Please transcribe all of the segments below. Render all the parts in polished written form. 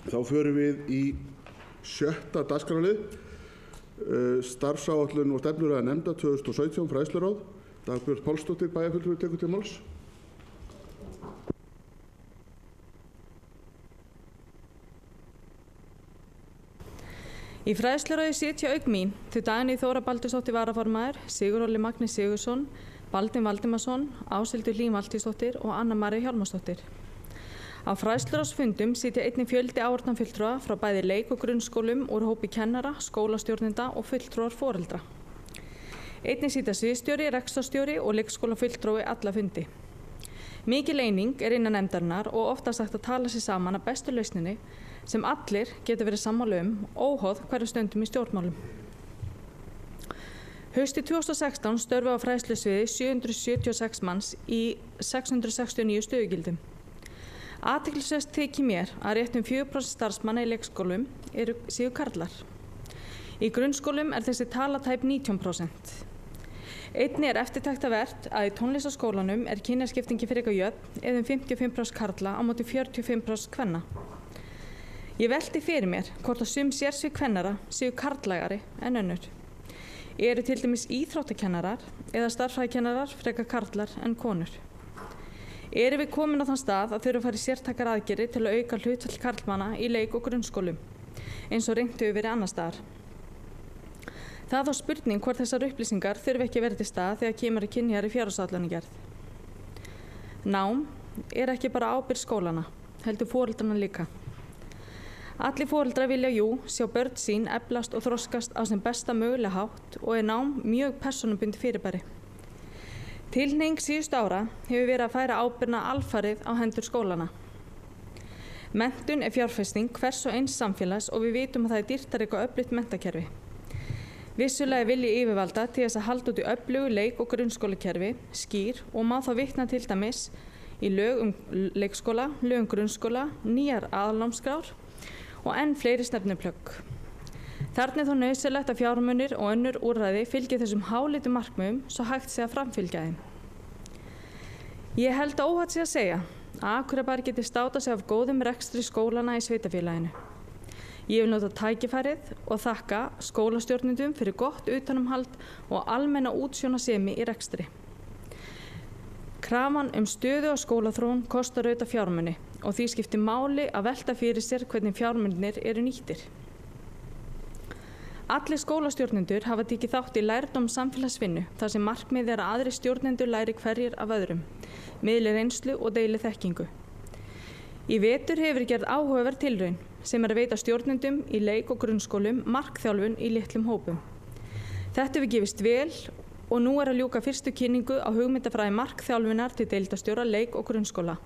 Þá förum við í 6. dagskrárlið, starfsáætlun og stefnuræða nefnda 2017 fræðsluráð. Dagbjört Pálsdóttir, bæjarfulltrúi, tekur til máls. Í fræðsluráði sitja auk mín þau Dagný Þóra Baldursdóttir varaformaður, Sigurður Óli Magni Sigurðsson, Baldvin Valdimarsson, Áshildur Hlín Valtýsdóttir og Anna María Hjálmarsdóttir. Á fræðsluráðsfundum sitja einnig fjöldi áheyrnarfulltrúa frá bæði leik- og grunnskólum úr hópi kennara, skólastjórnenda og fulltrúar foreldra. Einnig sitja sviðsstjóri, rekstrarstjóri og leikskólafulltrúi alla fundi. Mikil eining innan nefndarinnar og ofta sagt að tala sér saman að bestu lausninni sem allir geta verið sammála óháð hverju stöndum í stjórnmálum. Haustið 2016 störfu á fræðslusviði 776 manns í 669 stöðugildum. Athyglisvert þykir mér að rétt 4% starfsmanna í leikskólum séu karlar. Í grunnskólum þessi tala tæp 19%. Einnig eftirtektarvert að í tónlistarskólanum kynjaskiptingi frekar jöfn eða 55% karla á móti 45% kvenna. Ég velti fyrir mér hvort að sum sérsvið kvennara séu karllægari en önnur. Eru til dæmis íþróttakennarar eða stærðfræðikennarar frekar karlar en konur. Erum við komin á þann stað að þurfa að fara í sértækar aðgerðir til að auka hlutfall karlmanna í leik- og grunnskólum, eins og reynt hefur verið annars staðar. Það er þá spurning hvort þessar upplýsingar þurfi ekki verið til stað þegar kemur að kynjaðri fjárhagsáætlanagerð. Nám ekki bara ábyrgð skólana, heldur foreldrana líka. Allir foreldrar vilja sjá börn sín eflast og þroskast á sem besta mögulega hátt og nám mjög persónubundið fyrirbæri. Tilhneiging síðustu ára hefur verið að færa ábyrgðina alfarið á hendur skólana. Menntun fjárfesting hvers og eins samfélags og við vitum að það dýrt að reka öflugt menntakerfi. Vissulega vilji yfirvalda til þess að halda út í öflugu leik- og grunnskólakerfi skýr og má þá vitna til dæmis í lög leikskóla, lög grunnskóla, nýjar aðalnámskrár og enn fleiri stefnuplögg. Þarna þó nauðsynlegt að fjármunir og önnur úrræði fylgi þessum háleitu markmiðum svo hægt sé að framfylgja þeim. Ég held að óhætt sé að segja að Akureyrarbær geti státað sig af góðum rekstri skólana í sveitarfélaginu. Ég vil nota tækifærið og þakka skólastjórnendum fyrir gott utanumhald og almenna útsjónarsemi í rekstri. Krafan stöðu og skólaþróun kostar auðvitað fjármuni og því skiptir máli að velta fyrir sér hvernig fjármunirnir eru nýttir. Allir skólastjórnendur hafa tekið þátt í lærdóm samfélagsvinnu þar sem markmiðið að aðrir stjórnendur læri hverjir af öðrum, miðli reynslu og deili þekkingu. Í vetur hefur gerð áhugaverð tilraun sem að veita stjórnendum í leik- og grunnskólum markþjálfun í litlum hópum. Þetta hefur gefist vel og nú að ljúka fyrstu kynningu á hugmyndafræði markþjálfunar til deildarstjóra leik- og grunnskóla.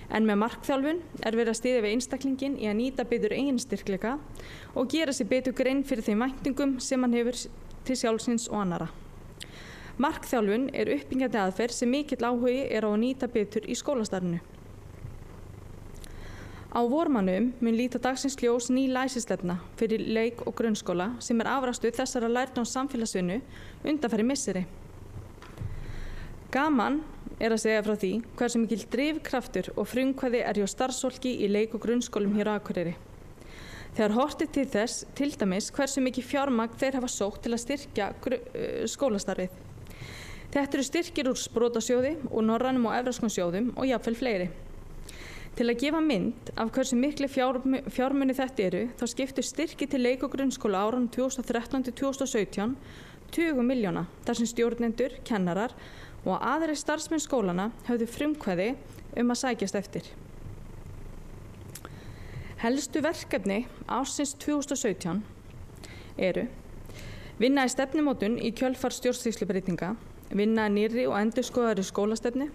En með markþjálfun verið að styðja við einstaklinginn í að nýta betur eigin styrkleika og gera sér betur grein fyrir þeim væntingum sem hann hefur til sjálfsins og annara. Markþjálfun uppbyggjandi aðferð sem mikill áhugi á að nýta betur í skólastarfinu. Á vormannum mun líta dagsins ljós ný læsistefna fyrir leik- og grunnskóla sem afrakstur þessara lærdóms samfélagsvinnu undanfarin misseri. Gaman að segja frá því hversu mikil drifkraftur og frumkvæði hjá starfsfólki í leik- og grunnskólum hér á Akureyri. Þegar horft til þess til dæmis hversu mikið fjármagn þeir hafa sótt til að styrkja skólastarfið. Þetta styrkir úr sprotasjóði og norrænum og evrópskum sjóðum og jafnvel fleiri. Til að gefa mynd af hversu miklu fjármuni þetta þá skiptu styrki til leik- og grunnskóla árunum 2013 til 2017 20 milljóna þar sem stjórnendur, kennarar og aðrir starfsmenn skólana höfðu frumkvæði að sækjast eftir. Helstu verkefni ársins 2017 vinna í stefnumótun í kjölfar stjórnsýslubreytinga, vinna nýrri og endurskoðaðri skólastefnu,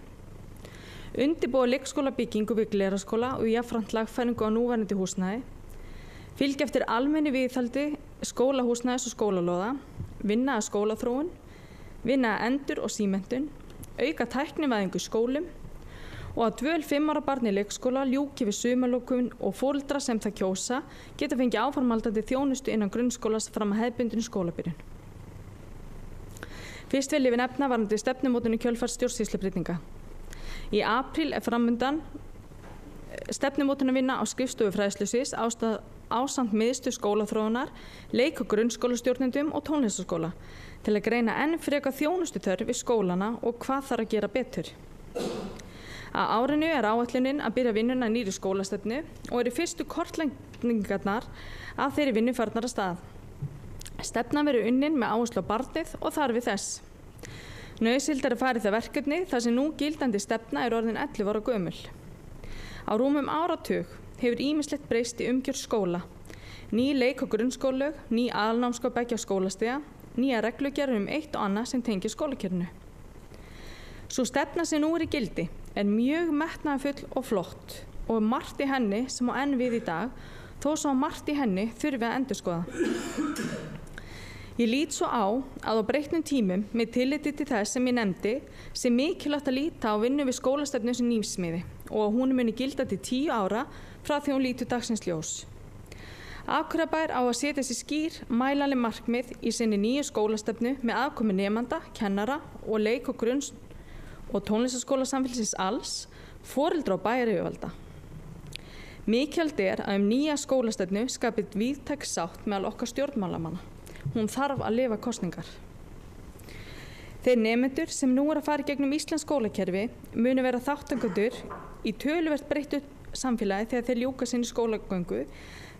undirbúa leikskólabyggingu við Glerárskóla og jafnframt lagfæringu á núverandi húsnæði, fylgja eftir almennu viðhaldi skólahúsnæðis og skólalóða, vinna að skólaþróun, vinna að endur- og símenntun, auka tæknivæðingu í skólum og að dvöl 5 ára barn í leikskóla ljúki við sumarlokun og foreldrar sem það kjósa geta fengið áframhaldandi þjónustu innan grunnskólas fram að hefðbundinni skólabyrjun. Fyrst vil ég nefna varðandi stefnumótun í kjölfar stjórnsýslubreytinga. Í apríl framundan stefnumótunarvinna á skrifstofu fræðslusviðs ásamt miðstöð skólaþróunar, leik- og grunnskólastjórnendum og tónlistarskóla til að greina enn frekar þjónustuþörf við skólana og hvað þarf að gera betur. Á árinu er áætlunin að byrja vinnuna nýri skólastefnu og eru fyrstu kortleggingarnar af þeirri vinnu farnar af stað. Stefnan verður unnin með áherslu á barnið og þarfir þess. Nauðsynlegt er að fara í það verkefni þar sem nú gildandi stefna er orðin 11 ára gömul. Á rúmum áratug hefur ýmislegt breyst í umgjörð skóla. Ný leik- og grunnskólalög, ný aðalnámskrá beggja skólastiga, nýja reglugerðir eitt og annað sem tengir skólakerfinu. Sú stefna sem nú er í gildi er mjög metnaðarfull og flott og margt í henni sem á enn við í dag, þó svo margt í henni þurfi að endurskoða. Ég lít svo á að á breyttum tímum með tilliti til þess sem ég nefndi sé mikilvægt að líta á vinnu við skólastefnu sem nýsmiði og að hún muni gilda til 10 ára frá því hún lítur dagsins ljós. Akureyrarbær á að setja sér skýr, mælanleg markmið í sinni nýju skólastefnu með aðkomu nemanda, kennara og leik- og grunns- og tónlistarskóla samfélagsins alls, foreldra og bæjaryfirvalda. Mikilvægt er að nýja skólastefnu skapið víðtæk sátt meðal okkar stjórnmálamanna. Hún þarf að lifa kosningar. Þeir nemendur sem nú er að fara í gegnum íslensk skólakerfi munu vera þátttakendur í töluvert breyttu samfélagi þegar þeir ljúka sinni skólagöngu,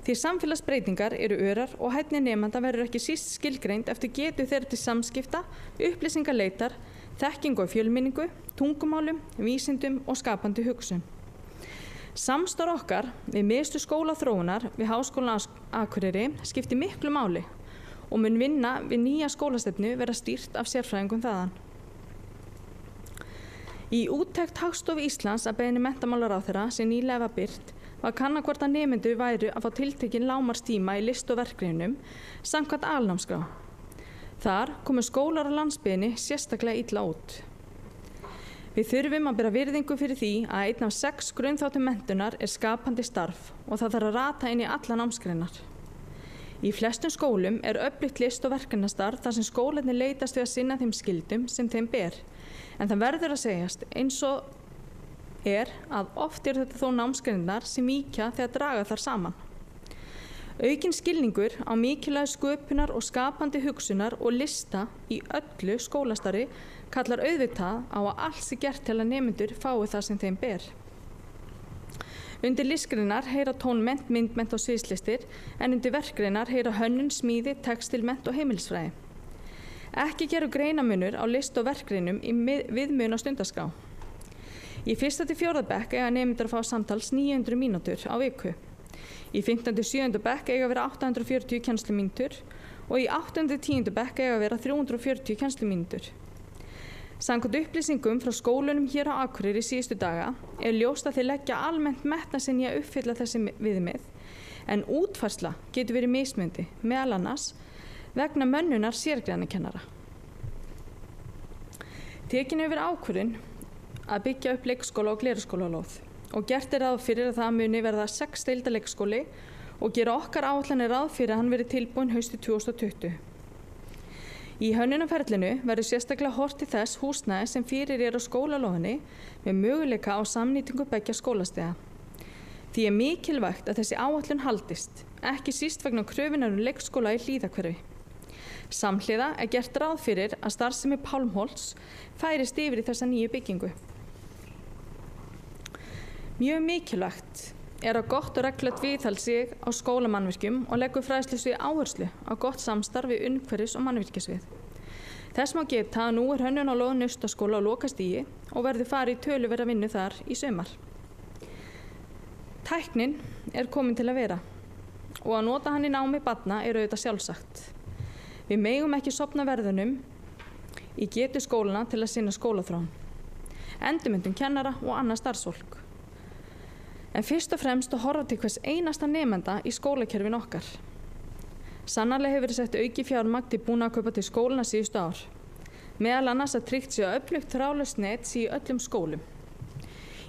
því samfélagsbreytingar eru örar og hæfni nemanda verður ekki síst skilgreind eftir getu þeirra til samskipta, upplýsingaleitar, þekkingu og fjölmenningu, tungumálum, vísindum og skapandi hugsun. Samstarf okkar við miðstöð skólaþróunar við Háskólann á Akureyri skiptir miklu máli og mun vinna við nýja skólastefnu vera stýrt af sérfræðingum þaðan. Í úttekt Hagstofu Íslands að beiðni menntamálaráðherra sem nýlega var birt var kannað hvort að nemendur væru að fá tiltekinn lágmarkstíma í list- og verkgreinum samkvæmt aðalnámskrá. Þar komu skólar á landsbyggðinni sérstaklega illa út. Við þurfum að bera virðingu fyrir því að einn af 6 grunnþáttum menntunar er skapandi starf og það þarf að rata inn í alla námsgreinar. Í flestum skólum er öflugt list- og verkefnastarf þar sem skólarnir leitast við að sinna þeim skyldum sem þeim ber. En það verður að segjast eins og er að oft eru þetta þó námsgreinar sem víkja þegar draga þar saman. Aukinn skilningur á mikilvægi sköpunar og skapandi hugsunar og lista í öllu skólastarfi kallar auðvitað á að allt sé gert til að nemendur fái það sem þeim ber. Undir listgreinar heyra tónmennt, myndmennt og sviðslistir, en undir verkgreinar heyra hönnun, smíði, textilmennt og heimilisfræði. Ekki gerur greinamunur á list- og verkgreinum í viðmiðun á stundaskrá. Í 1. til 4. bekk eiga nemendur að fá samtals 900 mínútur á viku. Í 15. til 7. bekk eiga að vera 840 kennslumínútur og í 8. til 10. bekk eiga að vera 340 kennslumínútur. Samkvæmt upplýsingum frá skólunum hér á Akureyri síðustu daga er ljóst að þeir leggja almennt metnað sinn í að uppfylla þessi viðmið, en útfærsla getur verið mismunandi, meðal annars vegna mönnunar sérgreinakennara. Tekin hefur verið ákvörðun að byggja upp leikskóla og glerskólalóð og gert er ráð fyrir að það muni verða 6 deilda leikskóli og gera okkar áætlanir ráð fyrir að hann verið tilbúinn haustið 2020. Í hönnunarferlinu verður sérstaklega horft til þess húsnæði sem fyrir er á skólalóðinni með möguleika á samnýtingu beggja skólastiga. Því er mikilvægt að þessi áætlun haldist, ekki síst vegna kröfunar leikskóla í Hlíðahverfi. Samhliða er gert ráð fyrir að starfsemi Pálmholts færist yfir í þessa nýju byggingu. Mjög mikilvægt er að gott og reglulegt viðhald sig á skólamannvirkjum og leggur fræðslusvið áherslu á gott samstarf við umhverfis- og mannvirkjasvið. Þess má geta að nú er hönnun á lóð Naustaskóla á lokastigi og verður farið í töluverða vinnu þar í sumar. Tæknin er komin til að vera og að nota hann í námi barna er auðvitað sjálfsagt. Við megum ekki sofna verðunum í getu skólana til að sinna skólaþróun, endurmenntun kennara og annað starfsfólk. En fyrst og fremst að horfa til hvers einasta nemanda í skólakerfin okkar. Sannarlega hefur verið sett auki fjármagn til búnaðarkaupa til skólana síðustu ár, meðal annars að tryggt sé að öflugt þráðlaust net sé í öllum skólum.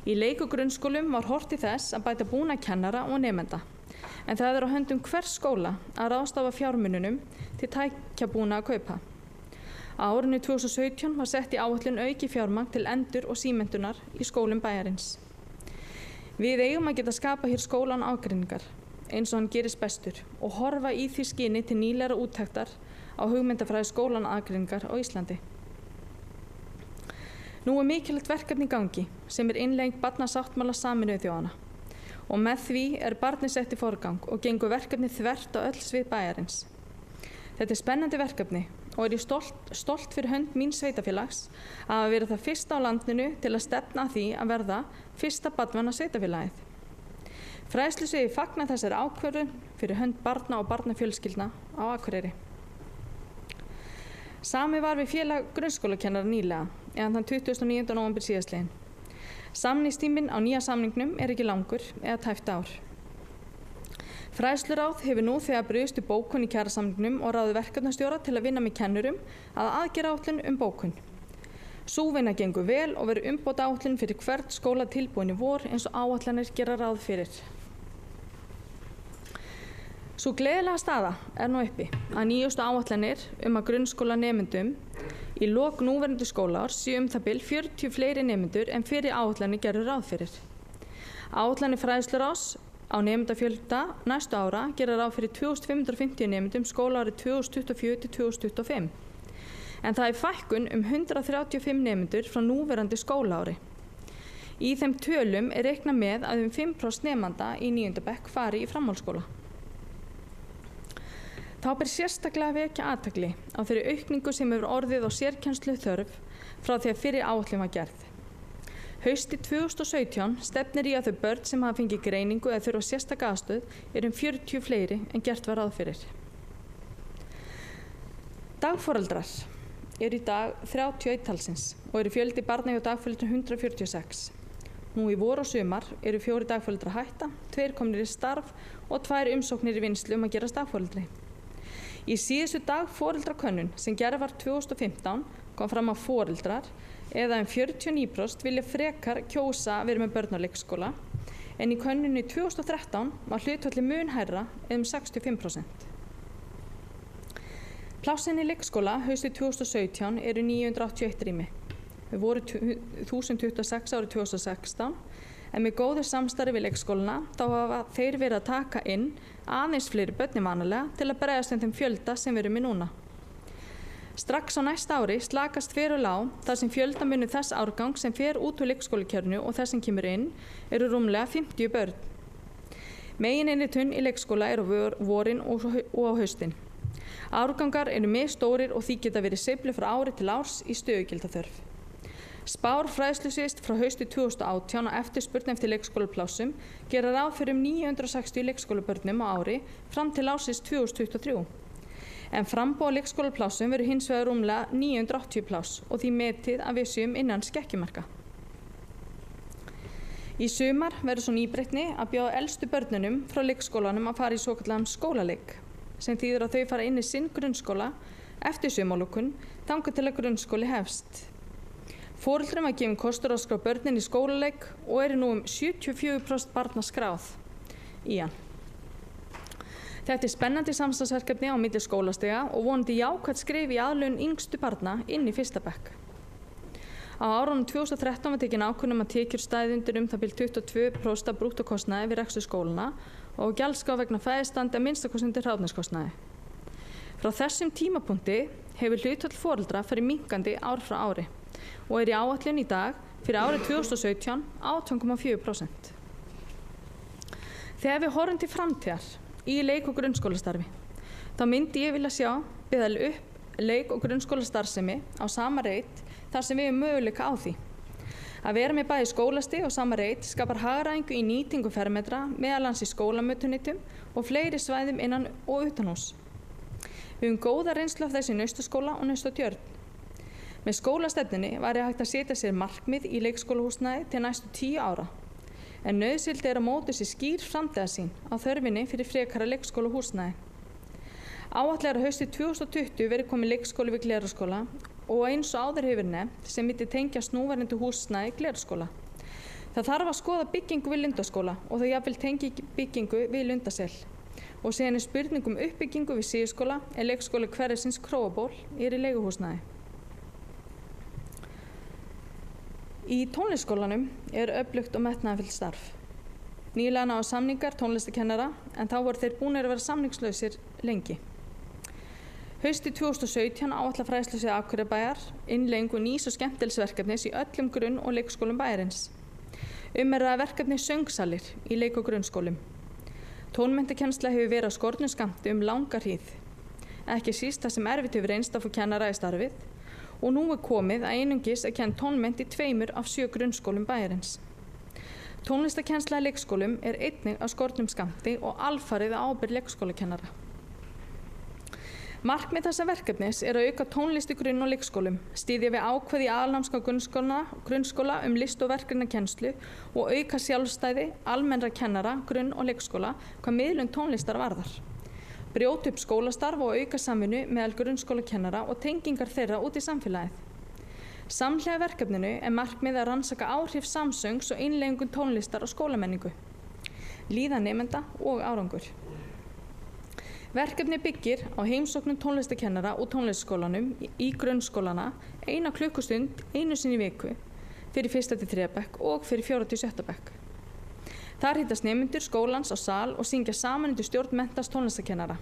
Í leik- og grunnskólum var horft til þess að bæta búnað kennara og nemenda, en það er á höndum hvers skóla að ráðstafa fjármununum til tækjabúnað að kaupa. Á árinu 2017 var sett í áætlun auki fjármagn til endur- og símenntunar í skólum bæjarins. Við eigum að geta skapa hér skólan ágreiningar eins og hann gerist bestur og horfa í því skyni til nýlegra úttektar á hugmyndafræði skólan ágreiningar á Íslandi. Nú mikilvægt verkefni í gangi sem innleiðing barnasáttmála Sameinuðu þjóðanna og með því barnið sett í forgang og gengur verkefni þvert á öll svið bæjarins. Þetta spennandi verkefni og ég stolt fyrir hönd mín sveitafélags að hafa verið það fyrsta á landinu til að stefna að því að verða fyrsta barnvæna sveitafélagið. Fræðslusviðið fagnar þessari ákvörðun fyrir hönd barna og barnafjölskyldna á Akureyri. Samið var við félag grunnskólakennara nýlega, eða þann 29. nóvember síðastliðinn. Samningstíminn á nýja samningnum ekki langur eða tæpt ár. Fræðsluráð hefur nú þegar brugðist við bókun í kjarasamningnum og ráðið verkefnastjóra til að vinna með kennurum að aðgerðaáætlun bókun. Sú vinna gengur vel og verður umbótaáætlun fyrir hvern skóla tilbúin í vor eins og áætlanir gera ráð fyrir. Sú gleðilega staða nú uppi að nýjustu áætlanir að grunnskóla nemendum í lok núverandi skólaárs séu það bil 40 fleiri nemendur en fyrir áætlanir gerðu ráð fyrir. Áætlanir fræðsluráðs á nemendafjölda næstu ára gera ráð fyrir 2550 nemendum skólaárið 2024 til 2025. En það fækkun 135 nemendur frá núverandi skólaári. Í þeim tölum reiknað með að 5% nemenda í 9. bekk fari í framhaldsskóla. Þá ber sérstaklega vekja athygli á þeirri aukningu sem hefur orðið á sérkennslu þörf frá því að fyrir áætlun var gerð. Haustið 2017 stefnir í að þau börn sem hafa fengið greiningu eða þurfa sérstaka aðstoð 40 fleiri en gert var ráð fyrir. Dagforeldrar í dag 31 talsins og fjöldi barna hjá dagforeldrum 146. Nú í vor og sumar 4 dagforeldrar hætta, 2 komnir í starf og 2 umsóknir í vinnslu að gerast dagforeldri. Í síðustu dagforeldrakönnun sem gerð var 2015 kom fram að foreldrar eða 49% vilja frekar kjósa að vera með börn á leikskóla en í könnunni 2013 var hlutfallið mun hærra eða 65%. Plássin í leikskóla haustið 2017 981 rými. Þau voru 1026 árið 2016 en með góðu samstarfi við leikskólana þá hafa þeir verið að taka inn aðeins fleiri börn en vanalega til að bregðast þeim fjölda sem við erum í núna. Strax á næsta ári slakast verulega á þar sem fjöldamunur þess árgang sem fer út úr leikskólakerfinu og þess sem kemur inn rúmlega 50 börn. Megineinritun í leikskóla á vorin og á haustin. Árgangar misstórir og því geta verið sveiflur frá ári til árs í stöðugildaþörf. Spár fræðslusviðs frá hausti 2018 og eftirspurn eftir leikskólaplássum gera ráð fyrir 960 leikskólabörnum á ári fram til ársins 2023. En framboð á leikskólaplássum verður hins vegar rúmlega 980 pláss og því metið að við séum innan skekkjumarka. Í sumar verður svo nýbreytni að bjóða elstu börnunum frá leikskólanum að fara í svokallaðan skólaleik, sem þýðir að þau fara inn í sinn grunnskóla eftir sumarlokun þangað til að grunnskóli hefst. Foreldrum var gefinn kostur á að skrá börnin í skólaleik og nú 74% barna skráð í hann. Þetta spennandi samstarfsverkefni á milli skólastiga og vonandi jákvætt skref í aðlögun yngstu barna inn í 1. bekk. Á árunum 2013 var tekin ákvörðun að tekjur stæðu undir það bil 22% af brúttókostnaði við rekstur skólana og gjaldskrá vegna fæðistandi að minnstakosti undir hráefniskostnaði. Frá þessum tímapunkti hefur hlutfall foreldra farið minnkandi ár frá ári og í áætlun í dag fyrir árið 2017 18,4%. Þegar við horfum til framtíðar í leik- og grunnskólastarfi, þá myndi ég vilja sjá byggða upp leik- og grunnskólastarfsemi á sama reit þar sem við möguleika á því. Að vera með bæði skólastig og sama reit skapar hagræðingu í nýtingu fermetra, meðal annars í skólamötuneytum og fleiri svæðum innan og utanhús. Við höfum góða reynslu af þessi Naustaskóla og Naustatjörn. Með skólastefnunni væri hægt að setja sér markmið í leikskólahúsnæði til næstu 10 ára. En nauðsynlegt að móta sér skýr framtíðarsýn á þörfinni fyrir frekara leikskólahúsnæði. Áætlað að haustið 2020 verið komið leikskóli við Glerárskóla og eins og áður hefur nefnt sem myndi tengjast núverandi húsnæði Glerárskóla. Það þarf að skoða byggingu við Lundaskóla og þau jafnvel tengi byggingu við Lundasel. Og síðan spurningum uppbyggingu við Síðuskóla leikskóli hverfisins Króaból í leiguhúsnæði. Í tónlistskólanum öflugt og metnaðarfullt starf. nýlega náðu samningar tónlistarkennara en þá voru þeir búnir að vera samningslausir lengi. Haustið 2017 áætlar Fræðslusvið Akureyrarbæjar innleiðingu nýs og skemmtilegsverkefnis í öllum grunn- og leikskólum bæjarins. Er að ræða verkefni söngsalir í leik- og grunnskólum. Tónmenntakennsla hefur verið á skornum skammti langa hríð. Ekki síst þar sem erfitt hefur reynst að fá kennara í starfið og nú er komið að einungis að kenna tónmennt í 2 af 7 grunnskólum bæjarins. Tónlistarkennsla í leikskólum er einnig á skornum skammti og alfarið á ábyrgð leikskólakennara. Markmið þessa verkefnis er að auka tónlist í grunn- og leikskólum, styðja við ákvæði í aðalnámskrá grunnskóla list- og verkefnakennslu og auka sjálfstæði almennra kennara grunn- og leikskóla hvað miðlun tónlistar varðar. Brjóta upp skólastarf og auka samvinnu meðal grunnskólakennara og tengingar þeirra út í samfélagið. Samhliða verkefninu er markmið að rannsaka áhrif samsöngs og innleiðingu tónlistar og skólamenningu, líðan nemenda og árangur. Verkefni byggir á heimsóknum tónlistarkennara og tónlistarskólanum í grunnskólana 1 klukkustund einu sinni í viku fyrir 1. til 3. bekk og fyrir 4. til 7. bekk. Þar hittast nemendur skólans á sal og syngja saman undir stjórn menntaðs tónlistarkennara.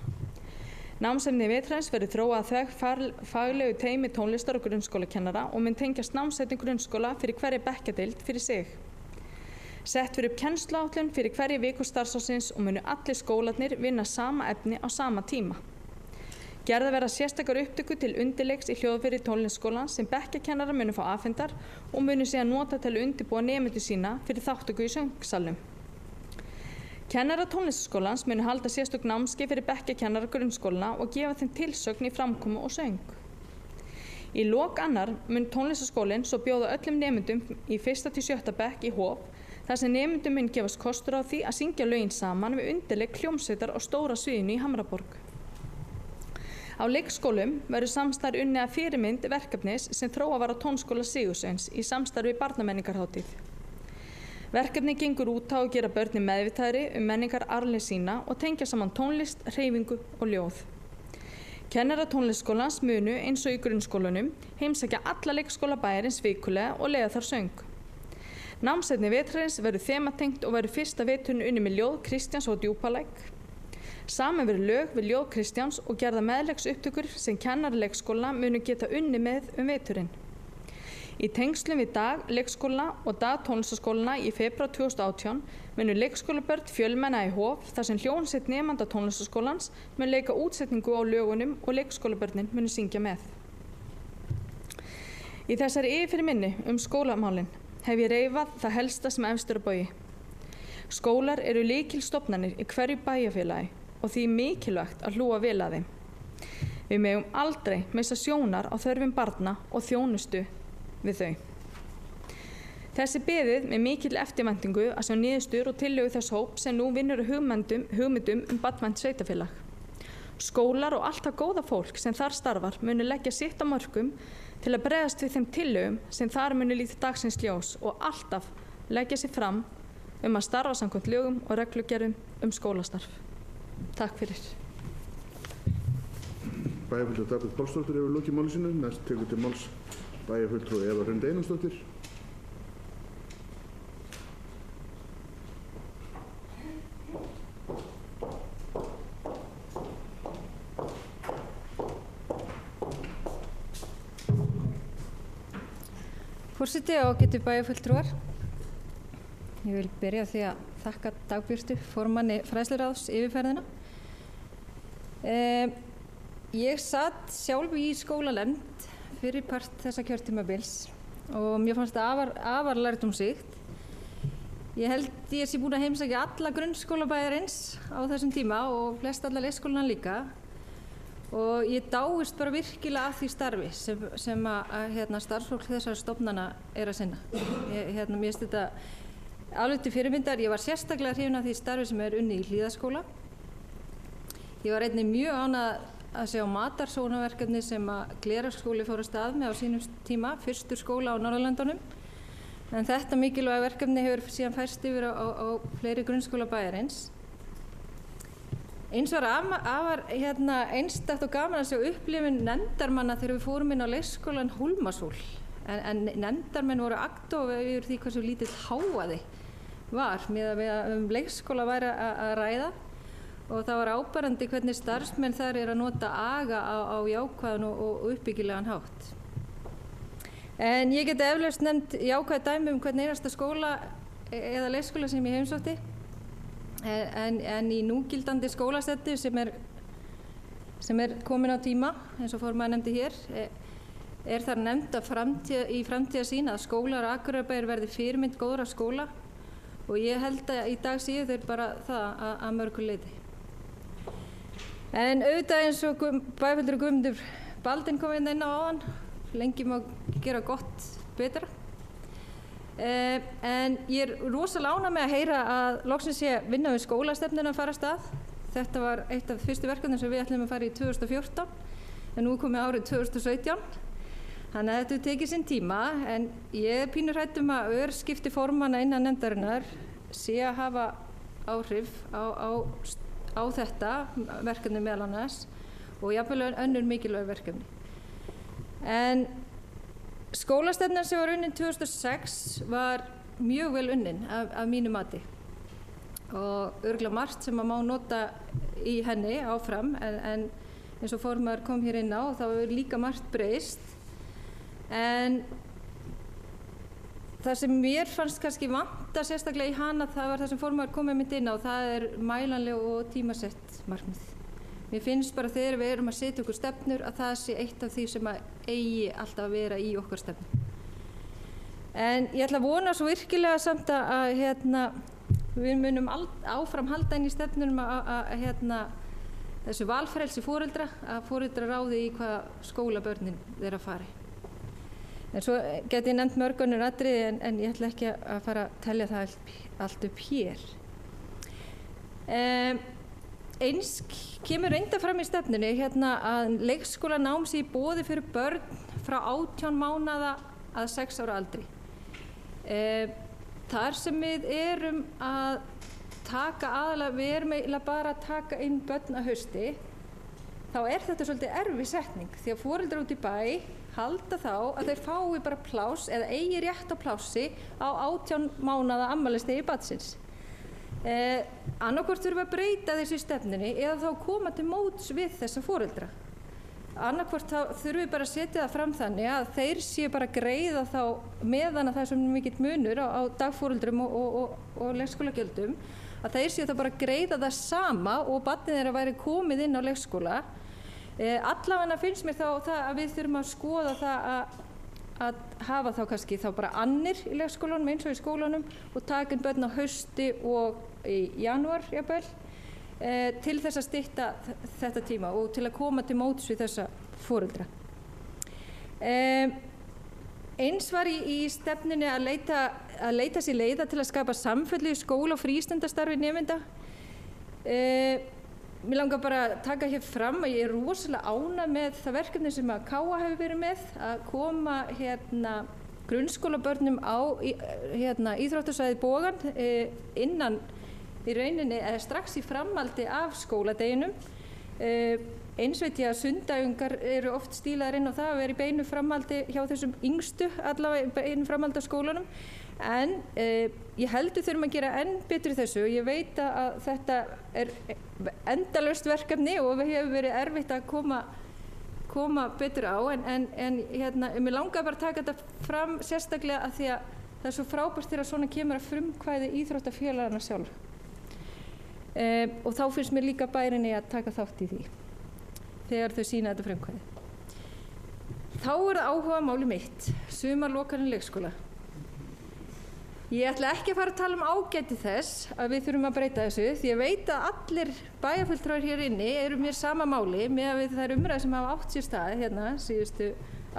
Námsefni vetrarins verður þróað að faglegu teymi tónlistar- og grunnskólakennara og mun tengjast námsefni grunnskóla fyrir hverja bekkjadeild fyrir sig. Sett fyrir upp kennsluáætlun fyrir hverja viku starfsársins og munu allir skólarnir vinna sama efni á sama tíma. Gerða verða sérstakar upptöku til undirleiks í hljóðveri tónlistarskólans sem bekkjakennarar munu fá afhendar og munu síðan nota til að undirbúa nemendur sína fyrir þátttöku í söngsalnum. Kennarar tónlistarskólans munu halda sérstök námskeið fyrir bekkjakennara grunnskólana og gefa þeim tilsögn í framkomu og söng. Í lok annar mun tónlistarskólinn svo bjóða öllum nemendum í 1. til 7. bekk í Hof þar sem nemendum mun gefast kostur á því að syngja lögin saman við undirleik hljómsveitar á stóra sviðinu í Hamraborg. Á leikskólum verður samstarf unnið að fyrirmynd verkefnis sem þróað var á Tónskóla Sigursveins í samstarfi barnamenningarhátíð. Verkefni gengur út á að gera börnin meðvitaðri menningararfleifð sína og tengja saman tónlist, hreyfingu og ljóð. Kennarar tónlistarskólans munu eins og í grunnskólanum heimsækja alla leikskóla bæjarins vikulega og leiða þar söng. Námsefni vetrarins verður þematengt og verður fyrsta veturinn unnið með ljóð Kristjáns og Djúpalæk. Saman verður lög við ljóð Kristjáns og gerða meðlegsupptökur sem kennarar leikskóla munu geta unnið með veturinn. Í tengslum við dag leikskóla og dag tónlistarskólana í febrúar 2018 munu leikskólabörn fjölmenna í Hof þar sem hljómsveit nemenda tónlistarskólans mun leika útsetningu á lögunum og leikskólabörnin munu syngja með. Í þessari yfirminni skólamálin hef ég reifað það helsta sem efstur á baugi. Skólar eru lykilstofnanir í hverju bæjarfélagi og því mikilvægt að hlúa vel að þeim. Við megum aldrei missa sjónar á þörfum barna og þjónustu við þau. Þessi beðið með mikil eftirvæntingu að sjá niðurstöður og tillögur þess hóp sem nú vinnur hugmyndum barnvænt sveitarfélag. Skólar og allt það góða fólk sem þar starfar munu leggja sitt á mörkum til að bregðast við þeim tillögum sem þar munu líta dagsins ljós og alltaf leggja sig fram að starfa samkvæmt lögum og reglugerðum skólastarf. Takk fyrir. Bæjarfulltrúi Dagbjört Pálsdóttir hefur lokið máli sínu. Næst tekur til máls bæjarfulltrúi Eva Hrund Einarsdóttir. Forseti og ágætu bæjarfulltrúar. Ég vil byrja á því að þakka Dagbjörtu, formanni Fræðsluráðs, yfirferðina. Ég satt sjálf í skólanefnd fyrir part þessa kjörtímabils og mér fannst það afar lærdómsríkt. Ég held ég sé búin að heimsækja alla grunnskóla bæjarins á þessum tíma og flest alla leikskólana líka. Og ég dáist bara virkilega að því starfi sem starfsfólk þessara stofnana að sinna. Mér finnst þetta alveg til fyrirmyndar. Ég var sérstaklega hrifin af því starfi sem unnið í Hlíðaskóla. Ég var einnig mjög ánægð að sjá matarsóknarverkefni sem Glerárskóli fór af stað með á sínum tíma, fyrstur skóla á Norðurlöndunum. En þetta mikilvæga verkefni hefur síðan færst yfir á fleiri grunnskóla bæjarins. Eins var afar einstakt og gaman að sjá upplifun nefndarmanna þegar við fórum inn á leikskólan Hólmasól. En nefndarmenn voru agndofa yfir því hversu lítill hávaði var með að leikskóla væri að ræða og það var áberandi hvernig starfsmenn þar að nota aga á jákvæðan og uppbyggilegan hátt. En ég geti eflaust nefnt jákvæð dæmi hvern einasta skóla eða leikskóla sem ég heimsótti. En í núgildandi skólastefnu sem er komin á tíma, eins og formaður nefndi hér, er þar nefnt að í framtíðarsýn að skólar og Akureyrarbæjar verði fyrirmynd góðra skóla og ég held að í dag séu þeir bara það að mörgu leyti. En auðvitað eins og bæjarfulltrúi Guðmundur Baldvin kom inn á áðan, lengi má gera gott betra. En ég er rosalega ánægð með að heyra að loksins sé vinna við skólastefnuna að fara af stað. Þetta var eitt af fyrstu verkefnum sem við ætlum að fara í 2014 en nú er komið árið 2017. Þannig að þetta tekið sinn tíma en ég er pínur hrædd að örskipti formanna innan nefndarinnar sé að hafa áhrif á þetta verkefni meðal annars og jafnvel önnur mikilvæg verkefni. En skólastefnan sem var unnin 2006 var mjög vel unnin af mínu mati og örugglega margt sem að má nota í henni áfram en eins og formaður kom hér inn á þá er líka margt breyst en það sem mér fannst kannski vanta sérstaklega í hana það var það sem formaður kom með inn á og það er mælanleg og tímasett markmið. Mér finnst bara þegar við erum að setja okkur stefnur að það sé eitt af því sem að eigi alltaf að vera í okkar stefnu. En ég ætla að vona svo virkilega samt að við munum áfram halda inn í stefnunum að þessu valfrelsi foreldra, að foreldra ráði í hvaða skóla börnin þeirra fari. En svo geti ég nefnt mörg önnur atriði en ég ætla ekki að fara að telja það allt upp hér. Eins kemur reynda fram í stefnunni að leikskólanám sé í boði fyrir börn frá 18 mánaða að 6 ára aldri. Þar sem við erum að taka aðalega, við erum eiginlega bara að taka inn börn að hausti, þá er þetta svolítið erfið setning því að foreldrar út í bæ halda þá að þeir fái bara pláss eða eigi rétt á plássi á 18 mánaða afmælisdegi barnsins. Annarkvort þurfum við að breyta þessu í stefnunni eða þá koma til móts við þessa foreldra. Annarkvort þurfum við bara að setja það fram þannig að þeir séu bara að greiða þá meðan að það er svo mikill munur á dagforeldrum og leikskólagjöldum að þeir séu þá bara að greiða það sama og barnið þeirra væri komið inn á leikskóla. Allavega finnst mér þá það að við þurfum að skoða það að hafa þá kannski þá bara annir í leikskólanum eins og í skólanum og taka inn börn á hausti og í janúar jafnvel til þess að stytta þetta tíma og til að koma til móts við þessa foreldra. Eins var í stefnunni að leita sér leiða til að skapa samfellu í skóla og frístundastarfi nemenda. Mér langar bara að taka hér fram að ég er rosalega ánægð með það verkefni sem að KA hefur verið með að koma grunnskólabörnum á íþróttasvæði Bogann innan í rauninni strax í framhaldi af skóladeginum. Eins veit ég að sundæfingar eru oft stílaðar inn á það að vera í beinu framhaldi hjá þessum yngstu, allavega beinu framhaldi af skólanum. En ég heldur þurfum að gera enn betur í þessu. Ég veit að þetta er endalaust verkefni og við hefur verið erfitt að koma betur á en mér langar bara að taka þetta fram sérstaklega að því að það er svo frábært þegar svona kemur að frumkvæði íþróttafélagana sjálf. Og þá finnst mér líka bærinni að taka þátt í því þegar þau sýna þetta frumkvæði. Þá er það áhugamáli mitt, sumarlokanir leikskóla. Ég ætla ekki að fara að tala um ágæti þess að við þurfum að breyta þessu því ég veit að allir bæjarfulltrúar hér inni eru mér sama máli með að þær umræður sem hafa átt sér stað síðustu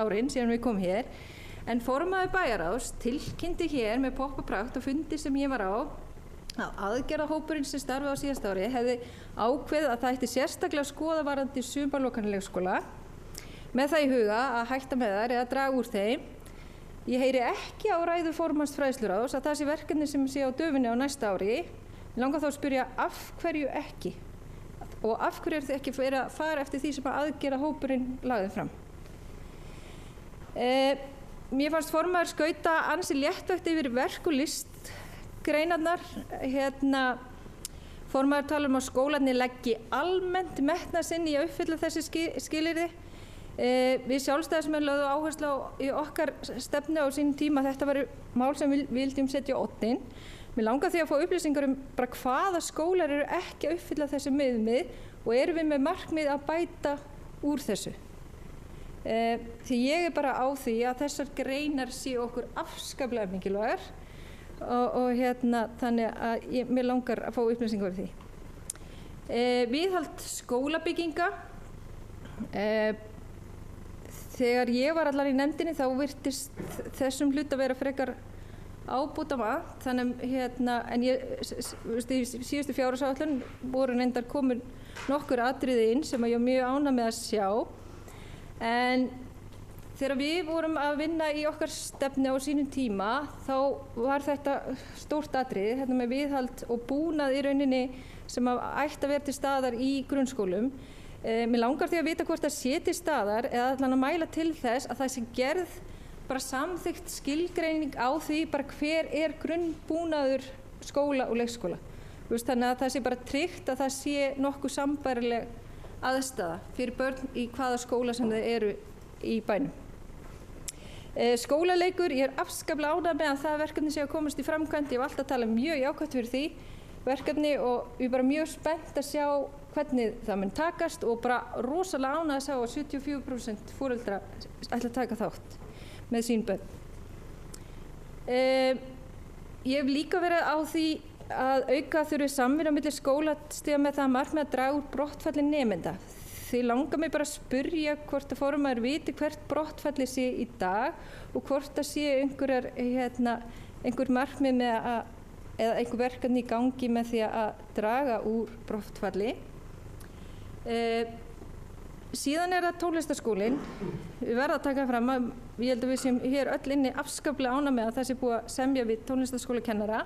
árin síðan við komum hér. En formaður bæjarráðs tilkynnti hér með popp og prakt og fundi sem ég var á að aðgerðahópurinn sem starfaði á síðasta ári hefði ákveðið að það ætti sérstaklega að skoða varðandi sumarlokanir leikskóla með það í huga að hætta með þær eða draga úr þeim. Ég heyri ekki á ræðu formanns fræðsluráðs að það sé verkefni sem sé á döfinni á næsta ári. Ég langar þá að spyrja af hverju ekki og af hverju er þið ekki verið að fara eftir því sem aðgerðahópurinn lagði fram. Mér fannst formaður skauta ansi léttvægt yfir verk og list greinarnar. Formaður talar að skólarnir leggi almennt metnað sinn í að uppfylla þessi skilyrði. Við sjálfstæðismenn lögðum áherslu á í okkar stefnu á sínum tíma að þetta væri mál sem við vildum setja á oddinn. Mér langar því að fá upplýsingar bara hvaða skólar eru ekki að uppfylla þessi viðmið og erum við með markmið að bæta úr þessu. Því ég bara á því að þessar greinar séu okkur afskaplega mikilvægar og þannig að mér langar að fá upplýsingar um því. Viðhald skólabygginga. Þegar ég var allar í nefndinni þá virtist þessum hlut að vera frekar ábótavant, þannig en í síðustu fjárhagsáætlun voru reyndar komin nokkur atriði inn sem ég var mjög ánægð með að sjá. En þegar við vorum að vinna í okkar stefnu á sínum tíma þá var þetta stórt atriði, þetta með viðhald og búnað í rauninni sem ætti að vera til staðar í grunnskólum. Mér langar því að vita hvort það sé til staðar eða allan að mæla til þess að það sé gerð bara samþykkt skilgreining á því bara hver grunnbúnaður skóla og leikskóla. Þannig að það sé bara tryggt að það sé nokkuð sambærileg aðstaða fyrir börn í hvaða skóla sem þau eru í bænum. Skólaleikur, ég afskaplega ánægð með að það verkefni sé að komast í framkvæmd. Ég hef alltaf talað mjög jákvætt fyrir því verkefni og ég er bara mjög spennt að sjá hvernig það mun takast og bara rosalega ánægð að sjá að 74% foreldra ætla að taka þátt með sín börn. Ég hef líka verið á því að auka þurfi samvinnu á milli skólastiga með það markmið að draga úr brottfalli nemenda. Því langar mig bara að spyrja hvort að formaður viti hvert brottfalli sé í dag og hvort það sé einhver markmið með eða einhver verkefni í gangi með því að draga úr brottfalli. Síðan það tónlistarskólinn. Við verðum að taka fram að ég held að við séum hér öll inni afskaplega ánægð með að það sé búið að semja við tónlistarskólakennara.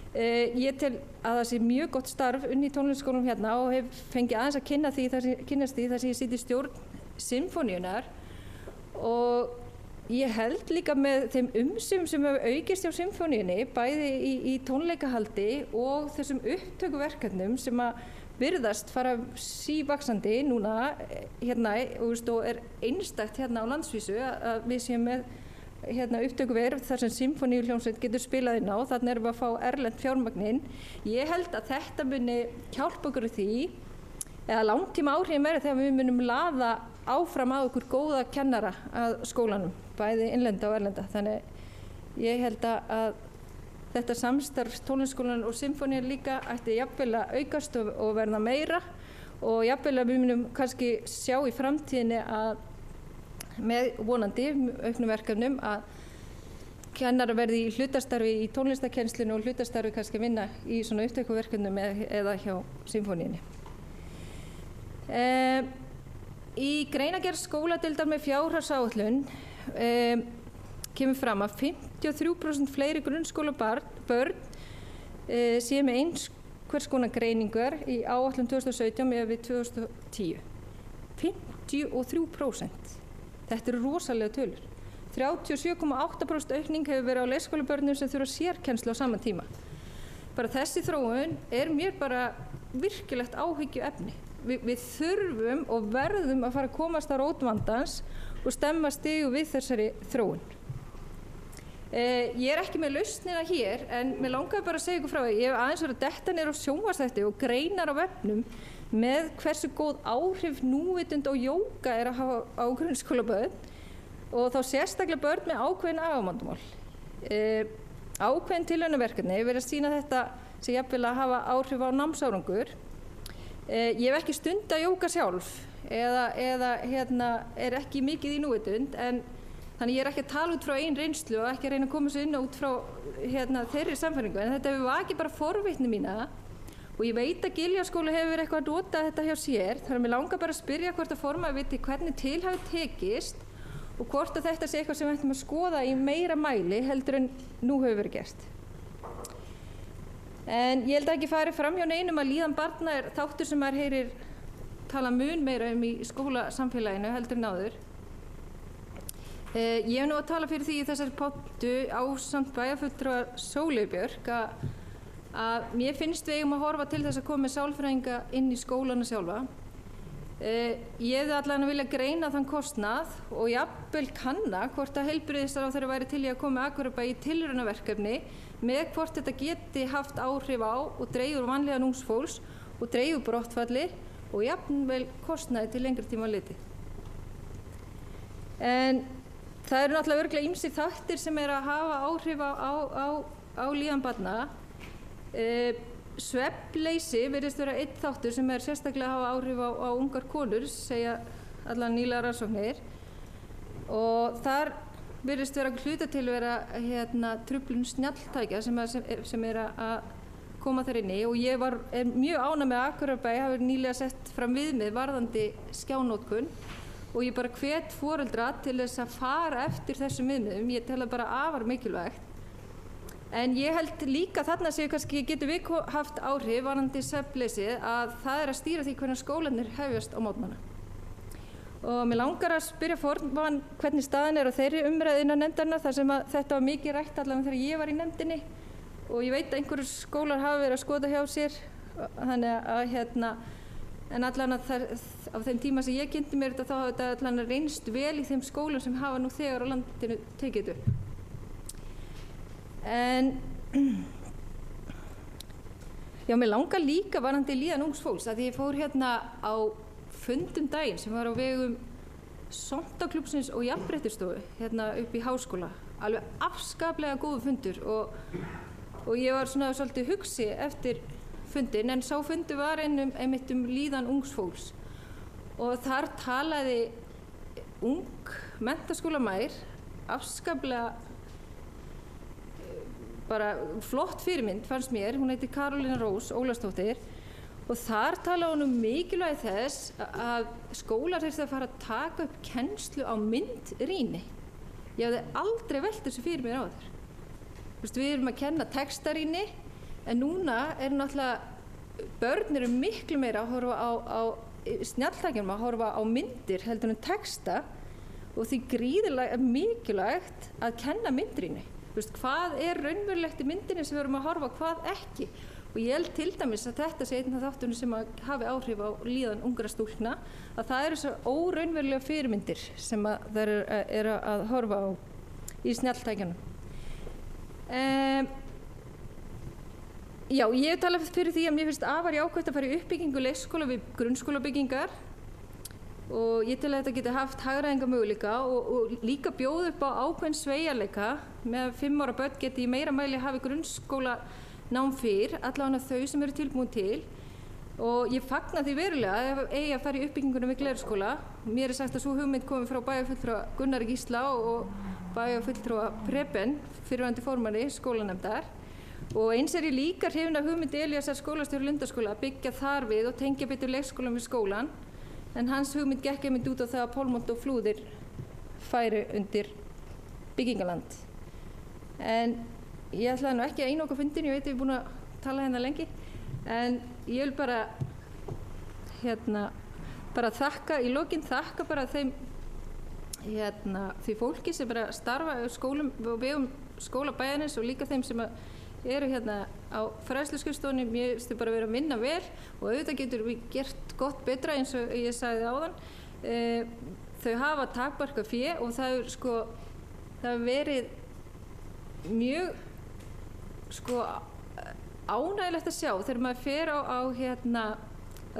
Ég tel að það sé mjög gott starf unni í tónlistarskólum hérna og hef fengið aðeins að kynnast því þar sem ég sit í stjórn Sinfóníunnar og ég held líka með þeim umsvifum sem hefur aukist hjá Sinfóníunni bæði í tónleikahaldi og þessum upptökuverkefnum sem að virðast fara sívaxandi núna og einstakt hérna á landsvísu að við séum með upptökuverð þar sem Sinfóníuhljómsveit getur spilað inn á, þannig erum við að fá erlent fjármagn. Ég held að þetta muni hjálpa okkur í því, eða langtíma áhrifin verið þegar við munum laða áfram að okkur góða kennara að skólanum, bæði innlenda og erlenda. Þannig ég held að þetta samstarf tónlistarskólann og Sinfóníu líka ætti jafnvel að aukast og verða meira og jafnvel að við munum kannski sjá í framtíðinni að með vonandi auknum verkefnum að kennara verði í hlutastarfi í tónlistarkennslunni og hlutastarfi kannski vinna í svona upptökuverkefnum eða hjá Sinfóníunni. Í greinargerð skóladeildar með fjárhagsáætlun kemur fram að 53% fleiri grunnskólabörn séu með einhvers konar greiningar í áætlun 2017 með við 2010. 53%. Þetta eru rosalega tölur. 37,8% aukning hefur verið á leikskólabörnum sem þurfa sérkennslu á sama tíma. Bara þessi þróun mér bara virkilegt áhyggjuefni. Við þurfum og verðum að fara að komast að rót vandans og stemma stigu við þessari þróun. Ég ekki með lausnina hér en mér langaði bara að segja ykkur frá því. Ég hef aðeins verið að detta niður á sjónvarpsþætti og greinar á vefnum með hversu góð áhrif núvitund og jóga að hafa á grunnskólabörn og þá sérstaklega börn með ákveðin agavandamál. Ákveðin tilraunaverkefni verið að sýna þetta sem jafnvel að hafa áhrif á námsárangur. Ég hef ekki stundað jóga sjálf eða ekki mikið í núvitund en þannig ég ekki að tala út frá einn reynslu og ekki að reyna að koma sér inn út frá þeirri samfæringu en þetta hefur vakið bara forvitni mína og ég veit að Giljaskóli hefur verið eitthvað að nota þetta hjá sér þannig að mér langar bara að spyrja hvort að formaður viti hvernig til hafi tekist og hvort að þetta sé eitthvað sem við ættum að skoða í meira mæli heldur en nú hefur verið gert. En ég held að ekki fari fram hjá neinum að líðan barna þáttur sem maður heyrir tala mun meira í skólasamfélaginu heldur en áður. Ég hef nú að tala fyrir því í þessari pontu ásamt bæjarfulltrúa Sóleyju Björk að mér finnst við eigum að horfa til þess að koma með sálfræðinga inn í skólana sjálfa. Ég hefði allan að vilja greina þann kostnað og jafnvel kanna hvort að heilbrigðisráðherra væri til í að koma með Akureybæ í tilraunaverkefni með hvort þetta geti haft áhrif á og dregið úr vanlíðan ungs fólks og dregið úr brottfalli og jafnvel kostnaði til lengri tíma litið. En það eru náttúrulega örugglega ýmsir þættir sem að hafa áhrif á líðan barna. Svefnleysi virðist vera einn þáttur sem sérstaklega að hafa áhrif á ungar konur, segja allar nýlegar rannsóknir. Og þar virðist vera hluta til vera truflun snjalltækja sem að koma þar inni og ég er mjög ánægð með að Akureybæ hafi nýlega sett fram viðmið varðandi skjánotkun og ég bara hvet foreldra til þess að fara eftir þessum viðmiðum. Ég tel það bara afar mikilvægt. En ég held líka þarna séu kannski getur við haft áhrif varðandi svefnleysið að það að stýra því hvernig skólarnir hefjast á mótmæla. Og mér langar að spyrja formann hvernig staðan á þeirri umræðu innan nefndarinnar þar sem að þetta var mikið rætt allavega þegar ég var í nefndinni og ég veit að einhverjir skólar hafa verið að skoða hjá sér þannig að en allan að á þeim tíma sem ég kynnti mér þetta þá hafa þetta allan reynst vel í þeim skólum sem hafa nú þegar á landinu tekið upp. En já, mér langar líka varðandi líðan ungs fólks að ég fór á fundum daginn sem var á vegum Sontaklúbbsins og Jafnréttisstofu upp í háskóla. Alveg afskaplega góður fundur og ég var svona svolítið hugsi eftir fundin en sá fundur var einmitt líðan ungs fólks og þar talaði ung menntaskólamær afskaplega bara flott fyrirmynd fannst mér, hún heitir Karolína Rós Ólafsdóttir og þar talaði hún mikilvægi þess að skólar þurftu að fara að taka upp kennslu á myndrýni. Ég hafði aldrei velt þessu fyrir mér áður. Við erum að kenna textarýni en núna náttúrulega börn eru miklu meira að horfa á snjalltækjum að horfa á myndir heldur en texta og því gríðarlega mikilvægt að kenna myndrýni. Hvað raunverulegt í myndinni sem við erum að horfa á, hvað ekki. Og ég held til dæmis að þetta sé einn af þáttunum sem hafi áhrif á líðan ungra stúlkna, að það eru svo óraunverulega fyrirmyndir sem þær eru að horfa á í snjalltækjunum. Já, ég hef talað fyrir því að mér finnst afar jákvætt að fara í uppbyggingu leikskóla við grunnskólabyggingar og ég tel að þetta geti haft hagræðingarmöguleika og líka bjóða upp á ákveðinn sveigjanleika með að 5 ára börn geti í meira mæli hafi grunnskólanám fyrr, allavega þau sem eru tilbúin til og ég fagna því verulega að eigi að fara í uppbyggingunum við Glerárskóla. Mér sagt að sú hugmynd komi frá bæjarfulltrúa Gunnari Gísla og bæjarfulltrúa Preben, fyrrverandi formanni skólanefndar og eins ég líka hrifin af hugmynd Elíasar skólastjóra Lundarskóla að byggja þar við og tengja betur leikskólann við skólann. En hans hugmynd gekk einmitt út á það að Pálmont og Flúðir færi undir byggingaland. En ég ætlaði nú ekki að einoka fundin, ég veit að ég er búin að tala lengi, en ég vil bara þakka í lokin, þakka bara þeim því fólki sem bara starfa á skólum og vegum skólabæjarins og líka þeim sem eru á fræðsluskrifstofunni. Mér finnst þau bara vera að vinna vel og auðvitað getur við gert gott betra eins og ég sagði áðan. Þau hafa takmarkað fé og það hefur verið mjög ánægilegt að sjá þegar maður fer á að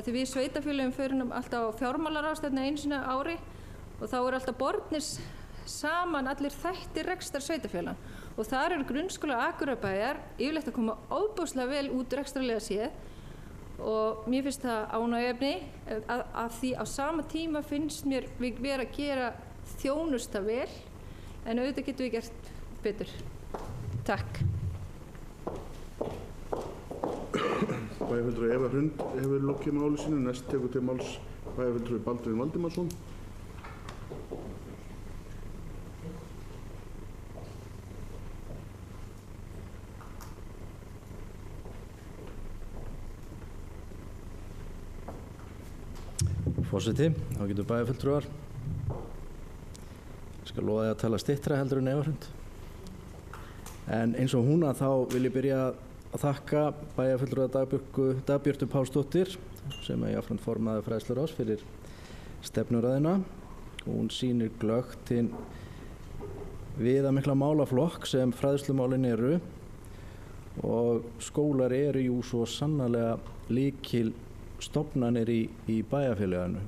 því við sveitarfélögum förum alltaf á fjármálaráðstefnu einu sinni á ári og þá eru alltaf bornir saman allir þættir rekstrar sveitarfélaga og þar eru grunnskólar Akureybæjar yfirleitt að koma ofboðslega vel út rekstrarlega séð og mér finnst það ánægjuefni að því á sama tíma finnst mér við vera að gera þjónusta vel en auðvitað getum við gert betur. Takk. Bæjarfulltrúi Eva Hrund hefur lokið máli sínu. Næst tekur til máls bæjarfulltrúi Baldvin Valdimarsson. Forseti, þá getur bæjarfulltrúar. Ég Ég lofaði að tala styttra heldur en Eva Hrund. En eins og hún þá vil ég byrja að þakka bæjarfulltrúa Dagbjörtu Pálsdóttir sem jafnframt formaði fræðsluráðs fyrir stefnuræðina. Hún sýnir glöggt hinn viðamikla málaflokk sem fræðslumálin eru og skólar eru jú svo sannarlega lykil stofnanir í bæjarfélaginu.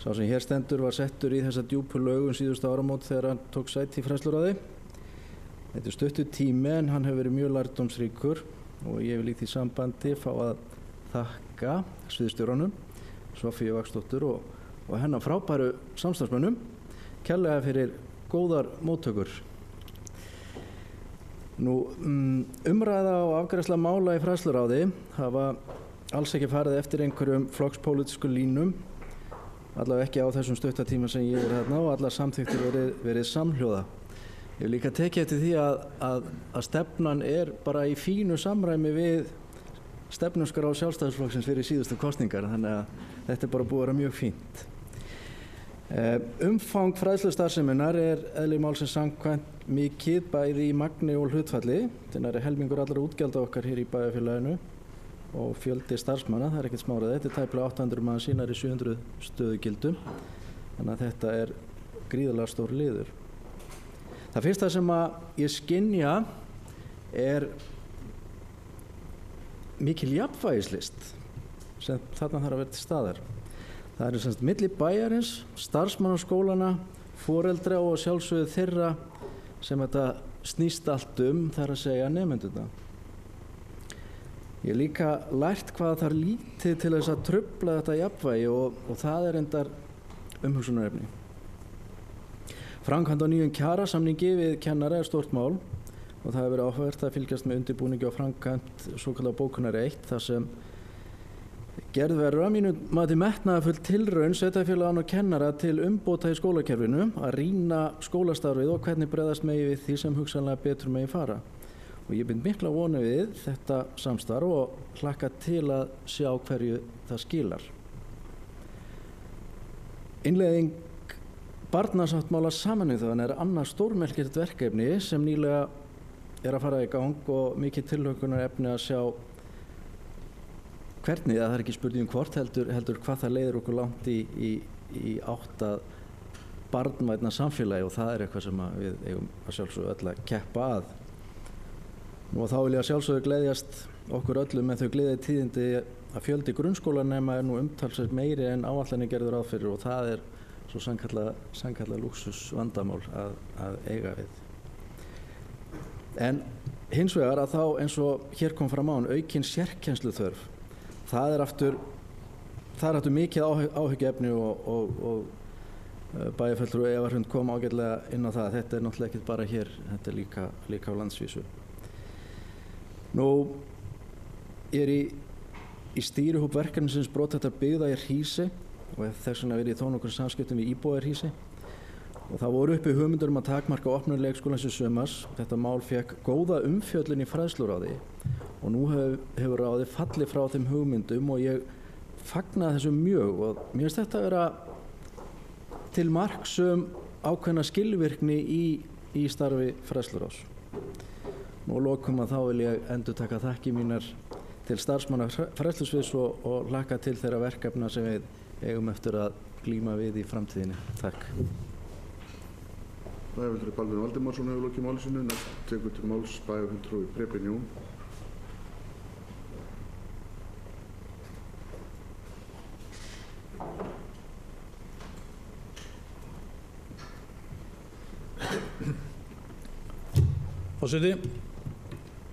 Sá sem hér stendur var settur í þessa djúpu lög síðustu áramót þegar hann tók sæti í fræðsluráði. Þetta stuttur tími en hann hefur verið mjög lærdómsríkur og ég vil í því sambandi fá að þakka sviðsstjóranum Sofíu Vaksdóttur og hennar frábæru samstarfsmönnum kærlega fyrir góðar móttökur. Umræða og afgreiðsla mála í fræðsluráði hafa alls ekki farið eftir einhverjum flokkspólitísku línum, allavega ekki á þessum stuttatíma sem ég þarna og allar samþykktir verið samhljóða. Ég vil líka tekið eftir því að stefnan bara í fínu samræmi við stefnuskrá Sjálfstæðisflokksins fyrir síðustu kosningar, þannig að þetta bara búið að vera mjög fínt. Umfang fræðslustarfseminnar eðli málsins samkvæmt mikið bæði í magni og hlutfalli. Þannig er helmingur allra útgjalda okkar hér í bæjarfélaginu og fjöldi starfsmanna, það ekkert smárað. Þetta tæplega 800 manns í nærri 700 stöðugildum, þannig að þetta gríðarlega stór liður. Það fyrsta sem að ég skynja mikil jafnvægislist sem þarna þarf að vera til staðar. Það semst milli bæjarins, starfsmannaskólana, foreldra og sjálfsögðu þeirra sem þetta snýst allt þar að segja nemendurna. Ég líka lært hvað það lítið til þess að trufla þetta jafnvægi og það reyndar umhugsunarefni. Framkvæmd á nýjum kjarasamningi við kennara stórt mál og það hefur verið áhugavert að fylgjast með undirbúningi og framkvæmd svokallað bókunar 1 þar sem gerð verður að mínu mati metnaðarfull tilraun sveitarfélaganna og kennara til umbóta í skólakerfinu að rýna skólastarfið og hvernig bregðast megi við því sem hugsanlega betur megi fara. Og ég bind mikla vonu við þetta samstarf og hlakka til að sjá hverju það skilar. Innleiðing barnasáttmála Sameinuðu þjóðanna annað stórmerkilegt verkefni sem nýlega að fara í gang og mikið tilhlökkunarefni að sjá hvernig, það ekki spurning hvort heldur hvað það leiðir okkur langt í átt að barnvænna samfélagi og það eitthvað sem við eigum að sjálfsögðu öll að keppa að. Og þá vil ég að sjálfsögðu gleðjast okkur öllum með þau gleðið tíðindi að fjöldi grunnskólanema nú umtalsvert meiri en áætlanir gerðu ráð fyrir og það svo sannkallað lúxusvandamál að eiga við. En hins vegar að þá eins og hér kom fram án aukin sérkennsluþörf. Það er aftur mikið áhyggjuefni og bæjarfulltrúi Eva Hrund kom ágætlega inn á það. Þetta náttúrulega ekki bara hér, þetta líka á landsvísu. Ég í stýrihóp verkefnisins brothættar byggða í Hrísi og þess vegna verið í þó nokkur samskiptum við íbúa í Hrísi. Og það voru uppi hugmyndur að takmarka opnun leikskólans í sumars. Þetta mál fékk góða umfjöllun í fræðsluráði og nú hefur ráðið fallið frá þeim hugmyndum og ég fagna þessu mjög og mér finnst þetta að vera til marks ákveðna skilvirkni í starfi fræðsluráðs. Og lokum að þá vil ég endurtaka þakkir mínar til starfsmanna fræðslusviðs og hlakka til þeirra verkefna sem við eigum eftir að glíma við í framtíðinni. Takk. Bæjarfulltrúi Baldvin Valdimarsson hefur lokið máli sínu. Næst tekur til máls bæjarfulltrúi Preben Jón. Forseti,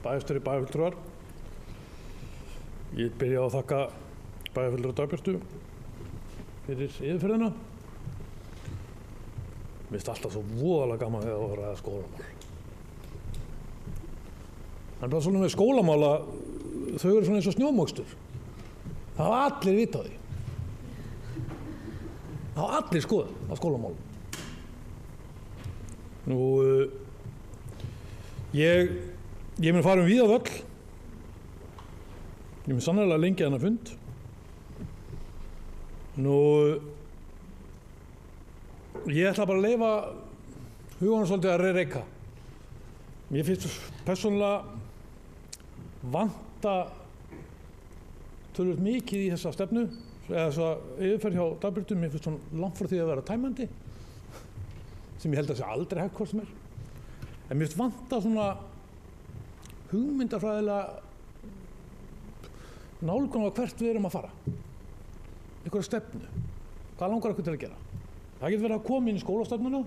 bæjarstjóri, bæjarfulltrúar. Ég byrja á að þakka bæjarfulltrúa Dagbjörtu fyrir yfirferðina. Mér finnst alltaf svo voðalega gaman við að ræða skólamál. Það bara svona með skólamál að þau eru svona eins og snjómokstur. Það hafa allir vita á því. Það hafa allir skoðað á skólamálum. Ég mun fara víða völl. Ég mun sannarlega lengja þennan fund. Ég ætla bara að leyfa huganum svolítið að reyka. Mér finnst persónulega vanta tölvöld mikið í þessa stefnu, eða þessa yfirferð hjá Dagbjörtu. Mér finnst svona langt frá því að vera tæmandi, sem ég held að sé aldrei hægt hvort sem er. En mér finnst vanta svona hugmyndafræðilega nálgun á hvert við erum að fara. Einhverja stefnu. Hvað langar okkur til að gera? Það getur verið að koma inn í skólastefnuna,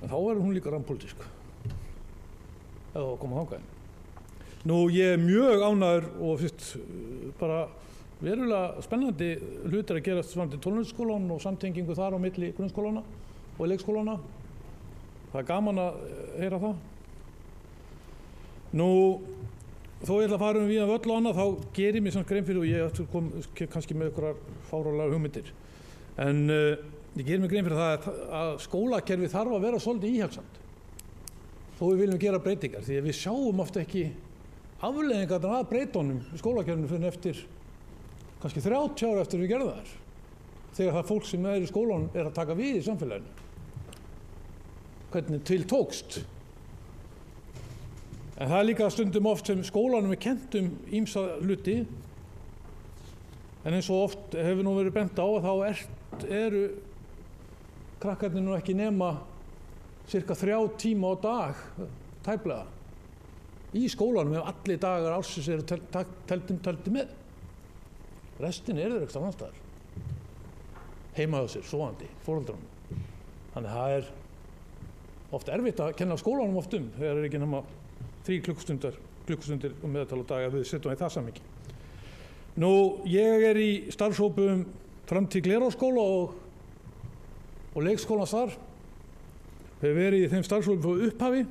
en þá verður hún líka rammpólitísk. Eða að koma þangað inn. Nú, ég mjög ánægður og finnst bara verulega spennandi hlutir að gerast saman til tónlistarskólann og samtengingu þar á milli grunnskólana og leikskólana. Það er gaman að heyra það. Nú, þó ég ætla að fara víða völl og annað, þá gerir mér samt grein fyrir, og ég kom kannski með einhverjar fáránlegar hugmyndir. En ég gerir mér grein fyrir það að skólakerfi þarf að vera svolítið íhaldssamt. Þó við viljum gera breytingar, því að við sjáum oft ekki afleiðingarnar að breytunum í skólakerfinu fyrir eftir kannski 30 ára eftir við gerðum þær. Þegar það fólk sem er í skólanum er að taka við í samfélaginu. Hvernig til tókst. En það er líka stundum oft sem skólanum er kennt ýmsa hluti. En eins og oft hefur nú verið bent á að þá eru krakkarnir nú ekki nema cirka 3 tíma á dag, tæplega, í skólanum ef allir dagar ársins eru teldi með. Restin eru þeir eitthvað annars staðar. Heima hjá sér, sofandi, foreldrunum. Þannig að það er oft erfitt að kenna skólanum oft þegar ekki nema 3 klukkustundir meðaltal á dag að við setjum í það samhengi. Nú, ég er í starfshópum framtíð Glerárskóla og leikskólans þar. Hefur verið í þeim starfshópum frá upphafi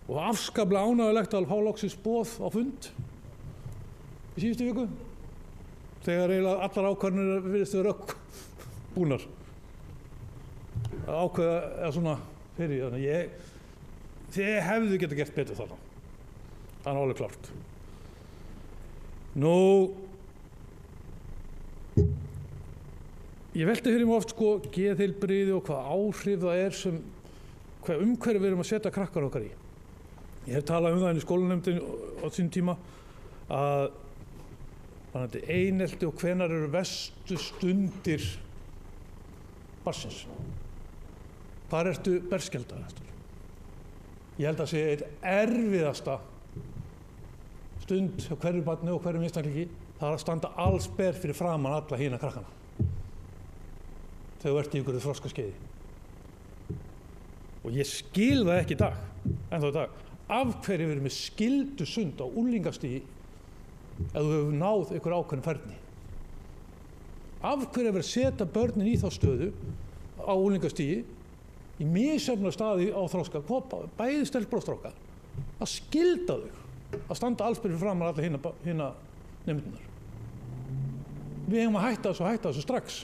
og afskaplega ánægjulegt að fá loksins boð á fund í síðustu viku þegar eiginlega allar ákvarðanir virðist vera búnar að ákveða eða svona fyrir. Þannig þið hefðu getað gert betur þarna. Það er alveg klárt. Nú, ég velti fyrir mig oft geðheilbrigði og hvað áhrif það er sem hvað umhverfi við erum að setja krakkar okkar í. Ég hef talað það inn í skólanefndinni á sínum tíma að einelti og hvenær eru verstu stundir barnsins. Hvar ertu berskjaldaðastur? Ég held að sé erfiðasta stund hjá hverju barni og hverjum einstaklingi, það er að standa allsber fyrir framan alla hina krakkana. Þegar þú ert í einhverju þroskaskeiði. Og ég skil það ekki í dag, ennþá í dag, af hverju við erum með skyldusund á unglingastigi ef þú hefur náð einhver ákveðin færni. Af hverju er verið að setja börnin í þá stöðu á unglingastigi í misjafna staði á þroska, bæði stelpur og strákar, að skylda þau að standa allsber fyrir framan alla hina nemendur. Við hefum að hætta þessu strax.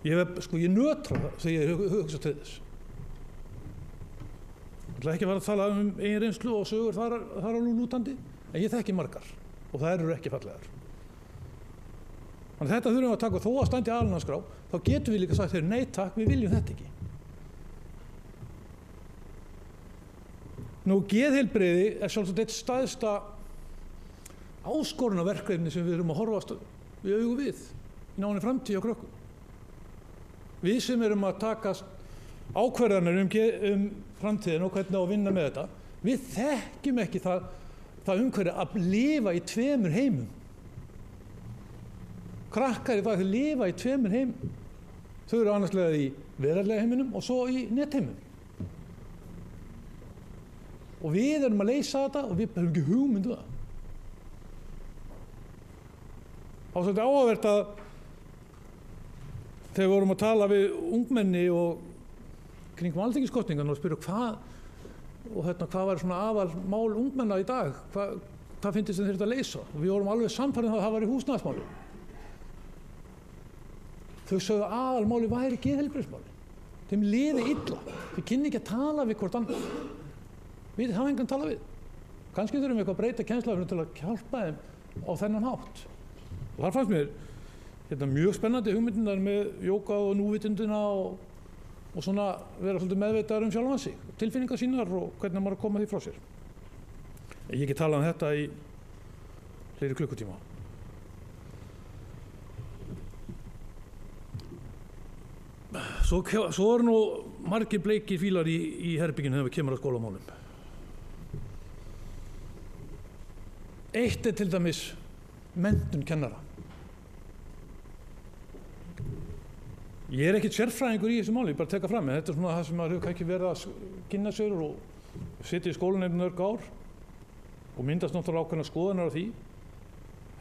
Ég nötra það þegar ég hugsa til þess. Ég ætla ekki að fara að tala eigin reynslu og sögur þar alveg lútandi, en ég þekki margar og það eru ekki fallegar. Þannig að þetta þurfum við að taka, þó að standa í aðalnámskrá, þá getum við líka sagt þeir nei takk, við viljum þetta ekki. Nú, geðheilbrigði er sjálfsagt eitt stærsta áskorunarverkefni sem við erum að horfast við augu við í náinni framtíð á krökkum. Við sem erum að taka ákvarðanir um framtíðin og hvernig á að vinna með þetta, við þekkjum ekki það umhverfi að lifa í 2 heimum. Krakkar í dag þeir lifa í 2 heimum. Þau eru annarslega í veraldlega heiminum og svo í netheimum. Og við erum að leysa þetta og við höfum ekki hugmyndu það. Það var svolítið áhugavert að þegar við vorum að tala við ungmenni og kringum alþingiskosningarnar og spyrja hvað var svona aðal mál ungmenna í dag, hvað finnst þeir þetta að leysa? Og við vorum alveg samfærið að það var í húsnæðismáli. Þau sögðu að aðalmáli væri geðheilbrigðismáli. Þeim liði illa. Þau kynni ekki að tala við hvort annað. Við hafa engan að tala við. Kannski þurfum við eitthvað að breyta kennslahefnum til að hjálpa þeim á þennan hátt. Og þar fannst mér mjög spennandi hugmyndindar með jóga og núvitundina og svona vera svolítið meðvitaður sjálfan sig, tilfinningar sínar og hvernig maður koma því frá sér. Ég get talað þetta í fleiri klukkutíma. Svo nú margir bleikir fílar í herbygginu þegar við kemur að skólamálum. Eitt til dæmis menntun kennara. Ég ekkert sérfræðingur í þessu máli, ég bara teka fram, en þetta svona það sem maður hefur kannski verið að kynna sér og sitja í skólanum mörg ár og myndast náttúrulega ákveðnar skoðanir á því.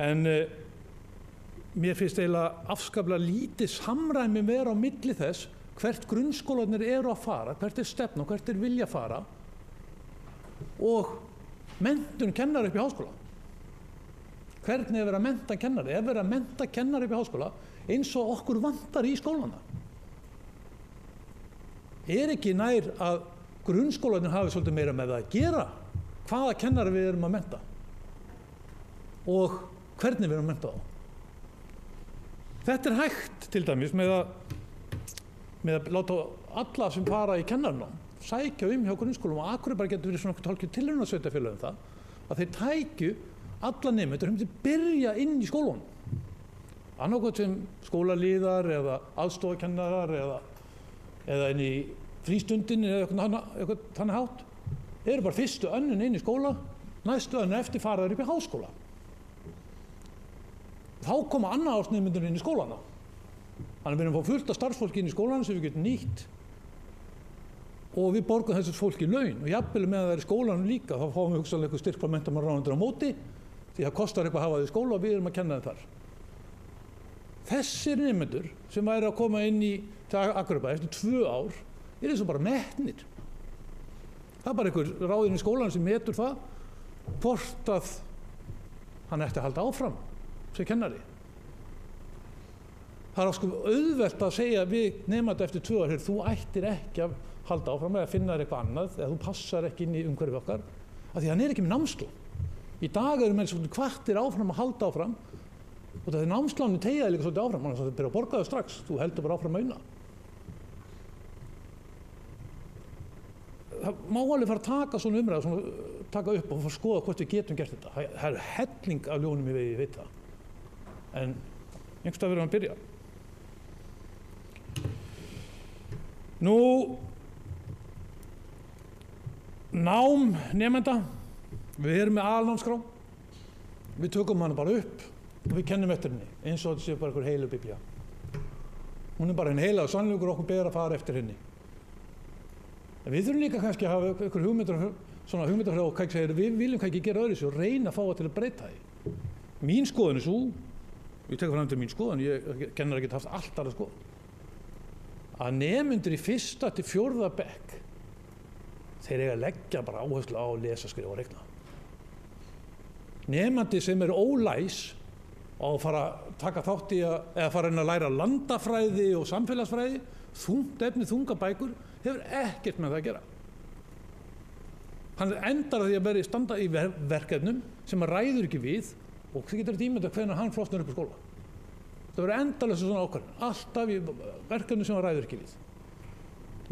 En mér finnst eiginlega afskaplega lítið samræmi vera á milli þess hvert grunnskólarnir eru að fara, hvert stefna og hvert vilja fara og menntun kennara upp í háskóla. Hvernig verið að mennta kennari? Verið að mennta kennari upp í háskóla eins og okkur vantar í skólana. Ekki nær að grunnskólarnir hafi svolítið meira með það að gera hvaða kennari við erum að mennta og hvernig við erum að mennta þá. Þetta hægt til dæmis með að láta alla sem fara í kennarnám sækja hjá grunnskólum og Akureyri bara getur verið svona hálfgerð tilraunasveitarfélag það að þeir tækju alla nemendur til byrja inn í skólunum. Annaðhvort sem skólalíðar eða aðstoðarkennarar eða inn í frístundin eða eitthvað þannig hátt. Eru bara fyrstu önnun inn í skóla, næstu önnun eftir faraður upp í háskóla. Þá koma annað ársnemendur inn í skólana. Þannig við erum að fá fullt af starfsfólki inn í skólana sem við getum nýtt og við borgum þessu fólki laun og jafnvel með það í skólanum líka, þá fáum við hugsanlega eitthvað styrk frá menntamálaráðuneytinu á móti því það kostar eitthvað að hafa það í skóla og við erum að kenna þeim þar. Þessir nemendur sem væri að koma inn í Akureybæ eftir 2 ár eru svo bara metnir. Það bara einhver ráðinn í skólanum sem metur það hvort að hann ætti að halda áfram sem kennari. Það sko auðvelt að segja við nemandi eftir 2 ár, þú ættir ekki að halda áfram eða finna þér eitthvað annað eða þú passar ekki inn í umhverfi okkar af því hann ekki með námslán. Í dag eru menn svolítið hvattir áfram að halda áfram og það er námslánin teygjaði líka svolítið áfram, þannig að það byrja að borga það strax, þú heldur bara áfram að una. Það má alveg fara að taka svona umræðu, taka upp og fara að skoða hvort við getum gert þetta. Það er helling af ljónum í vegi, ég veit það. En einhvers stað verðum að byrja. Nú, nám nemenda, við erum með aðalnámskrá, við tökum hana bara upp og við kennum eftir henni, eins og þetta sé bara einhver heilu biblía. Hún bara einn heilagur sannleikur og okkur ber að fara eftir henni. En við þurfum líka kannski að hafa einhver hugmyndafræði og kannski segir við viljum kannski gera öðruvísi og reyna að fá það til að breyta því. Mín skoðun er sú, ég tek fram til mín skoðun, ég kennar ekki haft allt aðra skoðun, að nemendur í 1. til 4. bekk þeir eiga að leggja bara áherslu á að lesa, skrifa og reikna. Nemandi sem eru ólæs og fara að taka þátt í eða fara inn að læra landafræði og samfélagsfræði, þungt efni, þunga bækur, hefur ekkert með það að gera. Hann endar að því að vera standa í verkefnum sem hann ræður ekki við og það getur ímyndað hvenær hann flosnar upp á skóla. Það verður endalaust svona ákvarðanir, alltaf í verkefnum sem hann ræður ekki við.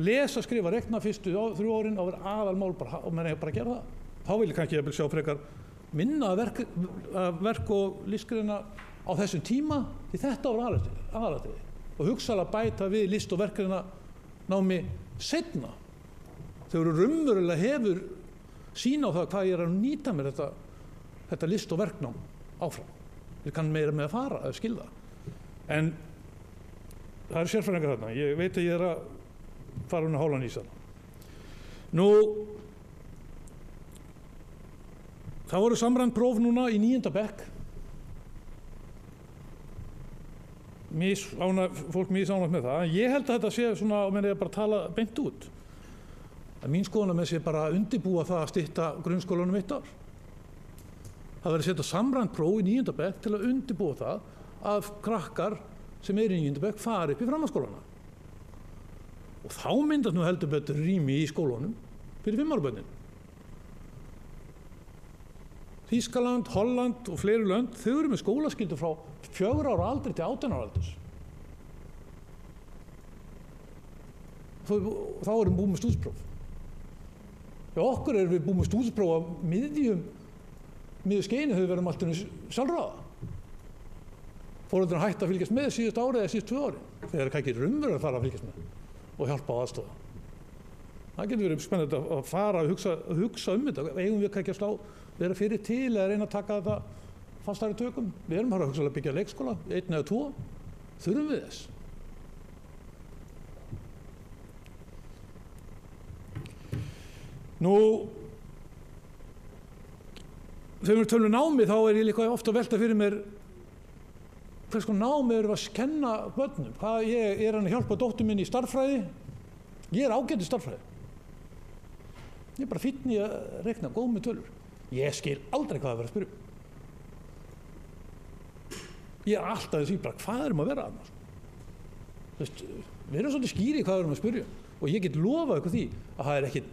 Lesa, skrifa, reikna fyrstu 3 árin og vera aðalmál og menn eiga bara að gera það. Þá vil ég kannski sjá frekar minna verk og listgreina á þessum tíma því þetta var aðalatriði og hugsaðlega bæta við list og verkgreina námi seinna. Þau eru raunverulega hefur sína á það hvað ég er að nýta mér þetta list og verknám áfram. Ég kann meira með að fara að skilja það. En það eru sérfræðingar þarna. Ég veit að ég er að fara hún að hálan í það. Nú, það voru samræmd próf núna í 9. bekk. Fólk misánægt með það. Ég held að þetta sé svona, og menn ég bara tala beint út. Að mín skoðun með sé bara að undirbúa það að stytta grunnskólanum 1 ár. Það verður að setja samræmd próf í 9. bekk til að undirbúa það að krakkar sem eru í 9. bekk fari upp í framhaldsskólana. Og þá myndast nú heldur betur rými í skólanum fyrir 5 ára börnin. Þýskaland, Holland og fleiri lönd, þau eru með skólaskyldu frá 4 ára aldri til 18 ára aldurs. Þá erum við búin með stúdspróf. Hjá okkur erum við búin með stúdspróf á miðju skeinu þegar við verðum alltaf sjálfráða. Foreldrar hætta að fylgjast með síðust árið eða síðust 2 árin. Þeir eru ekki raunverulega að fara að fylgjast með og hjálpa á aðstofa. Það getur verið spennandi að fara að hugsa þetta. Eigum við ekki að vera fyrir til eða reyna að taka þetta fastari tökum. Við erum bara að hugsa að byggja leikskóla, 1 eða 2. Þurfum við þess. Nú, þegar við tölum námi þá er ég líka ofta að velta fyrir mér hvers konar námi erum við að kenna börnum. Ég er að hjálpa dóttur minni í stærðfræði. Ég er ágætur í stærðfræði. Ég er bara fínn í að reikna, góð með tölur. Ég skil aldrei hvað það verður að spyrja. Ég er alltaf að því bara hvað erum að vera að. Við erum svolítið skýri hvað erum að spyrja. Og ég get lofað ykkur því að það er ekki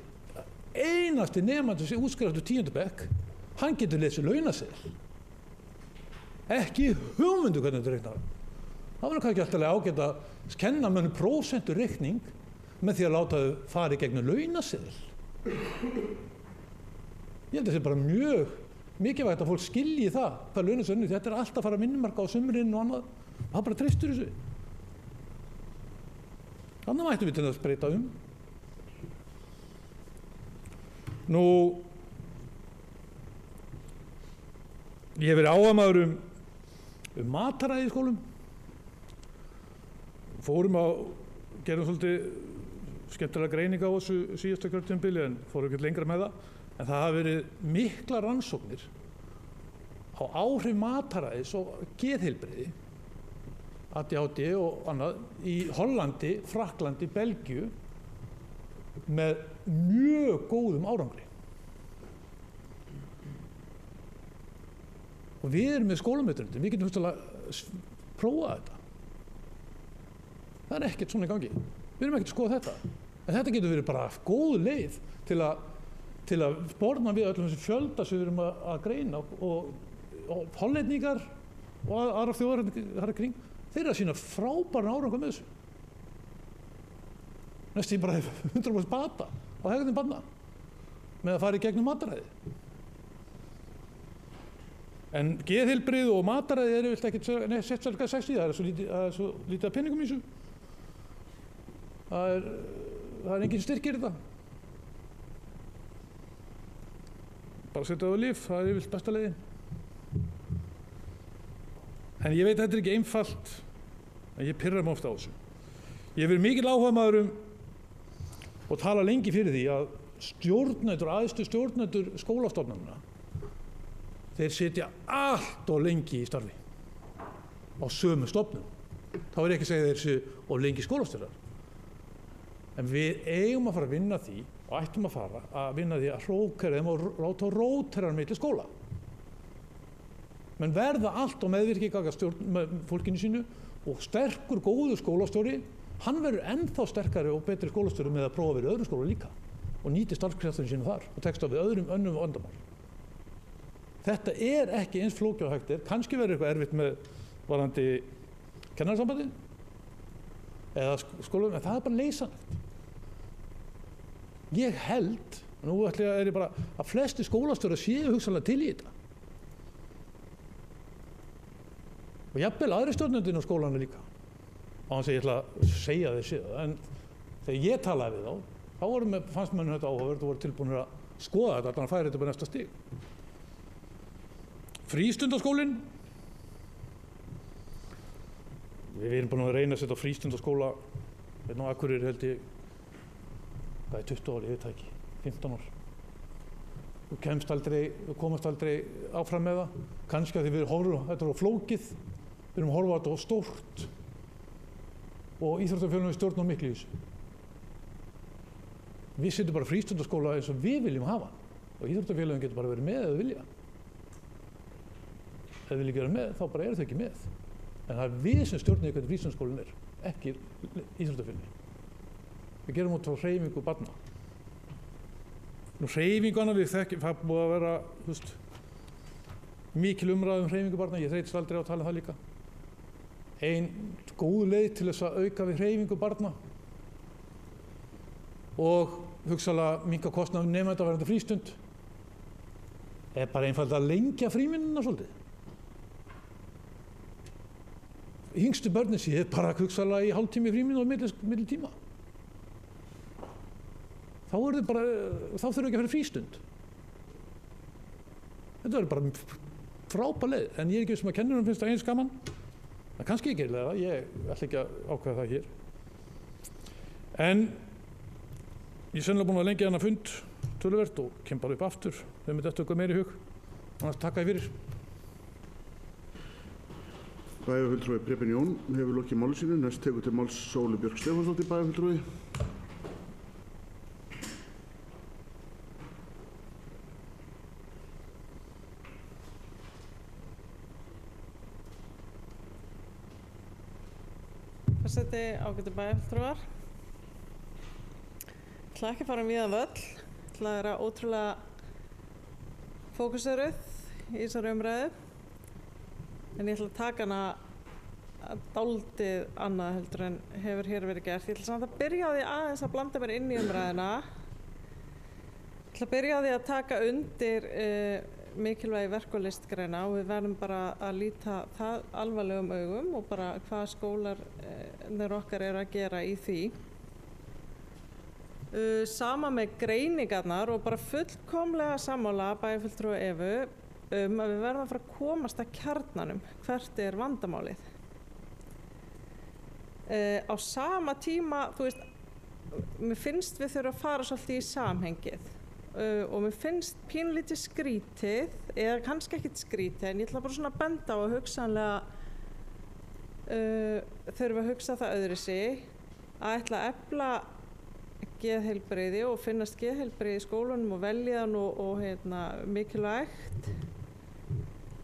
einasti nemandi sem útskrifast úr 10. bekk, hann getur lesið launaseðil. Ekki hugmyndu hvernig þetta reiknar. Það verður kannski alltaf ágætt að kenna mönnum prósentur reikning með því að láta þau fara í gegnum launaseðil. Ég held að það er bara mjög mikilvægt að fólk skilji það hvað launaseðil er. Þetta er alltaf að fara minnimarka á sumrin og annað. Það bara treystur þessu. Þannig mættum við til að breyta Nú, ég hef verið áhugamaður um mataræði í skólum. Gerðum svolítið skemmtilega greining á þessu síðasta kjörtímabili en fórum ekki lengra með það. En það hafa verið mikla rannsóknir á áhrif mataræðis og geðheilbrigði, ADHD og annað, í Hollandi, Frakklandi, Belgíu með mjög góðum árangri. Og við erum með skólameðdurendum, við getum að prófa þetta. Það er ekkert svona í gangi. Við erum ekkert að skoða þetta. En þetta getur verið bara góð leið til að sporna við öllum þessum fjölda sem við erum að greina og hollendingar og aðra þjóðar þar kring, þeir eru að sýna frábæran árangur með þessu. Næstum bara 100% bata á hegðun barna með að fara í gegnum mataræði. En geðheilbrigði og mataræði eru vilt ekkert sérstaklega sexy, það er svo lítið af peningum í þessu. Það er engin styrkir þetta. Bara setja það á lyf, það er vilt besta leiðin. En ég veit að þetta er ekki einfalt, en ég pirrar mig ofta á þessu. Ég hef verið mikill áhugamaður og tala lengi fyrir því að æðstu stjórnendur skólastofnanna, þeir sitja allt of lengi í starfi á sömu stofnun. Þá er ég ekki að segja þeir séu of lengi skólastjórar. En við eigum að fara að vinna því og ættum að fara að vinna því að hrókera þeim og láta rótera milli skóla. Menn verða allt og meðvirki gagnvart fólkinu sínu og sterkur, góður skólastjóri, hann verður ennþá sterkari og betri skólastjóri með að prófa að vera í öðrum skóla líka og nýti starfskrafturinn sínu þar og tekst á við önnum vandamál. Þetta er ekki eins flókið og hægt er. Kannski verður eitthvað erfitt með varðandi kennarasambandi eða skólum, en það er bara leysanlegt. Ég held, nú er ég bara að flesti skólastjórar séu hugsanlega til í þetta. Og jafnvel aðri stjórnendur á skólanum líka. Á hans að ég ætla að segja þessi, en þegar ég talaði við þá fannst mér þetta áhugaverð og voru tilbúinir að skoða þetta, allan að færa þetta bara næsta stig. Frístundaskólinn. Við erum búin að reyna að setja frístundaskóla, á Akureyri held ég, það er 20 ári, ég veit það ekki, 15 ár. Þú komast aldrei áfram með það, kannski að því við horfum, þetta er á flókið, við erum að horfa á þetta á stórt og íþróttafélagum við stjórn á miklu í þessu. Við setjum bara frístundaskóla eins og við viljum hafa og íþróttafélagum getur bara verið með eða vilja. Ef við viljum gera með, þá bara eru þau ekki með. En það er við sem stjórnum hvernig frístundaskólinn er, ekki íþróttafélagin. Við gerum út á hreyfingu barna. Nú hreyfinguna við þekkjum, það búið að vera, mikil umræða hreyfingu barna, ég þreytist aldrei á að tala það líka. Ein góð leið til þess að auka við hreyfingu barna og hugsanlega minnka kostnað nemenda varðandi frístund bara einfaldlega að lengja frímínuna svolítið. Yngstu börnin séð bara hugsanlega í hálftími frímínu og milli tíma. Þá þurfum ekki að fara frístund. Þetta verður bara frábær leið, en ég ekki sem að kennurum finnst það eins gaman. Það kannski ekki eða ég ætla ekki að ákveða það hér. En ég er sennilega búin að lengja þennan fund töluvert og kem bara upp aftur þegar mér dettur eitthvað meira í hug. Annars takka ég fyrir. Bæjarfulltrúi Preben Jón hefur lokið máli sínu. Næst tekur til máls Sólu Björk Stefánsdóttir, bæjarfulltrúi. Forseti, ágætu bæjarfulltrúar. Ég ætla ekki að fara víðan völl. Ég ætla að vera ótrúlega fókuseruð í þessari umræðu. En ég ætla að taka hana dálítið annað heldur en hefur hér verið gert. Ég ætla samt að byrja á því aðeins að blanda mér inn í umræðuna. Ég ætla að byrja á því að taka undir mikilvægi verkfræðilistgreina og við verðum bara að líta það alvarlegum augum og bara hvað skólarnir okkar eru að gera í því. Sama með greiningarnar og bara fullkomlega sammála bæjarfulltrúa Evu að við verðum að fara að komast að kjarnanum, hvert er vandamálið. Á sama tíma, þú veist, mér finnst við þurfum að fara svolítið í samhengið og mér finnst pínlítið skrítið, eða kannski ekkert skrítið, en ég ætla bara svona að benda á að hugsanlega þurfum að hugsa það öðruvísi, að ætla að efla geðheilbrigði og finnast geðheilbrigði í skólunum og velja hann og mikilvægt.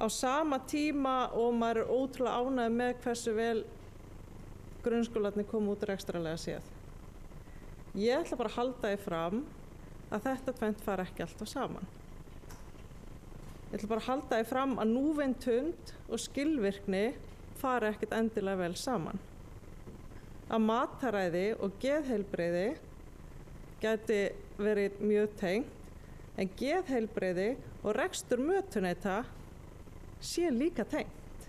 Á sama tíma og maður er ótrúlega ánægður með hversu vel grunnskólarnir koma út rekstrarlega séð. Ég ætla bara að halda því fram að þetta tvennt fara ekki alltaf saman. Ég ætla bara að halda því fram að núvitund og skilvirkni fara ekkert endilega vel saman. Að mataræði og geðheilbrigði gæti verið mjög tengt, en geðheilbrigði og rekstur mötuneyti sé líka tengt.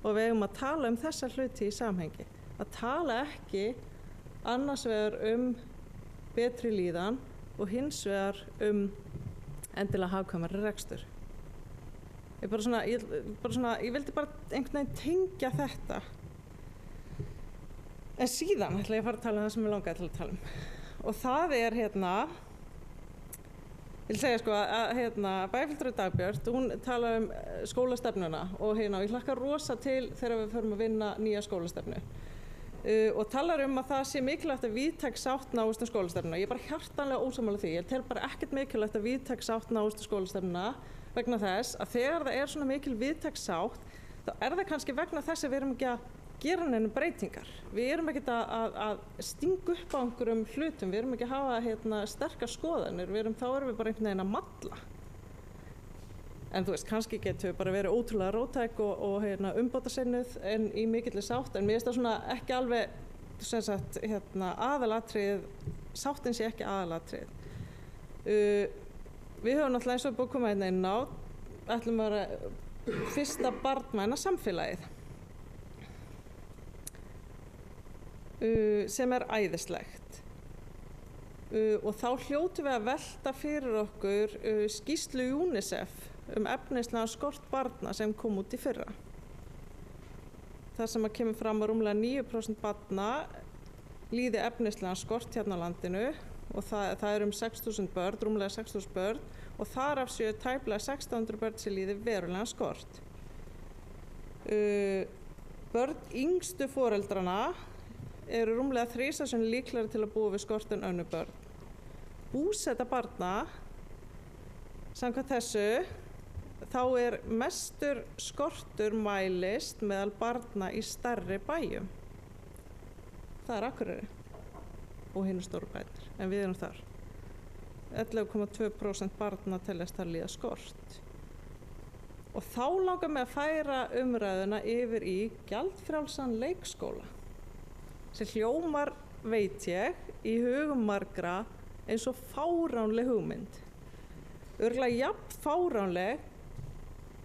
Og við eigum að tala um þessa hluti í samhengi. Að tala ekki annars vegar betri líðan og hins vegar endilega hagkvæmari rekstur. Ég vildi bara einhvern veginn tengja þetta. En síðan ætla ég að fara að tala um það sem ég langaði til að tala um. Og það er ég vil segja að bæjarfulltrúi Dagbjört, hún tala um skólastefnuna og ég hlakka rosa til þegar við förum að vinna nýja skólastefnu. Og talar að það sé mikilvægt að víðtæk sátt náist skólastefnuna. Ég er bara hjartanlega ósammála því. Ég tel bara ekkert mikilvægt að víðtæk sátt náist skólastefnuna vegna þess að þegar það er svona mikil víðtæk sátt, þá er það kannski vegna þess að við erum ekki að gera neinum breytingar. Við erum ekki að stinga upp á einhverjum hlutum, við erum ekki að hafa sterkar skoðanir, þá erum við bara einhvern veginn að malla. En þú veist, kannski getum við bara verið ótrúlega róttæk og umbótasinnuð en í mikilli sátt, en mér finnst það svona ekki alveg aðalatriðið, sáttin sé ekki aðalatriðið. Við höfum náttúrulega eins og búið að koma inn á, ætlum að vera fyrsta barnvæna samfélagið. Sem er æðislegt. Og þá hljótum við að velta fyrir okkur skýrslu UNICEF efnislega skort barna sem kom út í fyrra. Það sem kemur fram að rúmlega 9% barna líði efnislega skort hérna á landinu og það er 6.000 börn, rúmlega 6.000 börn og þar af séu tæplega 1600 börn sem líði verulega skort. Börn yngstu foreldrana eru rúmlega 3 sinnum líklegri til að búa við skort en önnur börn. Búseta barna, samkvæmt þessu, þá er mestur skortur mælist meðal barna í stærri bæjum. Það er Akureyri og hinir stóru bæir, en við erum þar. 11,2% barna teljast þar líða skort. Og þá langar mig að færa umræðuna yfir í gjaldfrjálsan leikskóla sem hljómar, veit ég, í hugum margra eins og fáránleg hugmynd. Örugglega jafn fáránleg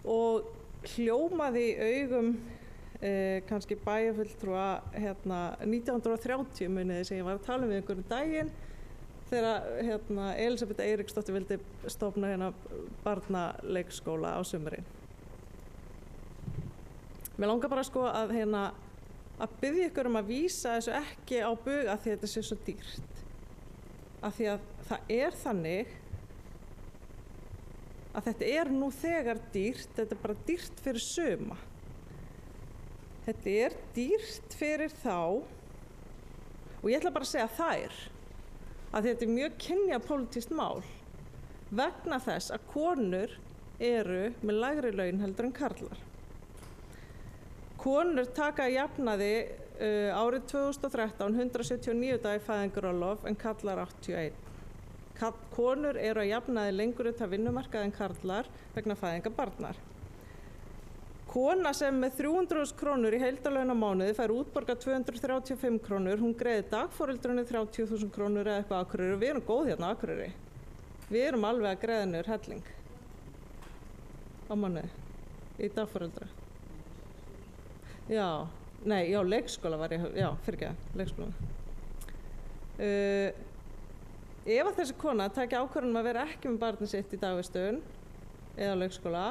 og hljómaði í augum kannski bæjarfulltrúa 1930 muniði sem ég var að tala við einhverjum daginn þegar Elísabet Eiríksdóttir vildi stofna barnaleikskóla á sumrin. Mér langar bara sko að biðja ykkur að vísa þessu ekki á bug af því að þetta sé svo dýrt. Af því að það er þannig að þetta nú þegar dýrt, þetta bara dýrt fyrir suma. Þetta dýrt fyrir þá, og ég ætla bara að segja þær, að þetta mjög kynjapólitískt mál vegna þess að konur með lægri laun heldur en karlar. Konur taka að jafnaði árið 2013 179 dagi fæðingarorlof en karlar 81. Konur að jafnaði lengur út af vinnumarkað en karlar vegna fæðingar barnar. Kona sem með 300.000 krónur í heildarlaun á mánuði fær útborgað 235 krónur, hún greiðir dagforeldrunni 30.000 krónur eða eitthvað á Akureyri og við erum góð hérna á Akureyri. Við erum alveg að greiða niður helling á mánuði í dagforeldra. Leikskóla var ég, leikskóla. Ef að þessi kona taki ákvörðun að vera ekki með barnið sitt í dagvistun eða leikskóla,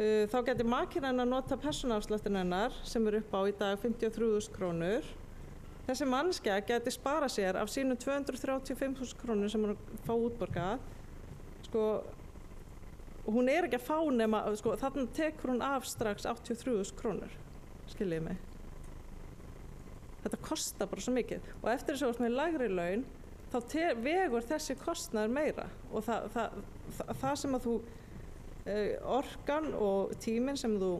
þá geti makinn hennar nota persónuafsláttinn hennar sem upp á í dag 53.000 krónur. Þessi manneskja geti spara sér af sínum 235.000 krónur sem hún fá útborgað. Hún ekki að fá nema, þarna tekur hún af strax 83.000 krónur, skiljiði mig. Þetta kostar bara svo mikið og eftir þess að með lægri laun þá vegur þessi kostnaður meira og það sem að þú orkan og tíminn sem þú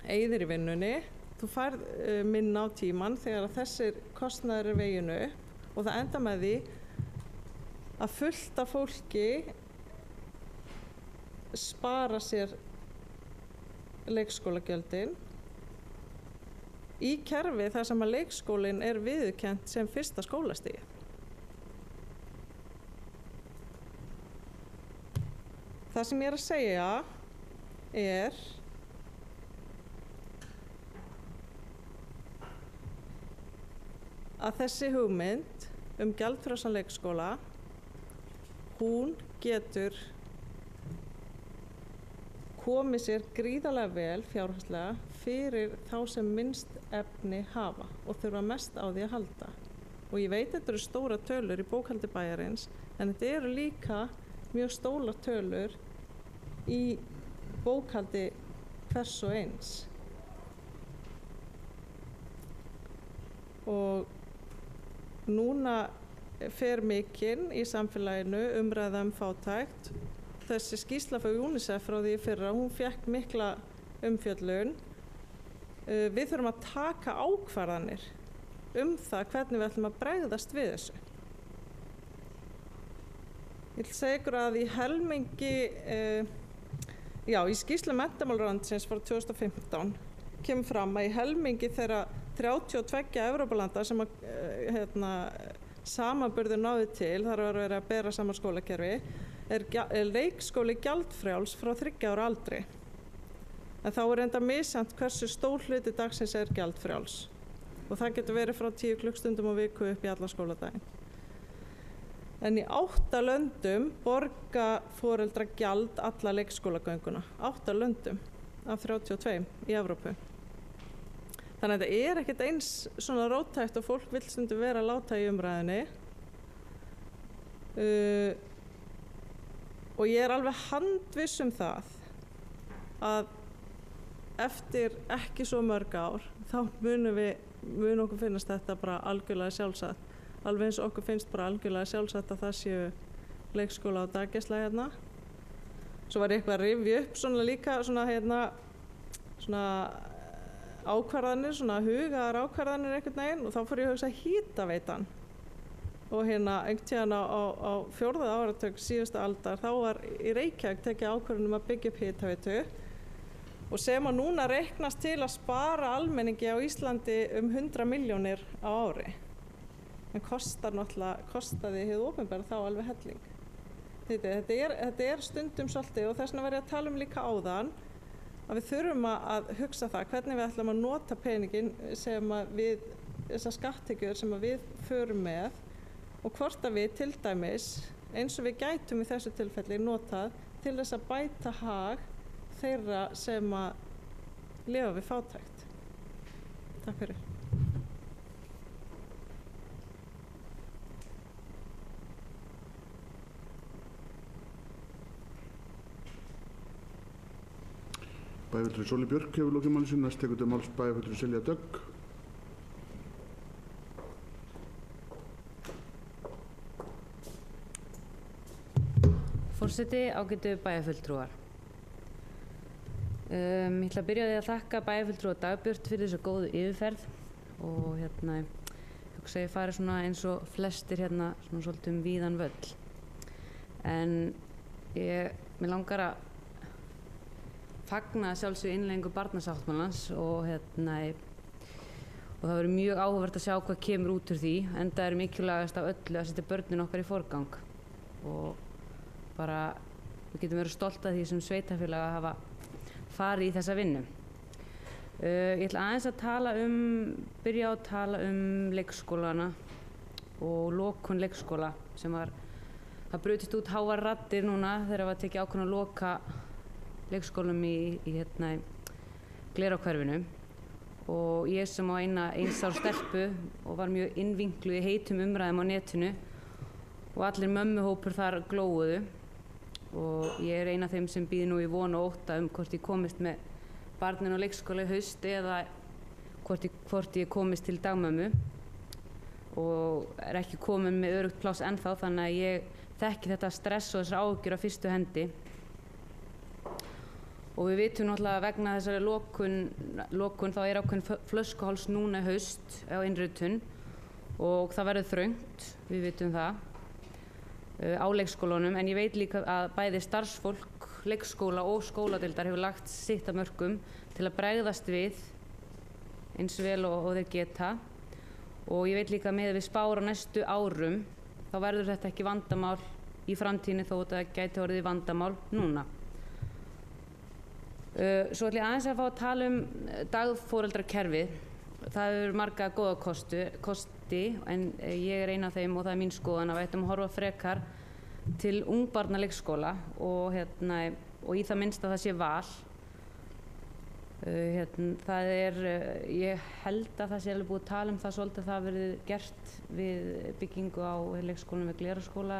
eyðir í vinnunni, þú færð minna á tímann þegar þessir kostnaður veginu upp og það enda með því að fullt af fólki spara sér leikskólagjöldin í kerfi þar sem að leikskólinn viðurkennt sem fyrsta skólastigið. Það sem ég að segja að þessi hugmynd gjaldfrjálsan leikskóla, hún getur komið sér gríðarlega vel fjárhagslega fyrir þá sem minnst efni hafa og þurfa mest á því að halda. Og ég veit þetta stóra tölur í bókhaldi bæjarins, en þetta líka mjög stórar tölur í bókhaldi hvers og eins. Og núna fer mikinn í samfélaginu umræða fátækt. Þessi skýrsla frá UNICEF frá því fyrra, hún fékk mikla umfjöllun. Við þurfum að taka ákvarðanir það hvernig við ætlum að bregðast við þessu. Ég vil segja ykkur að í helmingi, í skýrslu menntamálaráðuneytisins frá 2015 kemur fram að í helmingi þeirra 32 Evrópulanda sem samanburður náði til, þar var verið að bera saman skólakerfi, leikskóli gjaldfrjáls frá 3 ára aldri. En þá enda misjafnt hversu stór hluti dagsins gjaldfrjáls og það getur verið frá 10 klukkstundum á viku upp í alla skóladaginn. En í 8 löndum borga foreldrar gjald alla leikskólagönguna. 8 löndum af 32 í Evrópu. Þannig að þetta ekkert eins svona róttækt og fólk vill stundum vera að láta í umræðinni. Og ég alveg handviss það að eftir ekki svo mörg ár þá mun okkur finnast þetta bara algjörlega sjálfsagt. Alveg eins og okkur finnst bara algjörlega sjálfsagt að það séu leikskóla á daggæsla hérna. Svo var ég eitthvað að rifja upp svona líka svona ákvarðanir, svona hugaðar ákvarðanir einhvern veginn og þá fór ég að hugsa hitaveitan. Og einhvern tíðan á 4. áratug síðustu aldar þá var í Reykjavík tekið ákvörðun að byggja upp hitaveitu og sem að núna reiknast til að spara almenningi á Íslandi 100 milljónir á ári. En kostaði hið opinbera þá alveg helling. Þetta er stundum svolítið og þess vegna var ég að tala líka áðan að við þurfum að hugsa það hvernig við ætlum að nota peningin sem að við, þessar skatttekjur sem að við förum með og hvort að við til dæmis eins og við gætum í þessu tilfelli notað til þess að bæta hag þeirra sem að lifa við fátækt. Takk fyrir. Bæjarfulltrúi Sóley Björk hefur lokið máli sínu. Næst tekur til máls bæjarfulltrúi Silja Dögg. Forseti, ágætu bæjarfulltrúar. Ég ætla að byrja á því að þakka bæjarfulltrúa Dagbjört fyrir þessu góðu yfirferð og hugsa ég fari svona eins og flestir hérna svona svolítið víðan völl. En mig langar að fagna sjálfsögðu innleiðingu barnasáttmálans og það verður mjög áhugavert að sjá hvað kemur út úr því, enda er mikilvægast af öllu að setja börnin okkar í forgang og bara við getum verið stolt af því sem sveitarfélag að hafa farið í þessa vinnu. Ég ætla aðeins að byrja á að tala leikskólana og lokun leikskóla sem það brutist út háar raddir núna þegar var tekið ákvörðun að loka leikskólum í Glerárhverfinu og ég sem á eins árs stelpu og var mjög innvinkluð í heitum umræðum á netinu og allir mömmuhópur þar glóuðu og ég ein af þeim sem bíður nú í von og ótta hvort ég komist með barnin á leikskóla í haust eða hvort ég komist til dagmömmu og ekki komin með öruggt pláss ennþá þannig að ég þekki þetta stress og þessar áhyggjur á fyrstu hendi. Og við vitum náttúrulega vegna þessari lokun þá er ákveðin flöskuháls núna í haust á innritun og það verður þröngt, við vitum það, á leikskólunum en ég veit líka að bæði starfsfólk, leikskóla og skóladeildar hefur lagt sitt af mörkum til að bregðast við eins vel og þeir geta og ég veit líka að með við spár á næstu árum þá verður þetta ekki vandamál í framtíðinni þó þetta gæti orðið vandamál núna. Svo ætla ég aðeins að fá að tala dagforeldrakerfið. Það eru marga góða kosti en ég er ein af þeim og það er mín skoðun að við ættum að horfa frekar til ungbarna leikskóla og í það minnst að það sé val. Ég held að það sé alveg búið að tala það svolítið það verið gert við byggingu á leikskólum við Glerárskóla.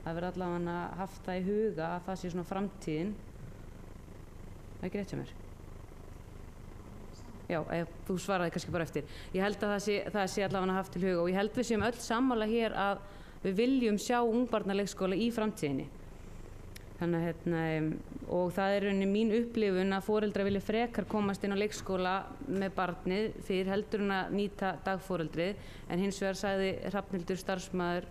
Það verið allavega haft það í huga að það sé svona framtíðin. Það er ekki rétt hjá mér. Já, þú svaraði kannski bara eftir. Ég held að það sé allavega haft til huga og ég held við séum öll sammála hér að við viljum sjá ungbarnaleikskóla í framtíðinni. Þannig og það er rauninni mín upplifun að foreldrar vilja frekar komast inn á leikskóla með barnið fyrir heldur en að nýta dagforeldrið en hins vegar sagði Hrafnhildur starfsmaður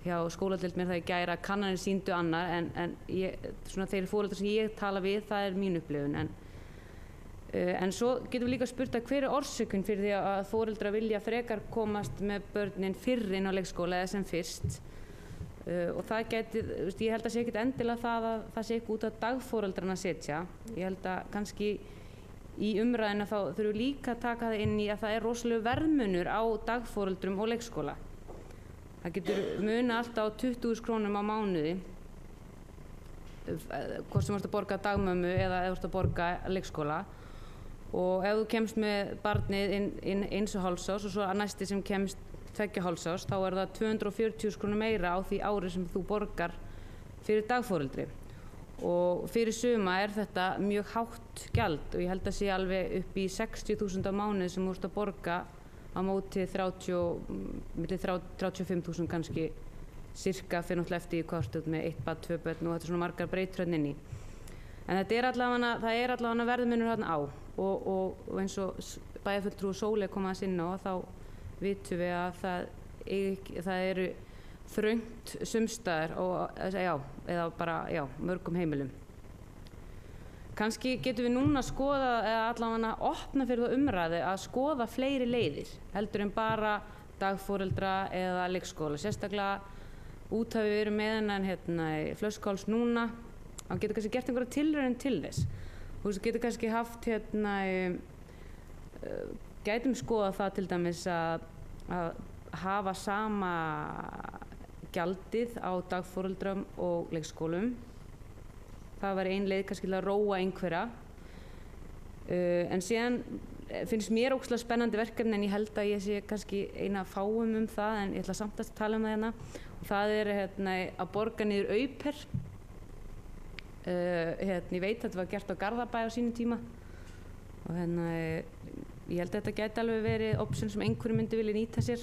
hjá skóladeild mér það í gær að kannanir sýndu annar en svona þeir foreldrar sem ég tala við það er mín upplifun en svo getum við líka spurt að hver er orsökun fyrir því að foreldrar vilja frekar komast með börnin fyrr inn á leikskóla eða sem fyrst og það geti, ég held að sé ekkert endilega það að það sé ekki út af dagforeldrarna að setja. Ég held að kannski í umræðina þá þurfum við líka að taka það inn í að það er rosalega verðmunur á dagforeldrum og leikskóla. Það getur muna alltaf á 20.000 krónum á mánuði hvort sem þú ert að borga dagmömmu eða ef þú ert að borga leikskóla og ef þú kemst með barnið inn 1,5 árs og svo að næsti sem kemst 2,5 árs þá er það 240.000 krónur meira á því ári sem þú borgar fyrir dagforeldri og fyrir suma er þetta mjög hátt gjald og ég held að sé alveg upp í 60.000 á mánuði sem þú ert að borga á móti 35.000 kannski cirka fyrir náttúrulega eftir hvort út með 1 barn, 2 börn og þetta er svona margar breytur inn í. En þetta er allavega verðmunur þarna á og eins og bæjarfulltrúi Sóley kom aðeins inn á þá vitum við að það eru þröngt sumstaðar og eða bara mörgum heimilum. kannski getum við núna skoða eða allavega opna fyrir það umræðu að skoða fleiri leiðir heldur en bara dagforeldra eða leikskóla, sérstaklega út hafi verið með hennan flöskuháls núna, þá getur kannski gert einhverja tilraun til þess. Þú veist, getur kannski haft gætum skoða það til dæmis að hafa sama gjaldið á dagforeldrum og leikskólum. Það var ein leið kannski til að róa einhverja. En síðan finnst mér ógeðslega spennandi verkefni en ég held að ég sé kannski eina fáum það en ég ætla samt að tala um það hérna. Og það að borga niður au-pair. Ég veit að þetta var gert á Garðabæ á sínum tíma og ég held að þetta gæti alveg verið option sem einhverju myndi vilja nýta sér.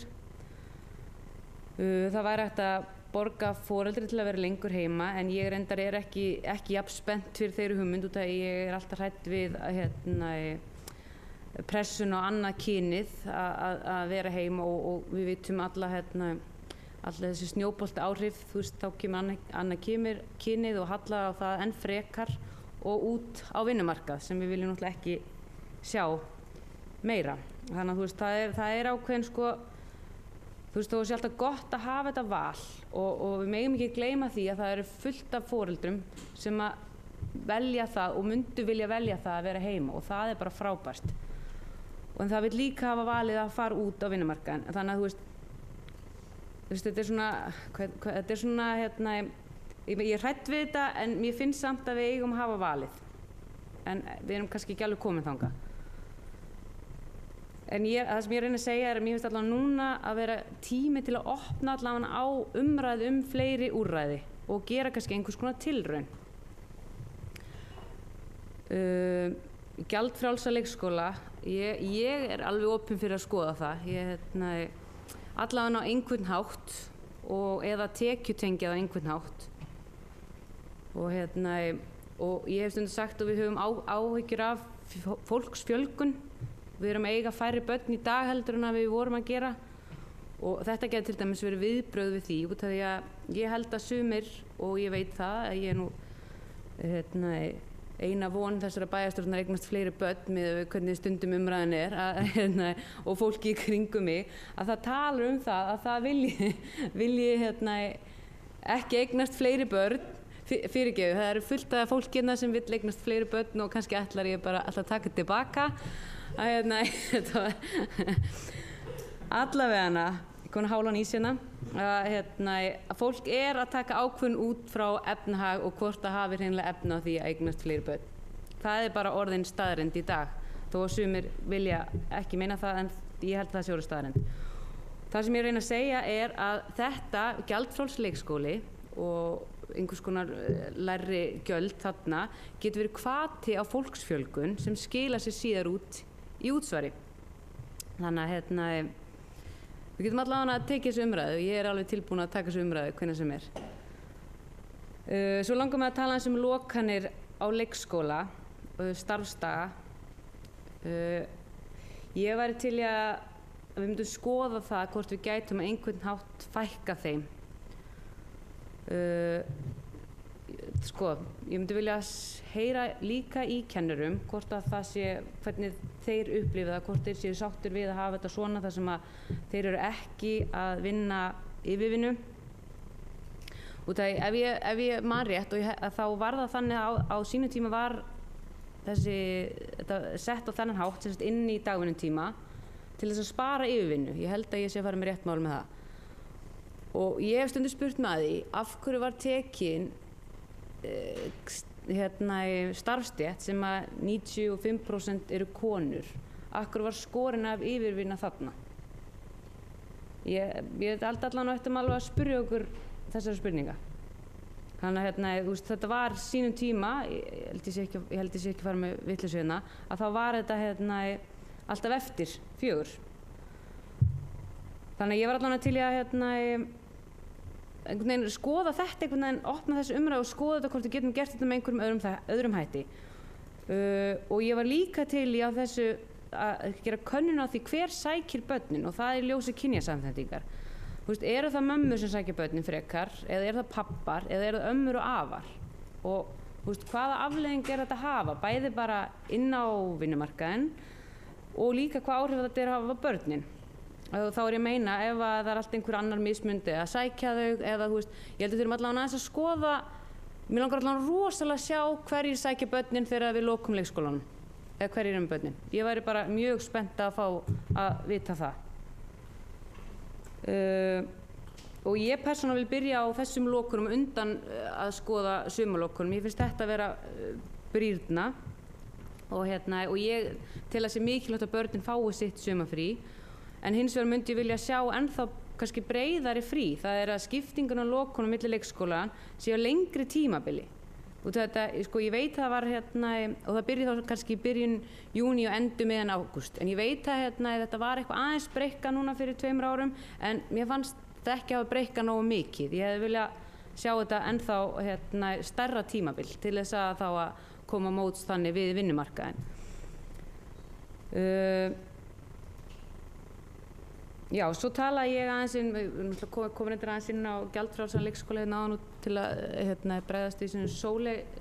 Það væri hægt að borga foreldri til að vera lengur heima en ég reyndar ekki jafn spennt fyrir þeirri hugmynd út að ég alltaf hrædd við pressun á annað kynið að vera heima og við vitum alla þessi snjóbolta áhrif, þú veist, þá kemur annað kynið og hallar á það enn frekar og út á vinnumarkað sem við viljum náttúrulega ekki sjá meira. Þannig að þú veist, það er ákveðin sko, þú veist, þó sé alltaf gott að hafa þetta val og við megum ekki gleyma því að það eru fullt af foreldrum sem að velja það og myndu vilja velja það að vera heima og það er bara frábært. En það vil líka hafa valið að fara út á vinnumarkaðinn. Þannig að þú veist, þetta er svona, ég er hrædd við þetta en mér finnst samt að við eigum að hafa valið. En við erum kannski ekki alveg komin þangað. En það sem ég reyni að segja er að mér finnst allavega núna að vera tími til að opna allavega á umræðu fleiri úrræði og gera kannski einhvers konar tilraun. Gjaldfrjálsa leikskóla, ég er alveg opin fyrir að skoða það. Allavega á einhvern hátt eða tekjutengja á einhvern hátt. Og ég hef stundum sagt að við höfum áhyggjur af fólksfjölgun. Við erum að eiga færri börn í dag heldur en að við vorum að gera og þetta getur til dæmis verið viðbrögð við því út af því að ég held að sumir og ég veit það að ég er nú eina von þessara bæjarstjórnar eignast fleiri börn með hvernig stundum umræðan er og fólki í kringum mig að það talar það að það vilji ekki eignast fleiri börn fyrirgeðu, það eru fullt af fólki sem vill eignast fleiri börn og kannski ætlar ég bara alltaf taka tilbaka þetta var allavega konar hálan ís að fólk er að taka ákvörðun út frá efnahag og hvort það hafi hreinlega efni á því að eignast fleiri börn. Það er bara orðin staðreynd í dag þó að sumir vilja ekki meina það en ég held að það sé orðin staðreynd. Það sem ég reyna að segja er að þetta gjaldfrjáls leikskóli og einhvers konar lægri gjöld þarna getur verið hvati á fólksfjölgun sem skila sér síðar út í útsvari. Þannig að við getum allavega að tekið þessu umræðu. Ég er alveg tilbúin að taka þessu umræðu hvenær sem er. Svo langar mig að tala um lokanir á leikskóla, starfsdaga. Ég væri til að við myndum skoða það hvort við gætum að einhvern hátt fækka þeim. Ég myndi vilja heyra líka í kennurum hvort að það sé hvernig þeir upplifa það, hvort þeir séu sáttir við að hafa þetta svona þar sem að þeir eru ekki að vinna yfirvinnu. Út af ef ég man rétt þá var það þannig á sínum tíma var þetta sett á þennan hátt inn í dagvinnutíma til þess að spara yfirvinnu. Ég held að ég sé að fara með rétt mál með það. Og ég hef stundum spurt með því af hverju var tekin starfstétt sem að 95% eru konur. Af hverju var skorin af yfirvinna þarna? Ég held allan á eftir alveg að spyrja okkur þessara spurninga. Þannig að þetta var sínum tíma, ég held ég sé ekki að fara með vitleysu hérna, að þá var þetta alltaf eftir 4. Þannig að ég var allan til að skoða þetta opna þessu umræðu og skoða þetta hvort við getum gert þetta með einhverjum öðrum hætti. Og ég var líka til í á þessu að gera könnun á því hver sækir börnin og það er í ljósi kynjasamþættingar. Eru það mömmur sem sækja börnin frekar eða eru það pappar eða eru það ömmur og afar? Og hvaða afleiðing þetta að hafa, bæði bara inn á vinnumarkaðinn og líka hvað áhrif þetta að hafa börnin. Þá ég að meina ef að það allt einhver annar mismundi að sækja þau eða ég held að þurfum allavega aðeins að skoða, mér langar allavega rosalega að sjá hverjir sækja börnin þegar við lokum leikskólanum eða hverjir börnin. Ég væri bara mjög spennt að fá að vita það. Og ég persónulega vil byrja á þessum lokunum undan að skoða sumarlokunum. Ég finnst þetta að vera brýrna og ég tel að sé mikilvægt að börnin fái sitt sumarfrí. En hins vegar myndi ég vilja sjá ennþá kannski breiðari frí. Það að skiptingun á lokunum milli leikskóla sé á lengri tímabili. Og þetta, ég veit það var og það byrjaði þá kannski í byrjun júní og endur meðan ágúst. En ég veit að þetta var eitthvað aðeins breikka núna fyrir 2 árum, en mér fannst þetta ekki hafa breikka nógu mikið. Ég hefði viljað sjá þetta ennþá stærra tímabil til þess að þá að koma móts þannig við vinnumarkaðinn. Já, svo tala ég aðeins komin aðeins inn á gjaldfrjálsan leikskóla áðan til að bregðast því sem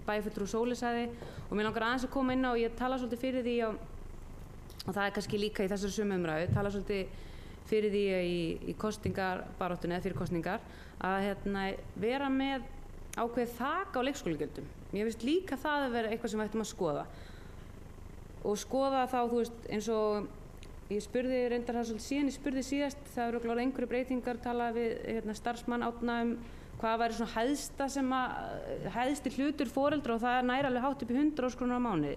bæjarfulltrúi Sóley sagði, og mér langar aðeins að koma inn á, ég tala svolítið fyrir því og það kannski líka í þessari sömu umræðu, tala svolítið fyrir því í kosningabaráttunni eða fyrir kosningar að vera með ákveðið þak á leikskólagjöldum. Mér finnst líka það að vera eitthvað sem við ættum að skoða og skoða þá, eins og ég spurði reyndar það svolítið síðan, ég spurði síðast, það eru örugglega einhverju breytingar, talaði við starfsmann Árna hvað væri svona hæðsti hlutur foreldra og það næri alveg hátt upp í 100.000 krónur á mánuði.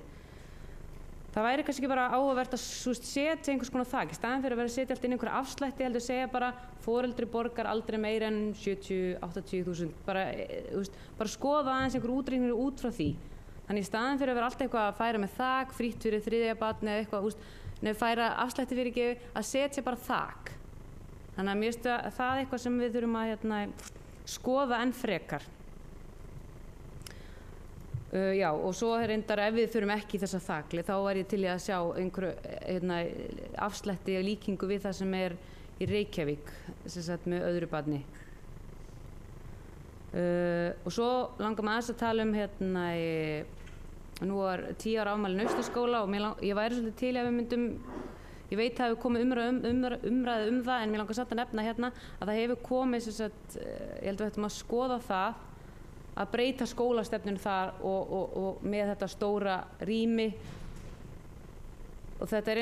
Það væri kannski ekki bara áhugavert að setja einhvers konar þak, í staðinn fyrir að vera að setja allt inn einhverja afslætti, heldur að segja bara foreldri borgar aldrei meira en 70-80.000, bara skoða aðeins einhver útreikningur út frá því. Þannig í staðinn fyrir að vera alltaf eitthvað að færa með þak, frítt fyrir 3. barn eða eitthvað, færa afslætti fyrir að setja bara þak. Þannig að mér finnst það eitthvað sem við þurfum að skoða enn frekar. Já, og svo reyndar ef við þurfum ekki þessa þakli, þá var ég til í að sjá einhverju afslætti og líkingu við það sem er í Reykjavík, sem sagt með öðru barni. Og svo langar maður aðeins að tala nú var 10 ára afmæli Naustaskóla og ég væri svolítið til að við myndum, ég veit að það hefur komið umræðu það, en mér langar samt að nefna að það hefur komið, ég held að við ættum að skoða það, að breyta skólastefnun þar og með þetta stóra rými. Og þetta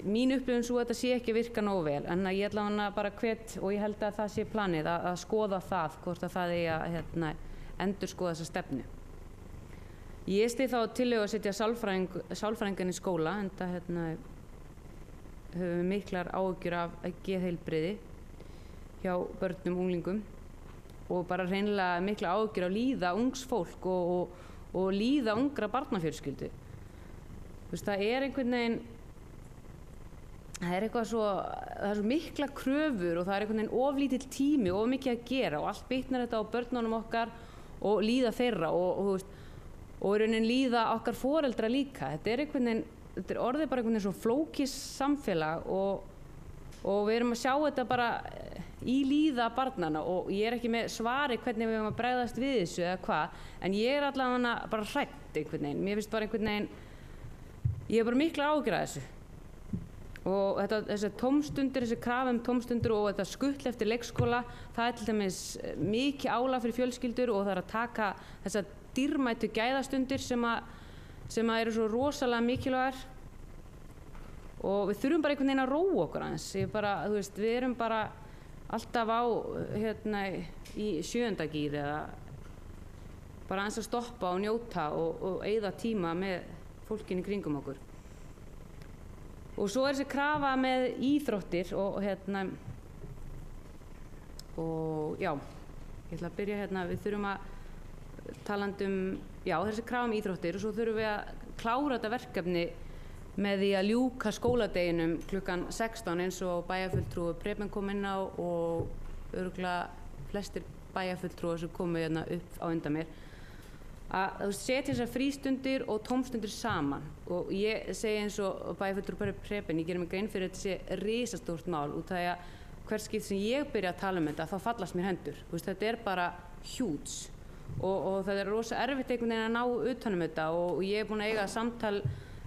mín upplifun svo að þetta sé ekki virka nógu vel, en ég ætla hana bara og ég held að það sé planið að skoða það, hvort að það eigi að endurskoða þessa stefnu. Ég styð þá tillögu að setja sálfræðingan í skóla, enda höfum við miklar áhyggjur af geðheilbrigði hjá börnum og unglingum og bara hreinlega miklar áhyggjur af líða ungs fólk og líða ungra barnafjölskyldu. Það er einhvern veginn, það er svo mikla kröfur og það er einhvern veginn oflítill tími og of mikið að gera og allt bitnar þetta á börnunum okkar og líða þeirra og í rauninni líða okkar foreldra líka. Þetta er orðið bara einhvern veginn svo flókið samfélag og við erum að sjá þetta bara í líða barnana og ég er ekki með svari hvernig við erum að bregðast við þessu eða hvað, en ég er allavega bara hrædd einhvern veginn. Mér finnst bara einhvern veginn, ég hef bara mikla áhyggjur af þessu. Og þessi tómstundir, þessi krafa tómstundir og þetta skuttl eftir leikskóla, það er til dæmis mikið álag fyrir fjölskyldur og það er að taka þessa dýrmætu gæðastundir sem eru svo rosalega mikilvægar og við þurfum bara einhvern veginn að róa okkur aðeins. Við erum bara alltaf í 7. gír eða bara aðeins að stoppa og njóta og eyða tíma með fólkinu kringum okkur. Og svo er þessi krafa með íþróttir og já, ég ætla að byrja við þurfum að talandi þessi krafa með íþróttir og svo þurfum við að klára þetta verkefni með því að ljúka skóladeginum klukkan 16 eins og bæjarfulltrúi Preben kom inn á og örugglega flestir bæjarfulltrúar sem komu upp á undan mér. Að setja þessar frístundir og tómstundir saman og ég segi eins og bæjarfulltrúi Preben, ég gerir mig grein fyrir þetta sé risastórt mál út af að hvert skipt sem ég byrja að tala um þetta þá fallast mér hendur. Þetta er bara huge og það er rosa erfitt einhvern veginn að ná utanum þetta og ég er búin að eiga samtal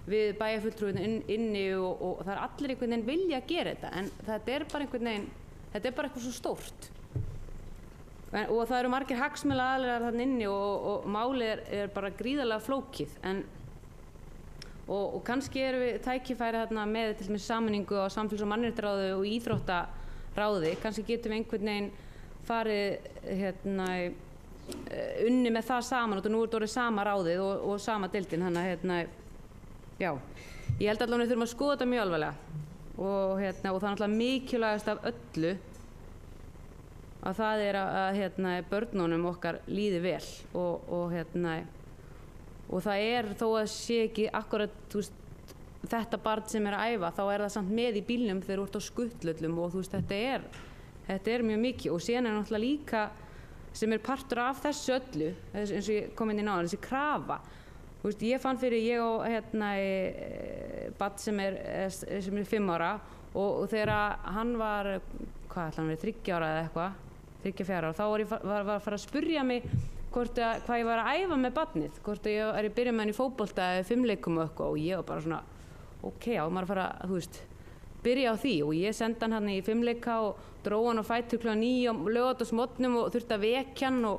við bæjarfulltrúin inni og það er allir einhvern veginn vilja að gera þetta en þetta er bara einhvern veginn, þetta er bara eitthvað svo stórt. Og það eru margir hagsmunaaðilar þarna inni og málið er bara gríðarlega flókið og kannski erum við tækifæri þarna með til dæmis sameiningu á samfélags- og mannréttindaráði og íþróttaráði, kannski getum við einhvern veginn farið unni með það saman og nú er þetta orðið sama ráðið og sama deildin, þannig að já, ég held allavega við þurfum að skoða þetta mjög alvarlega og það er náttúrulega mikilvægast af öllu að það er að börnunum okkar líði vel og það er þó að sé ekki akkurat þetta barn sem er að æfa þá er það samt með í bílnum þegar þú ert á skutlullum og þetta er mjög mikið og síðan er náttúrulega líka sem er partur af þessu öllu eins og ég kom inn í náðan, þessi krafa ég fann fyrir ég og barn sem er 5 ára og þegar hann var hvað ætla hann verið 3 ára eða eitthvað 3-4 ára, þá var að fara að spurja mig hvað ég var að æfa með barnið, hvort ég er að byrja með hann í fótbolta eða 5-leikum og eitthvað og ég var bara svona, ok, á maður að fara að, byrja á því og ég sendi hann í 5-leika og dró hann á fætur kl. 9 á laugardagsmorgnum og þurfti að vekja hann og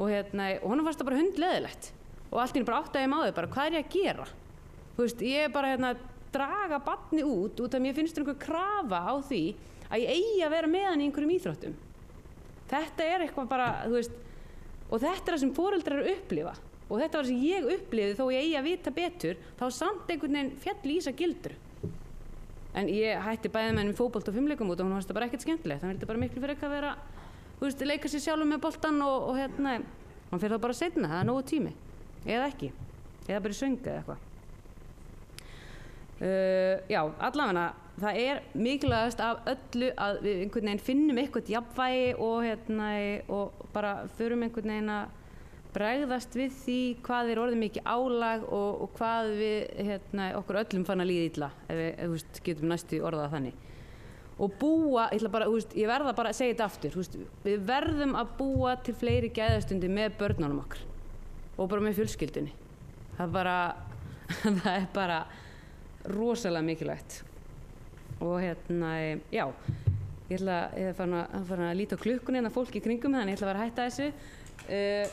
honum fannst það bara hundleiðilegt og allt í einu bara áttaði mig á þau bara, hvað er ég að gera? Ég er bara að draga barnið út af mér finnst einhver krafa á því að ég eigi að vera með hann í einhverjum íþróttum. Þetta er eitthvað bara, og þetta er það sem foreldrar eru að upplifa og þetta var það sem ég upplifði þó ég eigi að vita betur, þá samt einhvern veginn fjall í þessa gildru. En ég hætti bæði með henni í fótbolta og 5-leikum út og hún fannst það bara ekkert skemmtilegt, þannig að þetta bara miklu fyrir ekki að vera, leika sér sjálfur með boltan og hann fer þá bara seinna, það er nógu tími, eða ekki, eða bara í söng eða eitthvað. Já, allavega það er mikilvægast af öllu að við einhvern veginn finnum eitthvað jafnvægi og bara förum einhvern veginn að bregðast við því hvað er orðið mikið álag og hvað við okkur öllum fann að líða illa ef við getum næstu orðað þannig og búa, ég verða bara að segja þetta aftur, við verðum að búa til fleiri gæðastundi með börnunum okkar og bara með fjölskyldunni það er bara rosalega mikilvægt og já, ég er farin að líta á klukkunni fólk í kringum þannig ég ætla að vera að hætta þessu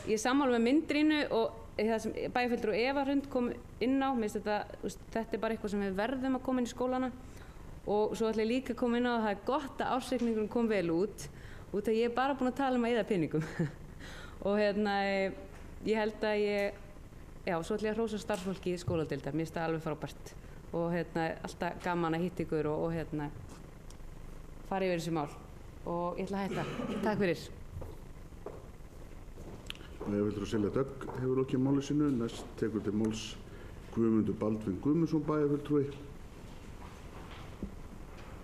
ég sammála með Myndrínu og það sem bæjarfulltrúi Eva Hrund kom inn á þetta er bara eitthvað sem við verðum að koma inn í skólana og svo ætla ég líka að koma inn á að það er gott að ársreikningurinn kom vel út að ég er bara búin að tala að eyða peningum og ég held að já, svo ætla ég að hrósa starfsfólki í skóladeildar, mér finnst það alveg frábært og alltaf gaman að hitta ykkur og fara yfir þessu mál og ég ætla að hætta. Takk fyrir. Bæjarfulltrúi Silja Dögg hefur lokið máli sínu, næst tekur til máls Guðmundur Baldvin Guðmundsson bæjarfulltrúi.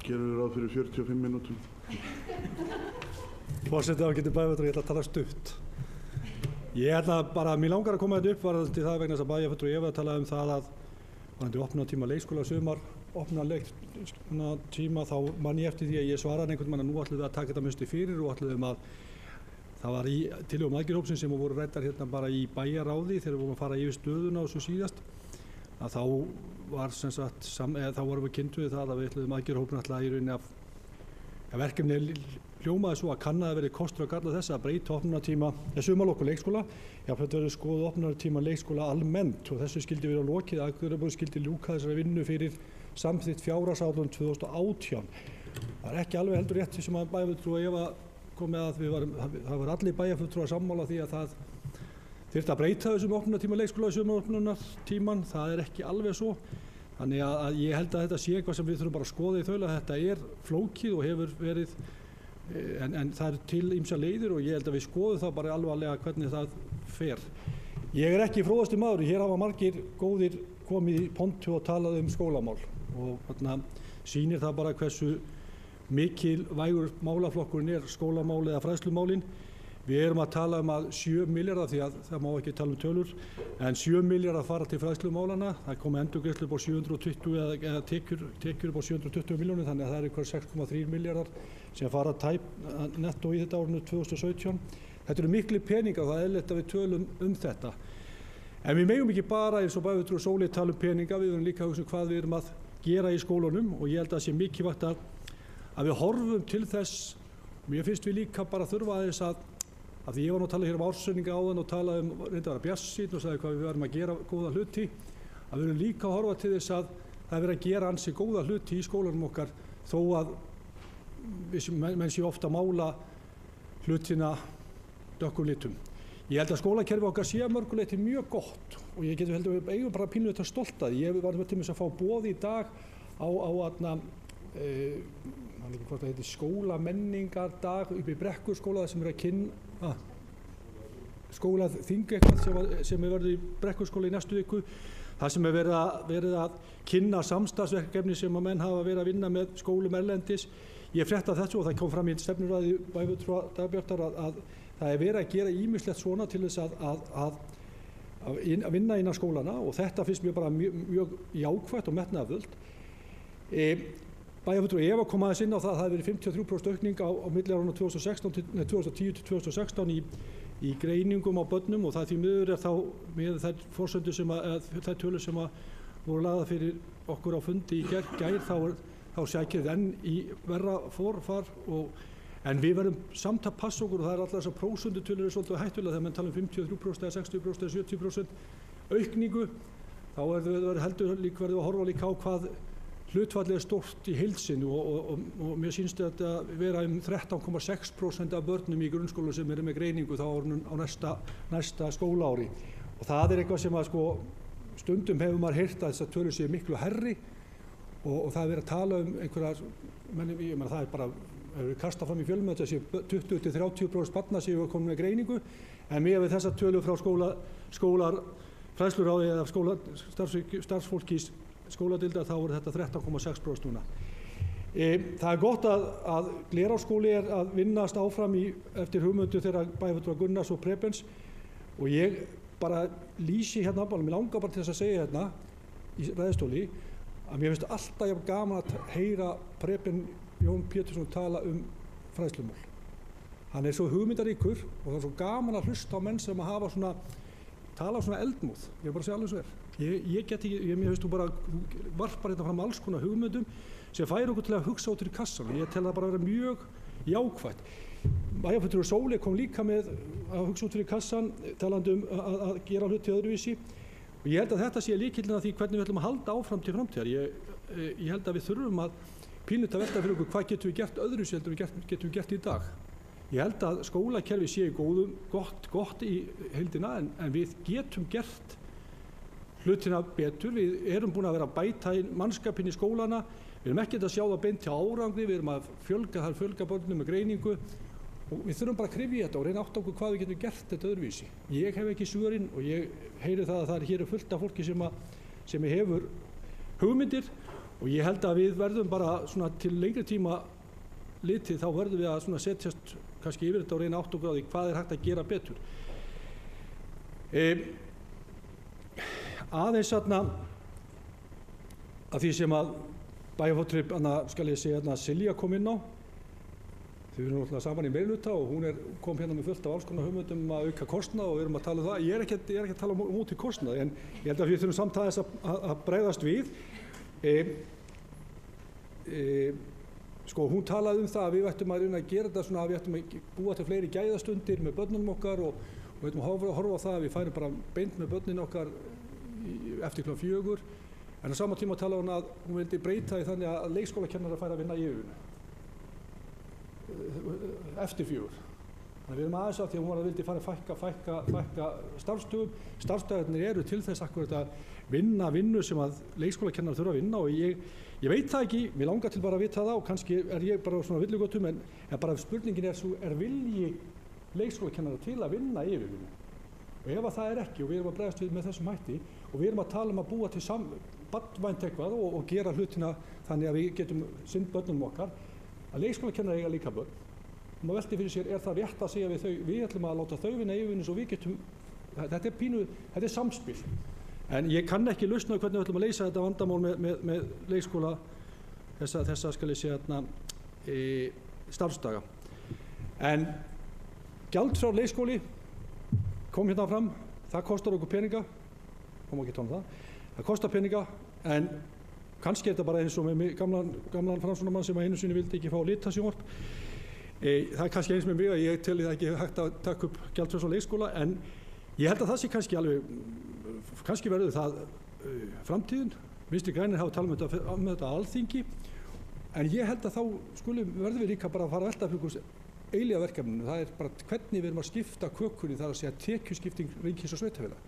Gerum við ráð fyrir 45 mínútum. Forseti ágæti bæjarfulltrúi, ég ætla að tala stutt. Ég ætla bara, mér langar að koma þetta upp varðandi það vegna þess að bæjarfulltrúi Eva talaði um það að varðandi opnunartíma leikskóla sumar, opnunartíma þá man ég eftir því að ég svaraði einhvern mann að nú ætluðum við að taka þetta musti fyrir og ætluðum að það var í tillögum aðgerðahópsins sem voru ræddar bara í bæjarráði þegar við vorum að fara yfir stöðuna og svo síðast að þá var sem sagt, þá vorum við kynntu við það að við ætluðum aðgerðahópin alltaf í rauninni að verkefni hljómaði svo að kannaði verið kostur og galla þess að breyta opnunartíma sumarlok og leikskóla. Jafnframt verður skoðað opnunartíma leikskóla almennt og þessu skildi vera lokið, Akureyrarbær skildi ljúka þessari vinnu fyrir samþykkt fjárhagsáætlun 2018. Það er ekki alveg heldur rétt sem að bæjarfulltrúi Eva kom með að það var allir bæjarfulltrúar sammála því að það þyrfti að breyta þessum opnunartíma leikskóla sumaropnunartíman, það er ekki alveg svo. Þannig að ég held að þetta sé eitthvað sem við þurfum bara að skoða í þaula, þetta er flókið og hefur verið en það er til ýmsar leiðir og ég held að við skoðum það bara alvarlega hvernig það fer. Ég er ekki fróðasti maður, hér hafa margir góðir komið í pontu og talað skólamál og sýnir það bara hversu mikilvægur málaflokkurinn er skólamál eða fræðslumálin. Við erum að tala um að 7 milljarðar, því að það má ekki tala tölur, en 7 milljarðar fara til fræðslumálana. Það komi endurgreiðslur upp á 720 eða tekjur upp á 720 milljónir, þannig að það er ykkur 6,3 milljarðar sem fara nettó í þetta árinu 2017. Þetta eru miklu peningar og það er eðlilegt að við tölum þetta. En við megum ekki bara eins og bæjarfulltrúi Sóley tala peninga, við verðum líka að hugsa hvað við erum að gera í skólunum og ég held að það sé mikilvægt að við horfum til þess. Mér finnst við líka bara þurfa aðeins að því ég var nú að tala hér ársreininga áðan og tala reyndi að vera bjartsýnn og sagði hvað við verðum að gera góða hluti, að við erum líka að horfa til þess að það er verið að gera ansi góða hluti í skólanum okkar þó að menn sé ofta mála hlutina dökkum litum. Ég held að skólakerfi okkar sé að mörgu leyti mjög gott og ég getur heldur við eigum bara pínu þetta stolt að ég var til þess að fá boð í dag á hvort það heitir skólamenningardag upp í Brekkuskóla sem er að kynna skólaþing eitthvað sem er verið í Brekkuskóla í næstu viku. Það sem er verið að kynna samstarfsverkefni sem að menn hafa verið að vinna með skólum erlendis. Ég frétta þessu og það kom fram í stefnuræðu bæjarfulltrúa Dagbjartar að það er verið að gera ýmislegt svona til þess að vinna innan skólana og þetta finnst mér bara mjög jákvætt og metnaðarfullt. Bæjarfulltrúi Eva kom aðeins inn á það að það hefði verið 53% aukning á milli áranna 2010 til 2016 í greiningum á börnum og það því miður þá með þær forsendur þær tölur sem voru lagðar fyrir okkur á fundi í gær þá sækir þið enn í verra forfar en við verðum samt að passa okkur og það er alltaf þessar prósentutölur er svolítið hættulega þegar menn tala 53% eða 60% eða 70% aukningu þá heldur líka verðum að horfa líka á hvað hlutfallið er stórt í heild sinni og mér sýnst þetta vera 13,6% af börnum í grunnskóla sem eru með greiningu þá á næsta skólaári og það er eitthvað sem að stundum hefur maður heyrt að þessar tölur séu miklu hærri og það er verið að tala það er bara hefur kastað fram í fjölmiðlum að þessi 20-30% barna séu að koma með greiningu en miðað við þessar tölur frá skólar fræðsluráði eða starfsfólki skóladildar þá er þetta 13,6% núna. Það er gott að Glerárskóli er að vinnast áfram eftir hugmyndu þeirra bæjarfulltrúa Gunnars og Prebens og ég bara lýsi hérna mér langar bara til þess að segja hérna í ræðustóli að mér finnst alltaf jafn gaman að heyra Preben Jón Pétursson tala fræðslumál. Hann er svo hugmyndaríkur og það er svo gaman að hlusta á menn sem að hafa tala svona eldmúð. Ég bara segja alveg svo Ég get ekki, mér finnst þú varpar hérna fram alls konar hugmyndum sem færi okkur til að hugsa út í kassan. Ég tel það bara að vera mjög jákvætt. Bæjarfulltrúi Sóley kom líka með að hugsa út fyrir kassan, talandi að gera hluti öðruvísi. Og ég held að þetta sé lykillinn að því hvernig við ætlum að halda áfram til framtíðar. Ég held að við þurfum að pínlítið að velta fyrir okkur hvað getum við gert öðruvísi heldur en getum við gert í dag. Ég held að skólakerfi sé gott í heildina en við getum gert hlutina betur. Við erum búin að vera að bæta mannskapinn í skólana. Við erum ekkert að sjá það beint til árangri. Við erum að fjölga börnum með greiningu og við þurfum bara að kryfja þetta og reyna átta okkur hvað við getum gert þetta öðruvísi. Ég hef ekki svörin og ég heyri það að hér er fullt af fólki sem hefur hugmyndir og ég held að við verðum bara til lengri tíma litið þá verðum við að setjast kannski yfir þetta og reyna átta okkur á því hvað er hægt að gera betur. Aðeins að því sem að bæjarfulltrúi skal ég segja Silja kom inn á. Þau eru náttúrulega saman í meirihluta og hún kom hérna með fullt af alls konar hugmyndum að auka kostnað og við erum að tala það. Ég er ekki að tala móti kostnað en ég held að við þurfum samt aðeins að bregðast við. Hún talaði það að við ættum að reyna að gera þetta svona að við ættum að búa til fleiri gæðastundir með börnunum okkar og við ættum að horfa á það að við færum bara beint með börnin okkar eftir kl. 4 en á sama tíma talaði hún að hún vildi breyta því þannig að leikskólakennarar færi að vinna í yfirvinnu eftir 4. Þannig við erum aðeins að því að hún vildi fara að fækka starfstöðum. Starfstöðarnir eru til þess akkurat að vinna vinnu sem að leikskólakennarar þurfa að vinna og ég veit það ekki, mér langar til bara að vita það og kannski er ég bara svona villigötum en bara spurningin er vilji leikskólakennara til að vinna yfirvinnu. Og ef það er ekki og við erum að bregðast við með þessum hætti og við erum að tala um að búa til barnvænt eitthvað og gera hlutina þannig að við getum sinnt börnunum okkar að leikskólakennara eiga líka börn. Maður velti fyrir sér, er það rétt að segja við þau, við ætlum að láta þau vinna yfirvinnu svo við getum, þetta er samspil. En ég kann ekki lausna hvernig við ætlum að leysa þetta vandamál með leikskóla, þessa skal ég segja starfsdaga. En Gjaldfrjáls leikskóli kom hérna fram, það kostar okkur peninga, kom ekki tóna það kostar peninga, en kannski er þetta bara eins og með gamlan framsóknarmann sem einu sinni vildi ekki fá litasjónvarp. Það er kannski eins með mig að ég telli það ekki hægt að taka upp gjaldfrjáls á leikskóla, en ég held að það sé kannski verður það framtíðin. Vinstri grænir hafa talað um þetta á Alþingi, en ég held að þá verðum við líka bara að fara að velta fyrir okkur eilífa verkefninu. Það er bara hvernig við erum að skipta kökunni, það er að segja tekjuskipting ríkis og sveitarfélaga.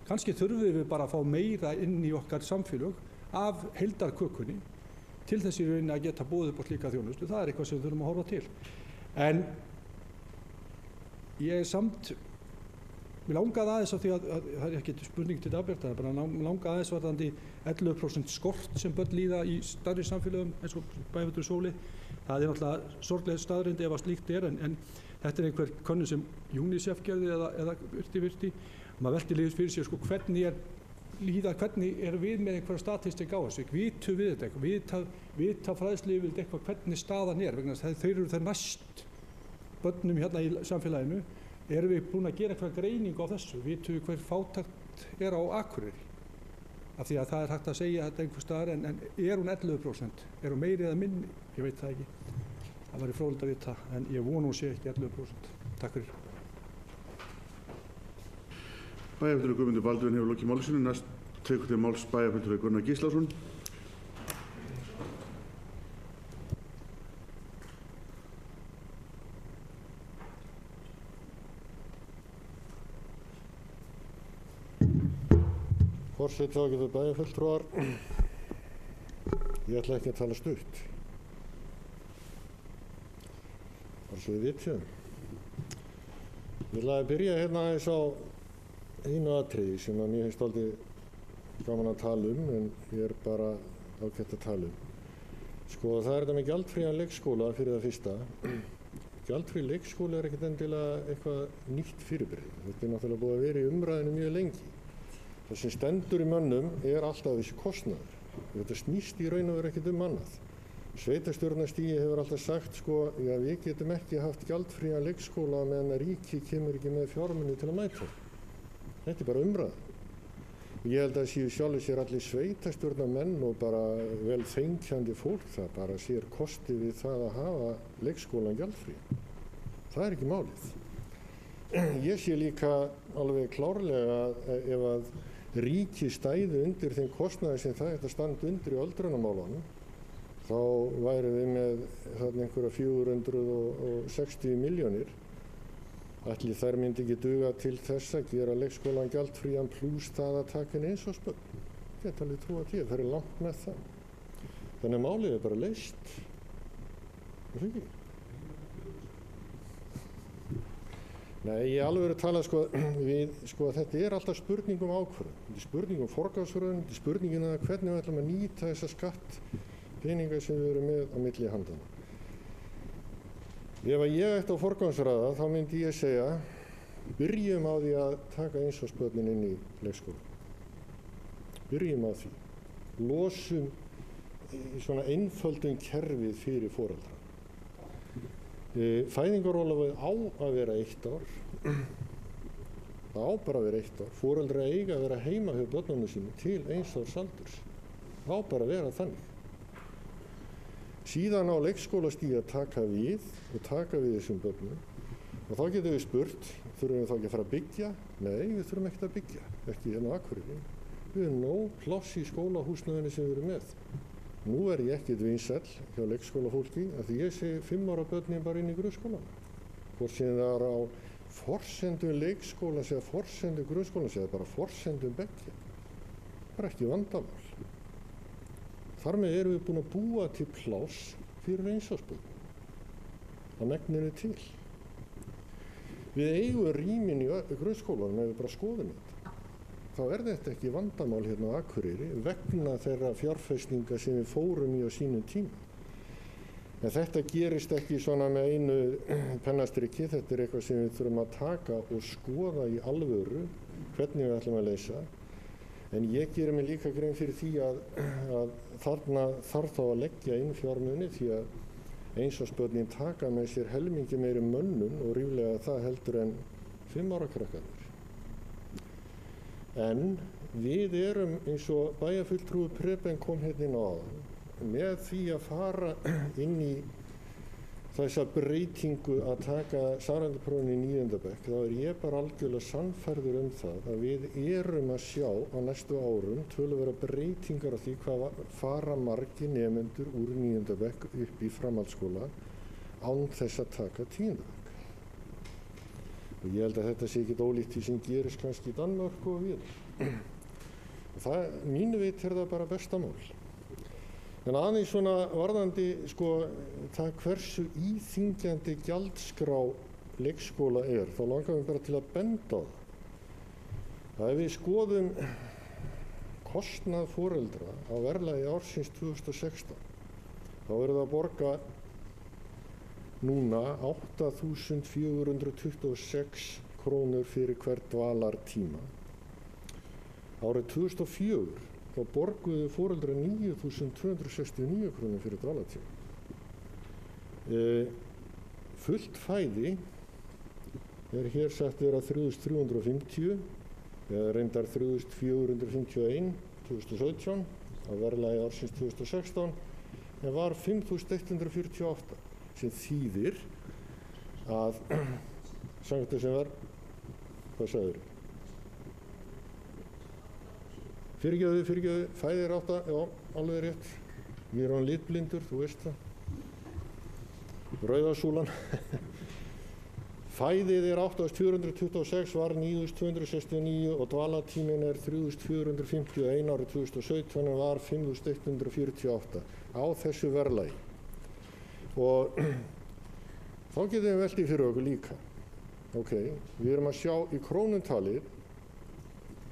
Kannski þurfum við bara að fá meira inn í okkar samfélög af heildarkökunni til þess í rauninni að geta boðið upp á slíka þjónustu. Það er eitthvað sem við þurfum að horfa til. En ég er samt, mér langaði aðeins á því að það er ekki spurning til Dagbjartar, það er bara langaði aðeins varðandi 11% skort sem börn líða í stærri samfélögum eins og Bæjarfjöldur Sóli. Það er náttúrulega sorgleg staðreynd ef að slíkt er, en þetta er einhver könnun sem UNICEF gerði eða virti. Maður velti liðs fyrir sér hvernig er við með einhverja statistik á þessu, vitum við þetta eitthvað, vita fræðsluyfirvöld eitthvað hvernig staðan er, vegna þess að þeir eru þeir næst börnum hérna í samfélaginu. Erum við búin að gera eitthvað greiningu á þessu, vitum við hver fátækt er á Akureyri? Af því að það er hægt að segja þetta einhver staðar, en er hún 11%? Er hún meiri eða minni? Ég veit það ekki. Það væri fróðlegt að vita, en ég vona hún sé ekki 11%. Takk fyrir. Bæjarfulltrúi Guðmundur Baldvin hefur lokið máli sínu. Næst tekur til máls bæjarfulltrúi Gunnar Gíslason. Forseti, ágætu bæjarfulltrúar, ég ætla ekki að tala stutt. Bara svo við vitjum. Ég ætla að byrja hérna aðeins á einu atriði sem að mér finnst dálítið gaman að tala en ég er bara ágætt að tala Sko, það er þetta með gjaldfrían leikskóla fyrir það fyrsta. Gjaldfrí leikskóla er ekkert endilega eitthvað nýtt fyrirbrigði. Þetta er náttúrulega búið að vera í umræðinu mjög lengi. Það sem stendur í mönnum er alltaf þessi kostnaður. Þetta snýst í raun og veru ekkert annað. Sveitarstjórnarstigi hefur alltaf sagt já, við getum ekki haft gjaldfrían leikskóla meðan að ríki kemur ekki með fjármuni til að mæta. Þetta er bara umræða. Ég held að séu sjálfur sér allir sveitarstjórnarmenn og bara vel þenkjandi fólk það bara sér kosti við það að hafa leikskólan gjaldfrí. Það er ekki málið. Ég sé líka alveg klárlega að ef að ríki stæði undir þeim kostnaði sem það ætti að standa undir í öldrunarmálunum, þá væri við með þarna einhverja 460 milljónir. Ætli þær myndi ekki duga til þess að gera leikskólan gjaldfrían plús það að taka inn einsásbörn. Ég get alveg trúa því að það er langt með það. Þannig að málið er bara leyst. Er það ekki? Nei, ég alveg verið að tala þetta er alltaf spurning um ákvörðun. Þetta er spurning um forgangsröðun, þetta er spurningin að hvernig við ætlum að nýta þessa skattpeninga sem við erum með á milli handana. Ef að ég ætti á forgangsraða þá myndi ég segja byrjum á því að taka einsásbörnin inn í leikskóla. Byrjum á því. Losum í svona einföldum kerfið fyrir foreldra. Fæðingarorlofið á að vera 1 ár. Það á bara að vera 1 ár. Foreldrar eiga að vera heima hjá börnunum sínum til 1 árs aldurs. Það á bara að vera þannig. Síðan á leikskólastigi að taka við þessum börnum. Og þá getum við spurt, þurfum við þá ekki að fara að byggja? Nei, við þurfum ekkert að byggja. Ekki hérna á Akureyri. Við erum nóg pláss í skólahúsnæðinu sem við erum með. Nú er ég ekkert vinsæll hjá leikskólafólki af því ég sé 5 ára börnin bara inn í grunnskólanum. Hvort sem það er á forsendum leikskólans eða forsendum grunnskólans eða bara forsendum beggja. Það er ekki vandamál. Þar með erum við búin að búa til pláss fyrir einsásbörn. Að megninu til. Við eigum rýmin í grunnskólanum ef við bara skoðum þetta. Þá er þetta ekki vandamál hérna á Akureyri vegna þeirra fjárfestinga sem við fórum í á sínum tíma. En þetta gerist ekki svona með einu pennastriki, þetta er eitthvað sem við þurfum að taka og skoða í alvöru hvernig við ætlum að leysa. En ég gerir mig líka grein fyrir því að þarna þarf þá að leggja inn fjármuni því að einsásbörnin taka með sér helmingi meiri mönnun og ríflega það heldur en 5 ára krakkarnir. En við erum, eins og bæjarfulltrúi Preben kom hérna inn á áðan, með því að fara inn í þessa breytingu að taka samræmduprófin í 9. bekk, þá er ég bara algjörlega sannfærður um það að við erum að sjá á næstu árum töluverðar breytingar á því hvað fara margir nemendur úr 9. bekk upp í framhaldsskóla án þess að taka 10. bekk. Og ég held að þetta sé ekki ólíkt því sem gerist kannski í Danmörku og víðar. Mínu veit er það bara besta mál. En aðeins svona varðandi það hversu íþyngjandi gjaldskrá leikskóla er, þá langar við bara til að benda á það. Ef við skoðum kostnað foreldra á verðlagi ársins 2016, þá eru það að borga núna 8.426 krónur fyrir hvert dvalartíma. Árið 2004 þá borguðu foreldrar 9.269 krónur fyrir dvalartíma. Fullt fæði er hér sagt vera 3.350 eða reyndar 3.451 2017 á verðlagi ársins 2016 en var 5.148 sem þýðir að samkvæmt þessum hvað sagður? Fyrirgefðu, fæði er 8, já, alveg rétt. Ég er án litblindur, þú veist það. Rauðasúlan. Fæðið er 8.426, var 9.269 og dvalartíminn er 3.451 árið 2017 en var 5.148 á þessu verðlagi. Og þá getum við veltið fyrir okkur líka. Ok, við erum að sjá í krónutalið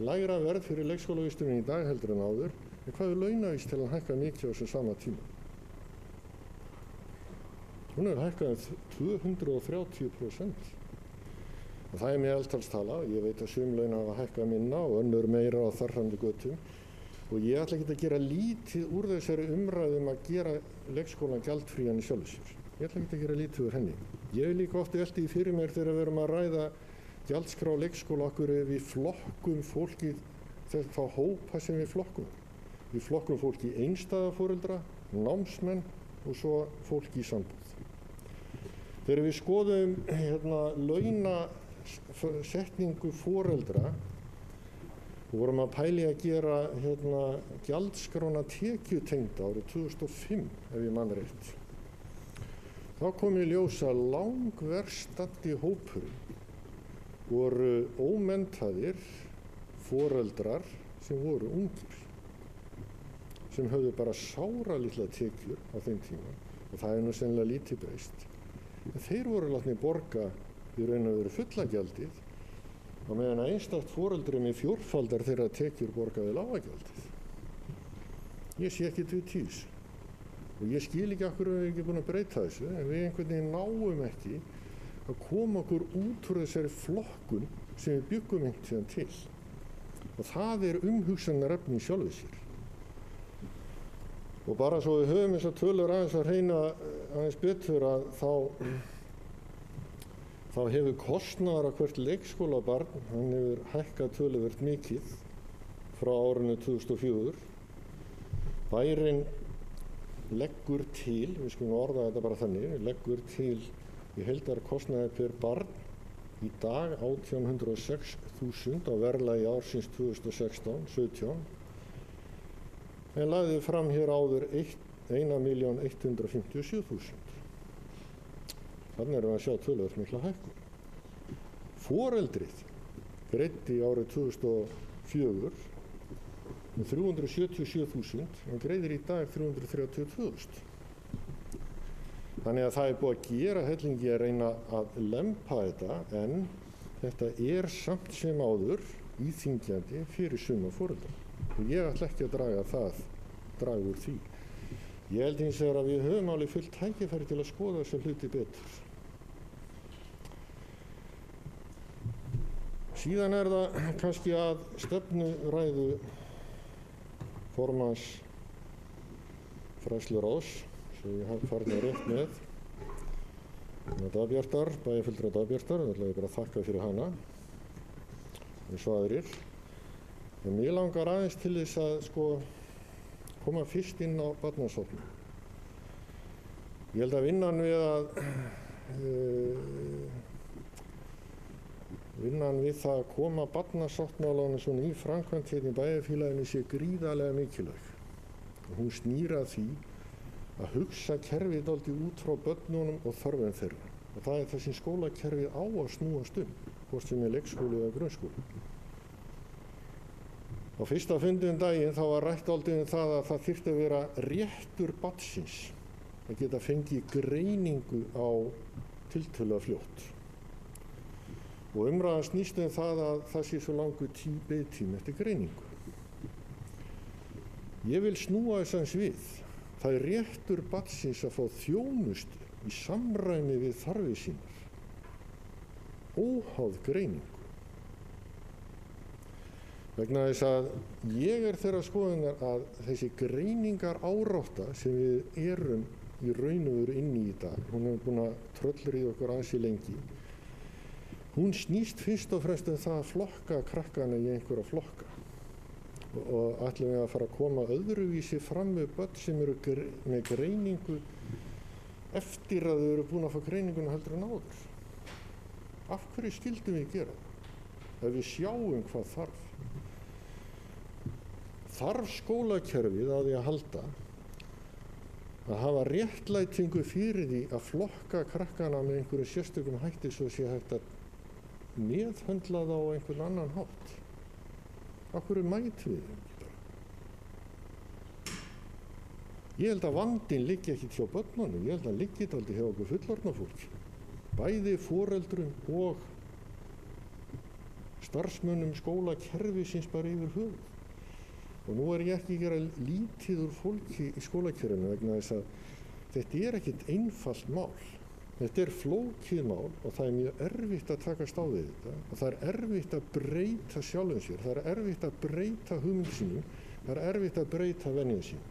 lægra verð fyrir leikskólavistunum í dag heldur en áður, en hvað er launavísitalan hækkað mikið á þessum sama tíma? Hún er hækkað 230%. Og það er meðaltalstala, ég veit að sum laun hafa hækkað minna og önnur meira á þarfandi götum. Og ég ætla ekki að gera lítið úr þessari umræðum að gera leikskólan gjaldfrían í sjálfu sér. Ég ætla ekki að gera lítið úr henni. Ég hef líka oft veltið fyrir mér þegar við erum að ræða gjaldskrá leikskóla okkur við flokkum fólki, þá hópa sem við flokkum. Við flokkum fólki einstæða foreldra, námsmenn og svo fólki í sambúð. Þegar við skoðum launasetningu foreldra og vorum að pæli að gera gjaldskrána tekjutengda árið 2005 ef ég man rétt. Þá kom í ljós að langverst staddi hópurinn voru ómenntaðir foreldrar sem voru ungir, sem höfðu bara sáralitla tekjur á þeim tíma og það er nú sennilega lítið breyst. En þeir voru látnir borga í raun og veru fulla gjaldið og meðan að einstakt foreldri með fjórfaldar þeirra tekjur borgaði lága gjaldið. Ég sé ekki við tíðs og ég skil ekki af hverju við erum ekki búin að breyta þessu en við einhvern veginn náum ekki að koma okkur út úr þessari flokkun sem við byggum einhvern tíðan til. Og það er umhugsanarefni í sjálfu sér. Og bara svo við höfum þessar tölur aðeins að reyna aðeins betur að þá hefur kostnaðar á hvert leikskólabarn, hann hefur hækkað töluvert mikið frá árinu 2004. Bærinn leggur til, við skulum orða þetta bara þannig, leggur til í heildarkostnaði per barn í dag 1806.000 á verðlagi ársins 2016-17 en lagði fram hér áður 1.157.000. Þannig erum við að sjá töluvert mikla hækkun. Foreldrið greiddi árið 2004 um 377.000 en greiðir í dag 332.000. Þannig að það er búið að gera hellingi að reyna að lempa þetta en þetta er samt sem áður íþyngjandi fyrir suma foreldra. Og ég ætla ekki að draga úr því. Ég held hins vegar að við höfum alveg fullt tækifæri til að skoða þessa hluti betur. Síðan er það kannski að stefnuræðu formanns fræðsluráðs sem ég haf farið rétt með Dagbjartar, bæjarfulltrúa Dagbjartar, þá ætla ég bara að þakka fyrir hana eins og aðrir. En mér langar aðeins til þess að koma fyrst inn á barnasóknum. Ég held að vinnan við það að koma barnasáttmálanum svona í framkvæmd hérna í bæjarfélaginu sé gríðarlega mikilvæg. Og hún snýr að því að hugsa kerfið dálítið út frá börnunum og þörfum þeirra. Og það það sem skólakerfið á að snúast hvort sem leikskóli eða grunnskóli. Á fyrsta fundum daginn þá var rætt dálítið það að það þyrfti að vera réttur barnsins að geta fengið greiningu á tiltölulega fljótt. Og umræðan snýst það að það sé svo langur biðtími eftir greiningu. Ég vil snúa þess aðeins við. Það er réttur barnsins að fá þjónustu í samræmi við þarfir sínar, óháð greiningu. Vegna þess að ég þeirrar skoðunar að þessi greiningar árátta sem við erum í raun og veru inni í dag, hún er búin að tröllríða okkur ansi lengi, hún snýst fyrst og fremst það að flokka krakkana í einhverja flokka. Og ætlum við að fara að koma öðruvísi fram með börn sem eru með greiningu eftir að þau eru búin að fá greininguna heldur en áður. Af hverju skildum við gera það? Ef við sjáum hvað þarf. Þarf skólakerfið á því að halda að hafa réttlætingu fyrir því að flokka krakkana með einhverju sérstökum hætti svo sé hægt að meðhöndla það á einhvern annan hátt. Af hverju mætum við þeim ekki bara? Ég held að vandinn liggi ekki hjá börnunum, ég held að hann liggi dálítið hjá okkur fullorðna fólki. Bæði foreldrum og starfsmönnum skólakerfisins bara yfir höfuð. Og nú ég ekki að gera lítið úr fólki í skólakerfinu vegna þess að þetta er ekkert einfalt mál. Þetta er flókið mál og það er mjög erfitt að takast á við þetta og það er erfitt að breyta sjálfum sér, það er erfitt að breyta hugmyndum sínum, það er erfitt að breyta venjum sínum.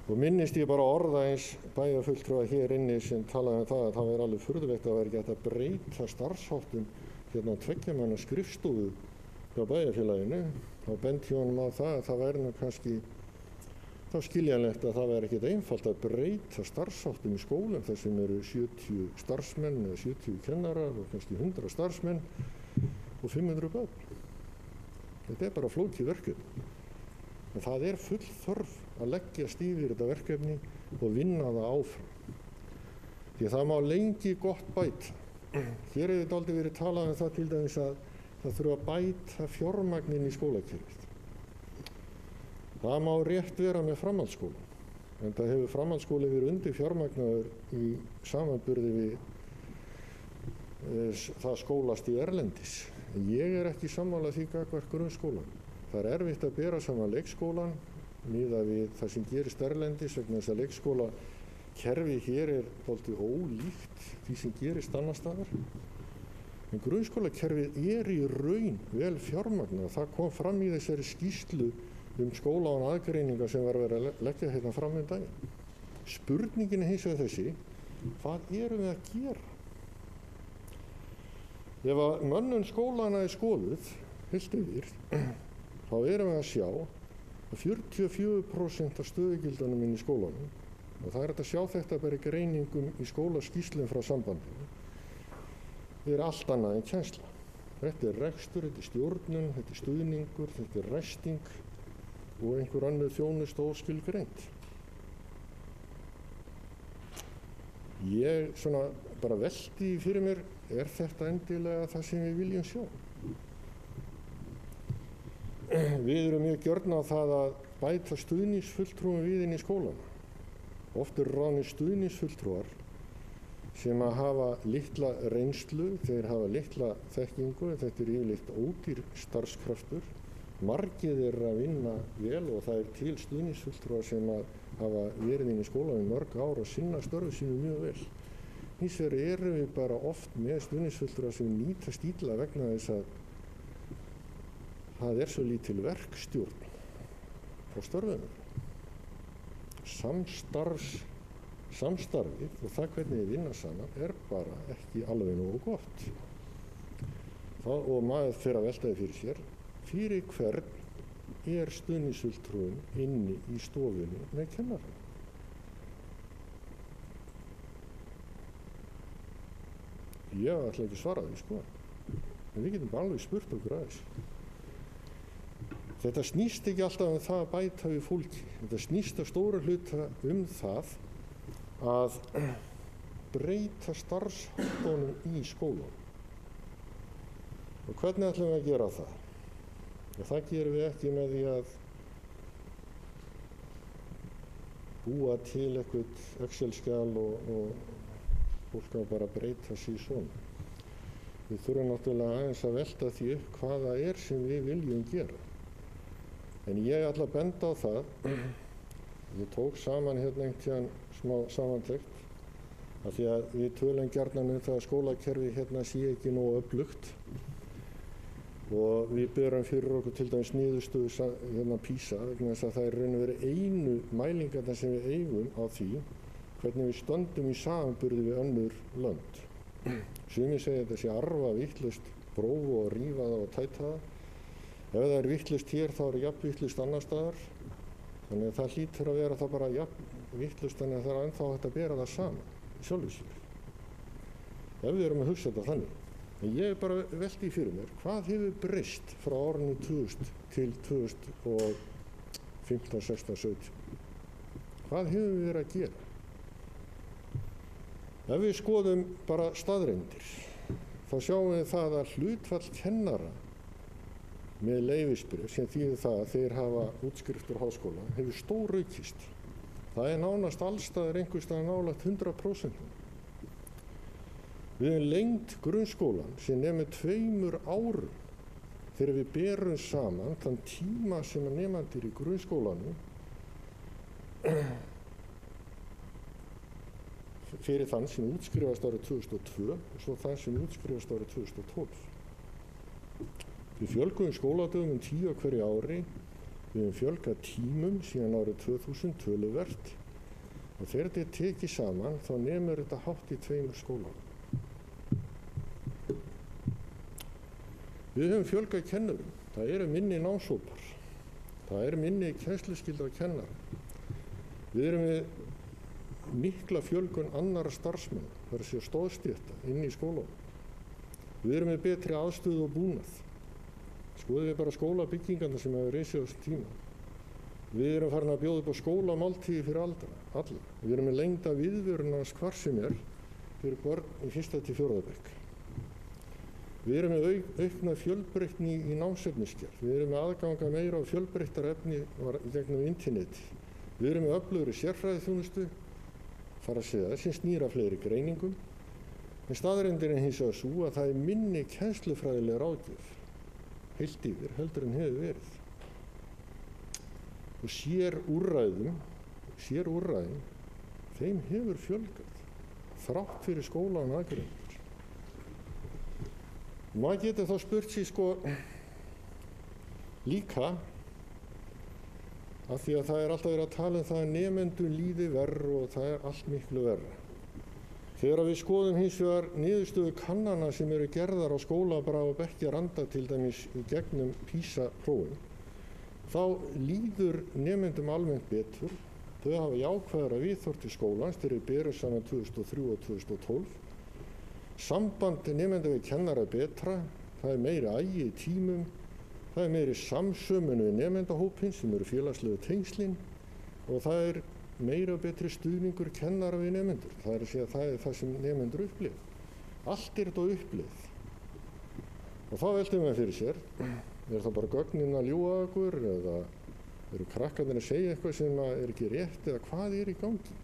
Og minnist ég bara orða eins bæjarfulltrúa hér inni sem talaði það að það alveg furðulegt að vera ekki hægt að breyta starfsháttum hérna á 2 manna skrifstofu hjá bæjarfélaginu. Þá benti ég honum á það að það væri nú kannski þá skiljanlegt að það væri ekkert einfalt að breyta starfsháttum í skólum þar sem eru 70 starfsmenn eða 70 kennarar og kannski 100 starfsmenn og 500 börn. Þetta er bara flókið verkefni. En það er full þörf að leggjast yfir þetta verkefni og vinna það áfram. Því það má lengi gott bæta. Hér hefur þetta aldrei verið talað um það til dæmis að það þurfa að bæta fjármagnin í skólakerfið. Það má rétt vera með framhaldsskóla. En það hefur framhaldsskóli verið undir fjármagnaður í samanburði við það skólastig erlendis. Ég ekki sammála því gagnvart grunnskólan. Það er erfitt að bera saman leikskólan miðað við það sem gerist erlendis vegna þess að leikskólakerfi hér er dálítið ólíkt því sem gerist annars staðar. En grunnskólakerfið er í raun vel fjármagnað. Það kom fram í þessari skýrslu skóla og aðgreininga sem var verið að leggja hérna fram daginn. Spurningin er hins vegar þessi, hvað erum við að gera? Ef að mönnun skólana er skoðuð, heilt yfir, þá erum við að sjá að 44% af stöðugildunum inn í skólanum, og það er hægt að sjá þetta bara í greiningum í skólaskýrslum frá sambandinu, er allt annað en kennsla. Þetta er rekstur, þetta er stjórnun, þetta er stuðningur, þetta er ræsting og einhver annað þjónusta óskilgreint. Ég svona bara velti fyrir mér, er þetta endilega það sem við viljum sjá? Við erum mjög gjörn á það að bæta stuðningsfulltrúum við inn í skólana. Oft eru ráðnir stuðningsfulltrúar sem að hafa litla reynslu, þeir hafa litla þekkingu, þetta er yfirleitt ódýr starfskraftur. Margir eru að vinna vel og það er til stuðningsfulltrúar sem að hafa verið inn í skólanum í mörg ár og sinna störfu sínu mjög vel. Hins vegar erum við bara oft með stuðningsfulltrúar sem nýtast illa vegna þess að það er svo lítil verkstjórn á störfunum. samstarfið og það hvernig við vinna saman er bara ekki alveg nógu gott. Og maður fyrir að velta því fyrir sér, fyrir hvern er stuðningsfulltrúinn inni í stofunni með kennarann? Ég ætla ekki að svara því, sko. En við getum alveg spurt okkur aðeins. Þetta snýst ekki alltaf um það að bæta við fólki. Þetta snýst að stóra hluta það að breyta starfsháttunum í skólanum. Og hvernig ætlum við að gera það? Og það gerum við ekki með því að búa til eitthvað Excel-skjal og fólk á bara að breyta sér svona. Við þurfum náttúrulega aðeins að velta því upp hvað það er sem við viljum gera. En ég ætla að benda á það, ég tók saman hérna einhvern smá samantekt, af því að við tölum gjarnan um það að skólakerfi hérna sé ekki nógu öflugt og við berum fyrir okkur til dæmis niðurstöðu hérna PISA vegna þess að það er raun og verið einu mælingarna sem við eigum á því hvernig við stöndum í samanburði við önnur lönd. Sumir segja að þetta sé arfa vitlaust próf og rífa það og tæta það. Ef það er vitlaust hér þá er jafn vitlaust annar staðar. Þannig að það hlýtur að vera það bara jafn vitlaust þannig að það er ennþá hægt að bera það saman í sjálfu sér. Ef við erum að hugsa þetta þannig. En ég er bara velti fyrir mér, hvað hefur breyst frá árinu 2000 til 2015, 16, 17? Hvað hefur við verið að gera? Ef við skoðum bara staðreyndir, þá sjáum við það að hlutfall kennara með leyfisbréf sem þýðir það að þeir hafa útskrift úr háskóla hefur stóraukist. Það er nánast allstaðar einhvers staðar nálægt 100%. Við höfum lengt grunnskólan sem nemur 2 árum þegar við berum saman þann tíma sem nemendur í grunnskólanum fyrir þann sem útskrifast árið 2002 og svo þann sem útskrifast árið 2012. Við fjölgum skóladögum 10 á hverju ári, við höfum fjölgað tímum síðan árið 2000 töluvert og þegar þetta er tekið saman þá nemur þetta hátt í 2 skólanum. Við höfum fjölgað kennurum, það eru minni námshópar, það eru minni kennsluskylda kennara. Við erum með mikla fjölgun annarra starfsmanna, það er að segja stóðstétta inn í skólanum. Við erum með betri aðstöðu og búnað. Skoðum við bara skólabyggingarna sem hefur reisið á þessu tíma. Við erum farin að bjóða upp á skólamáltíði fyrir alla. Við erum með lengda viðvörunars hvar sem er fyrir börn í 1. til 4. bekk. Við erum með aukna fjölbreytni í námsefnisgerð. Við erum með aðganga meira á fjölbreyttar efni gegnum interneti. Við erum með öflugri sérfræðiþjónustu, fara að segja sem snýra fleiri greiningum. En staðreyndin er hins vegar sú að það er minni kennslufræðileg ráðgjöf heilt yfir heldur en hefur verið. Og sérúrræðum, þeim hefur fjölgað þrátt fyrir skólan aðgreiningar. Maður getur þá spurt sig líka af því að það er alltaf verið að tala um það að nemendum líði verr og það er allt miklu verra. Þegar við skoðum hins vegar niðurstöðu kannana sem eru gerðar á skólabrá og bekkjaranda til dæmis í gegnum PISA-prófin, þá líður nemendum almennt betur. Þau hafa jákvæðara viðhorf til skólans þegar við berum saman 2003 og 2012. Samband nemenda við kennara er betra, það er meiri agi í tímum, það er meiri samsömun við nemendahópinn sem eru félagslegu tengslin og það er meira og betri stuðningur kennara við nemendur. Það er að segja að það er það sem nemendur upplifir. Allt er þetta upplifð. Og þá veltum við fyrir sér, er það bara gögnin að ljúga okkur eða eru krakkarnir að segja eitthvað sem er ekki rétt eða hvað er í gangi?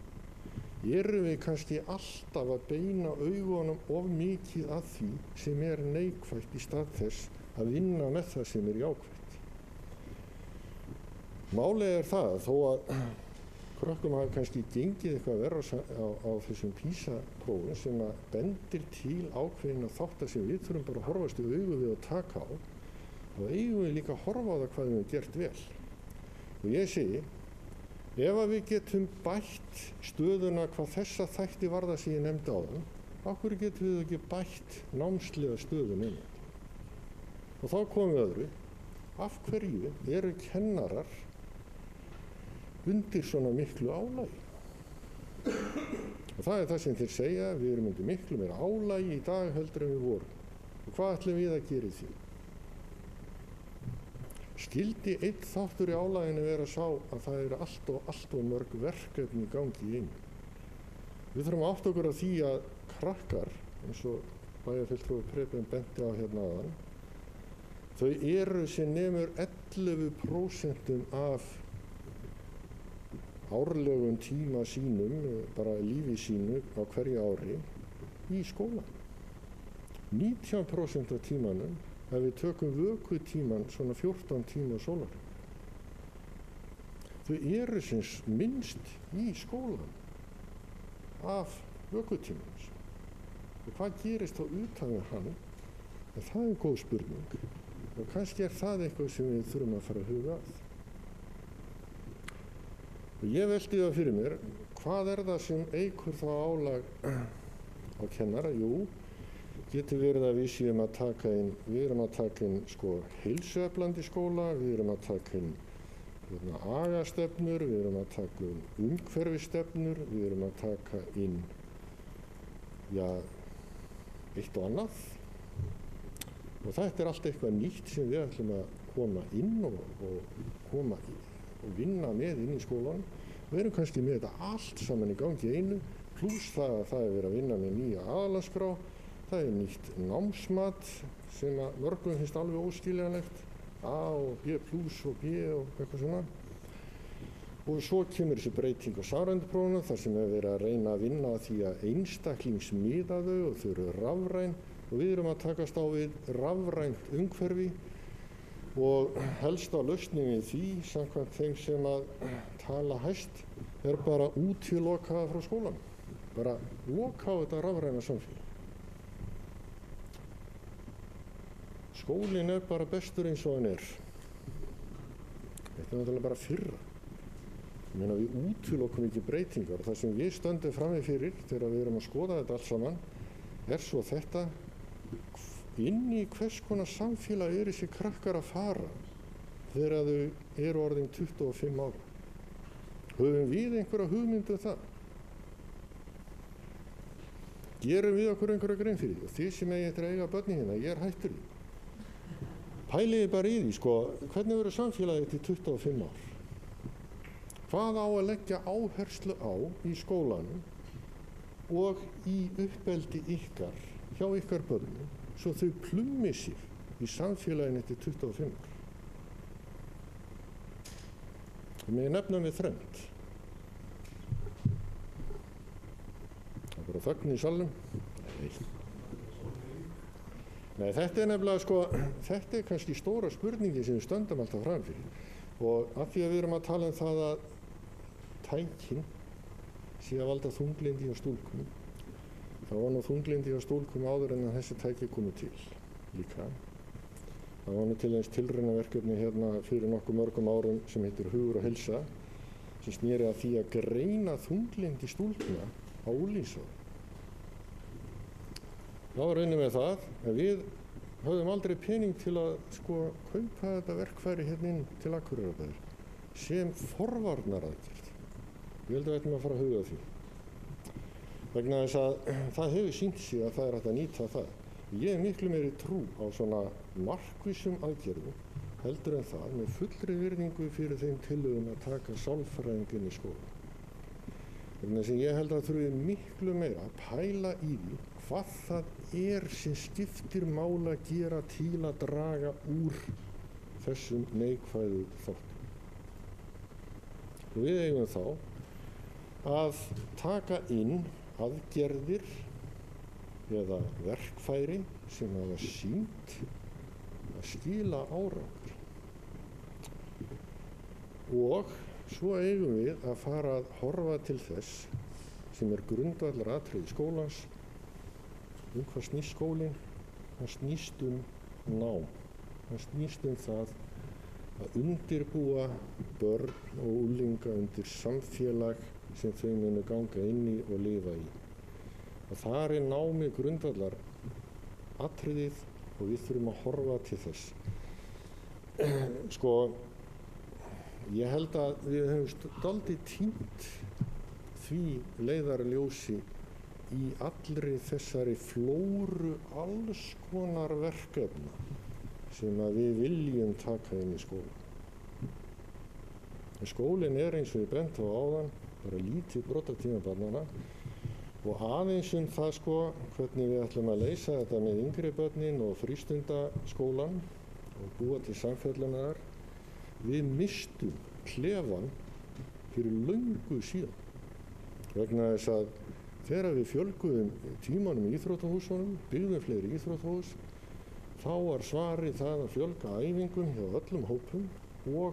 Erum við kannski alltaf að beina augunum of mikið að því sem er neikvætt í stað þess að vinna með það sem er jákvætt. Málið er það, þó að krökkum hafa kannski gengið eitthvað verra á þessum PISA-prófum sem að bendir til ákveðina þátta sem við þurfum bara að horfast í augu við og taka á, þá eigum við líka að horfa á það hvað við höfum gert vel. Og ég segi, Ef að við getum bætt stöðuna hvað þessa þætti varða sem ég nefndi áðan, af hverju getum við ekki bætt námslega stöðuna inn? Og þá komum við öðru, af hverju eru kennarar undir svona miklu álagi? Og það er það sem þeir segja, við erum undir miklu meira álagi í dag heldur en við vorum. Og hvað ætlum við að gera í því? Skyldi einn þáttur í álaginu vera sá að það eru allt og mörg verkefni í gangi í einu. Við þurfum að átta okkur á því að krakkar, eins og bæjarfulltrúi Preben benti á hérna áðan, þau eru sem nemur 11% af árlegum tíma sínum, bara lífi sínu á hverju ári í skólan. 19% af tímanum, ef við tökum vökutíman svona 14 tíma sólarhring. Þau eru sem minnst í skólan af vökutímanum. Og hvað gerist þá utan við hann? En það er góð spurning. Og kannski er það eitthvað sem við þurfum að fara að huga að. Og ég veldi það fyrir mér, hvað er það sem eykur þá álag á kennara? Jú, getur verið að við séum að taka inn, við erum að taka inn sko heilsueflandi skóla, við erum að taka inn agastefnur, við erum að taka inn umhverfisstefnur, við erum að taka inn, já, eitt og annað. Og þetta er allt eitthvað nýtt sem við ætlum að koma inn og vinna með inn í skólan. Við erum kannski með þetta allt saman í gangi einu, pluss það að það er verið að vinna með nýja aðalnámskrá, það er nýtt námsmat sem að mörgum finnst alveg óskiljanlegt, A og B plus og B og eitthvað svona. Og svo kemur þessi breyting á samræmduprófinu þar sem er verið að reyna að vinna að því að einstaklingsmiða þau og þau eru rafræn og við erum að takast á við rafrænt umhverfi. Og helsta lausnin við því, samkvæmt þeim sem að tala hæst, er bara útilokaða frá skólanum. Bara loka á þetta rafræna samfélag. Skólinn er bara bestur eins og hann er. Þetta er náttúrulega bara fyrra. Ég meina við útilokum ekki breytingar og það sem við stöndum frammi fyrir þegar við erum að skoða þetta allt saman er svo þetta inn í hvers konar samfélag er þessi krakkar að fara þegar þau eru orðin 25 ára. Höfum við einhverja hugmyndu það? Gerum við okkur einhverja grein fyrir því? Og þið sem eigi eftir að eiga börnin hérna, ég er hættur því. Pæliði bara í því, sko, hvernig verður samfélagið til 25 ár? Hvað á að leggja áherslu á í skólanum og í uppeldi ykkar, hjá ykkar börnum, svo þau plummi sig í samfélaginu til 25 ár. Það með nefna við þrennt. Það er bara þögn í salnum. Nei, þetta er nefnilega sko, þetta er kannski stóra spurningi sem við stöndum alltaf framfyrir. Og af því að við erum að tala um það að tækin sé að valda þunglindi hjá stúlkum. Það var nú þunglindi hjá stúlkum áður en að þessi tæki komu til líka. Það var nú til eins tilraunaverkefni hérna fyrir nokkuð mörgum árum sem heitir Hugur og heilsa, sem sneri að því að greina þunglindi stúlkuna á unglingsárum. Það var raunin með það, en við höfðum aldrei pening til að sko kaupa þetta verkfæri hérna inn til Akureyrarbæjar sem forvarnaraðgerð. Ég held að við ætlum að fara að huga því. Vegna þess að það hefur sýnt sig að það er hægt að nýta það. Ég hef miklu meiri trú á svona markvissum aðgerðum heldur en það með fullri virðingu fyrir þeim tillögum að taka sálfræðinginn í skóla. Vegna þess að ég held að þurfi miklu meira að pæla í því hvað það er sem skiptir máli að gera til að draga úr þessum neikvæðu þáttum. Og við eigum þá að taka inn aðgerðir eða verkfæri sem hafa sýnt að skila árangur. Og svo eigum við að fara að horfa til þess sem er grundvallaratriði skólans. Hvað snýst skólinn? Hann snýst nám. Hann snýst það að undirbúa börn og unglinga undir samfélag sem þau munu ganga inn í og lifa í. Og þar er námið grundvallar atriðið og við þurfum að horfa til þess. Sko, ég held að við höfum dálítið týnt því leiðarljósi í allri þessari flóru alls konar verkefna sem að við viljum taka inn í skóla. Skólinn er eins og ég bent á áðan, bara lítið brotatíma barnanna og aðeins það sko hvernig við ætlum að leysa þetta með yngri börnin og frístundaskólan og búa til samfélaginnar. Við mistum klefan fyrir löngu síðan vegna þess að þegar við fjölguðum tímanum í íþróttahúsunum, byggðum fleiri íþróttahús, þá var svarið það að fjölga æfingum hjá öllum hópum og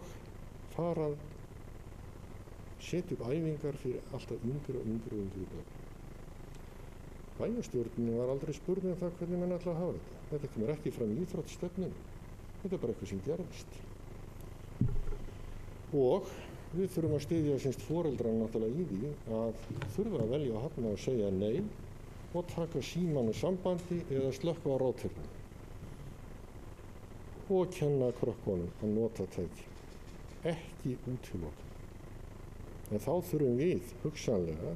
fara að setja upp æfingar fyrir alltaf yngri börn. Bæjarstjórnin var aldrei spurð það hvernig menn ætla að hafa þetta. Þetta kemur ekki fram í íþróttastefnunni. Þetta er bara eitthvað sem gerðist. Og við þurfum að styðja foreldrana náttúrulega í því að þurfa að velja að hafna og segja nei og taka símanu sambandi eða slökkva á rátefnum og kenna krökkunum að nota tæki. Ekki útilokað. En þá þurfum við hugsanlega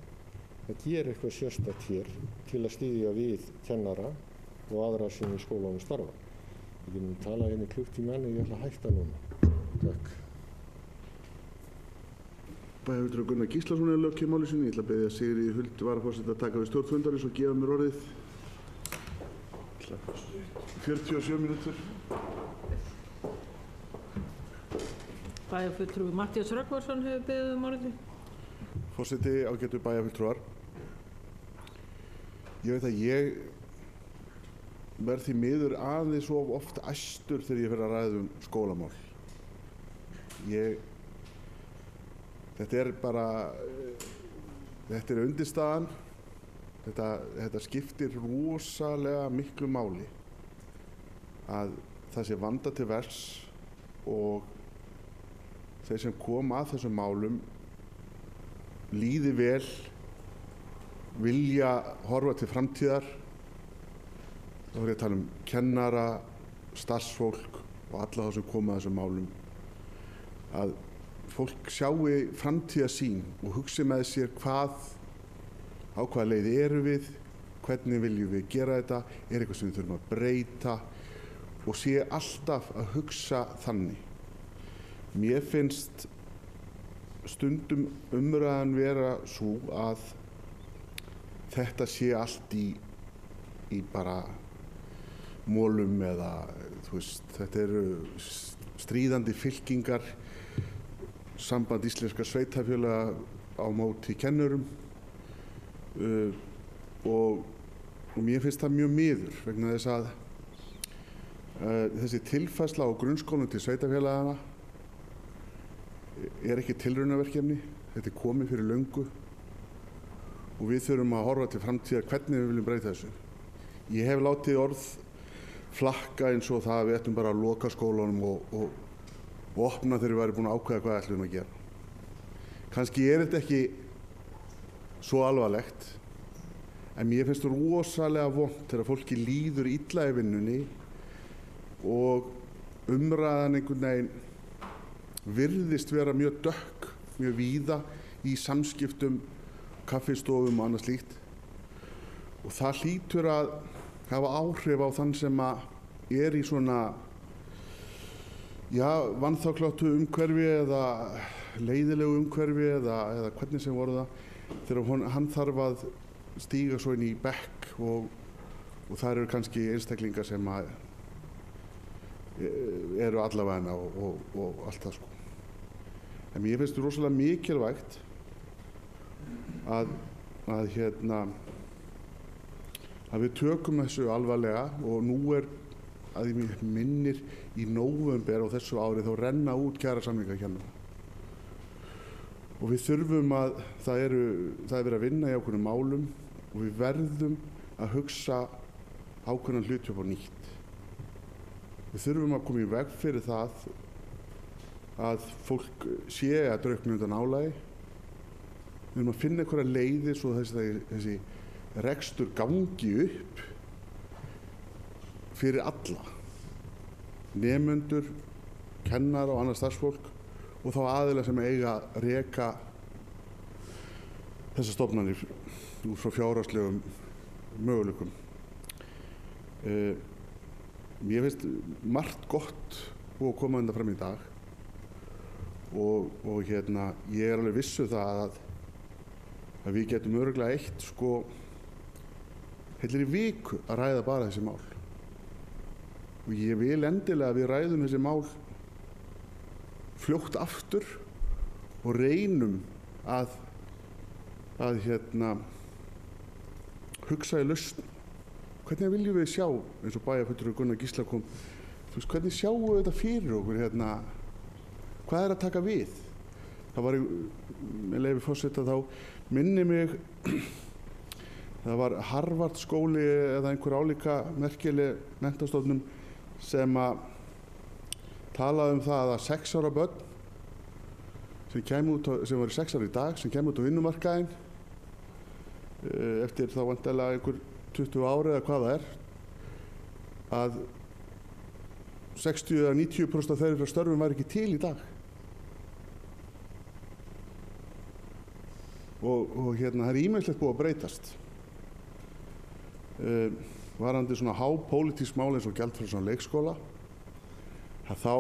að gera eitthvað sérstakt hér til að styðja við kennara og aðra sem í skólanum starfa. Ég getum talað hérna í klukktíma en ég ætla að hætta núna. Takk. Bæjarfulltrúi Gunnar Gíslason er lokið máli sínu. Ég ætla að biðja Sigríði Huld varaforseta að taka við stjórn fundarins og gefa mér orðið. 47 mínútur. Bæjarfulltrúi Matthías Rögnvaldsson hefur beðið orðið. Forseti, ágætu bæjarfulltrúar. Ég veit að ég verð því miður aðeins of oft æstur þegar ég fer að ræða skólamál. Þetta er bara, þetta er undirstaðan. Þetta skiptir rosalega miklu máli að það sé vanda til verks og þeir sem koma að þessum málum líði vel, vilja horfa til framtíðar. Þá er ég að tala kennara, starfsfólk og alla þá sem koma að þessum málum. Að fólk sjáu framtíðarsýn og hugsi með sér á hvaða leið eru við, hvernig viljum við gera þetta, er eitthvað sem við þurfum að breyta og sé alltaf að hugsa þannig. Mér finnst stundum umræðan vera svo að þetta sé allt í bara mólum eða þetta eru stríðandi fylkingar, samband íslenskra sveitarfélaga á móti kennurum og mér finnst það mjög miður vegna þess að þessi tilfærsla á grunnskólum til sveitarfélagana er ekki tilraunaverkefni, þetta er komið fyrir löngu og við þurfum að horfa til framtíðar hvernig við viljum breyta þessu. Ég hef látið orð flakka eins og það að við ættum bara að loka skólanum og opna þegar við værum búin að ákveða hvað við ætlum að gera. Kannski er þetta ekki svo alvarlegt, en mér finnst það rosalega vont þegar fólki líður illa í vinnunni og umræðan einhvern veginn virðist vera mjög dökk, mjög víða í samskiptum, kaffistofum og annað slíkt. Og það hlýtur að hafa áhrif á þann sem er í svona vanþakklátu umhverfi eða leiðilegu umhverfi eða hvernig sem voru það, þegar hann þarf að stíga svo inn í bekk og það eru kannski einstaklingar sem eru allavegna og allt það sko. En mér finnst þetta rosalega mikilvægt að við tökum þessu alvarlega og nú er að ég minnir í nóvember á þessu ári þá renna út kjarasamningar kennara. Og við þurfum það er verið að vinna í ákveðnum málum og við verðum að hugsa ákveðna hluti upp á nýtt. Við þurfum að koma í veg fyrir það að fólk sé að draukna undan álagi. Við erum að finna einhverja leiðir svo þessi rekstur gangi upp fyrir alla. Nemendur, kennar og annað starfsfólk og þá aðila sem eiga að reka þessar stofnanir út frá fjárhagslegum möguleikum. Mér finnst margt gott búið að koma undan fram í dag og ég er alveg vissu það að við getum örugglega eitt heilir í viku að ræða bara þessi mál. Og ég vil endilega að við ræðum þessi mál fljótt aftur og reynum að hugsa í lausn. Hvernig viljum við sjá, eins og bæjarfulltrúi Gunnar Gísla kom, hvernig sjáum við þetta fyrir okkur, hvað að taka við? Það var, með leyfi forseta, þá minni mig, það var Harvard skóli eða einhver álíka merkileg menntastofnun sem að talaði það að 6 ára börn sem var 6 ára í dag, sem kemur út á vinnumarkaðinn eftir þá vantarlega einhver 20 ári eða hvað það að 60 eða 90% af þeirra störfum væri ekki til í dag. Og það er ýmislegt búið að breytast. Varandi svona hápólitísk mál eins og gjaldfrjálsan leikskóla, þá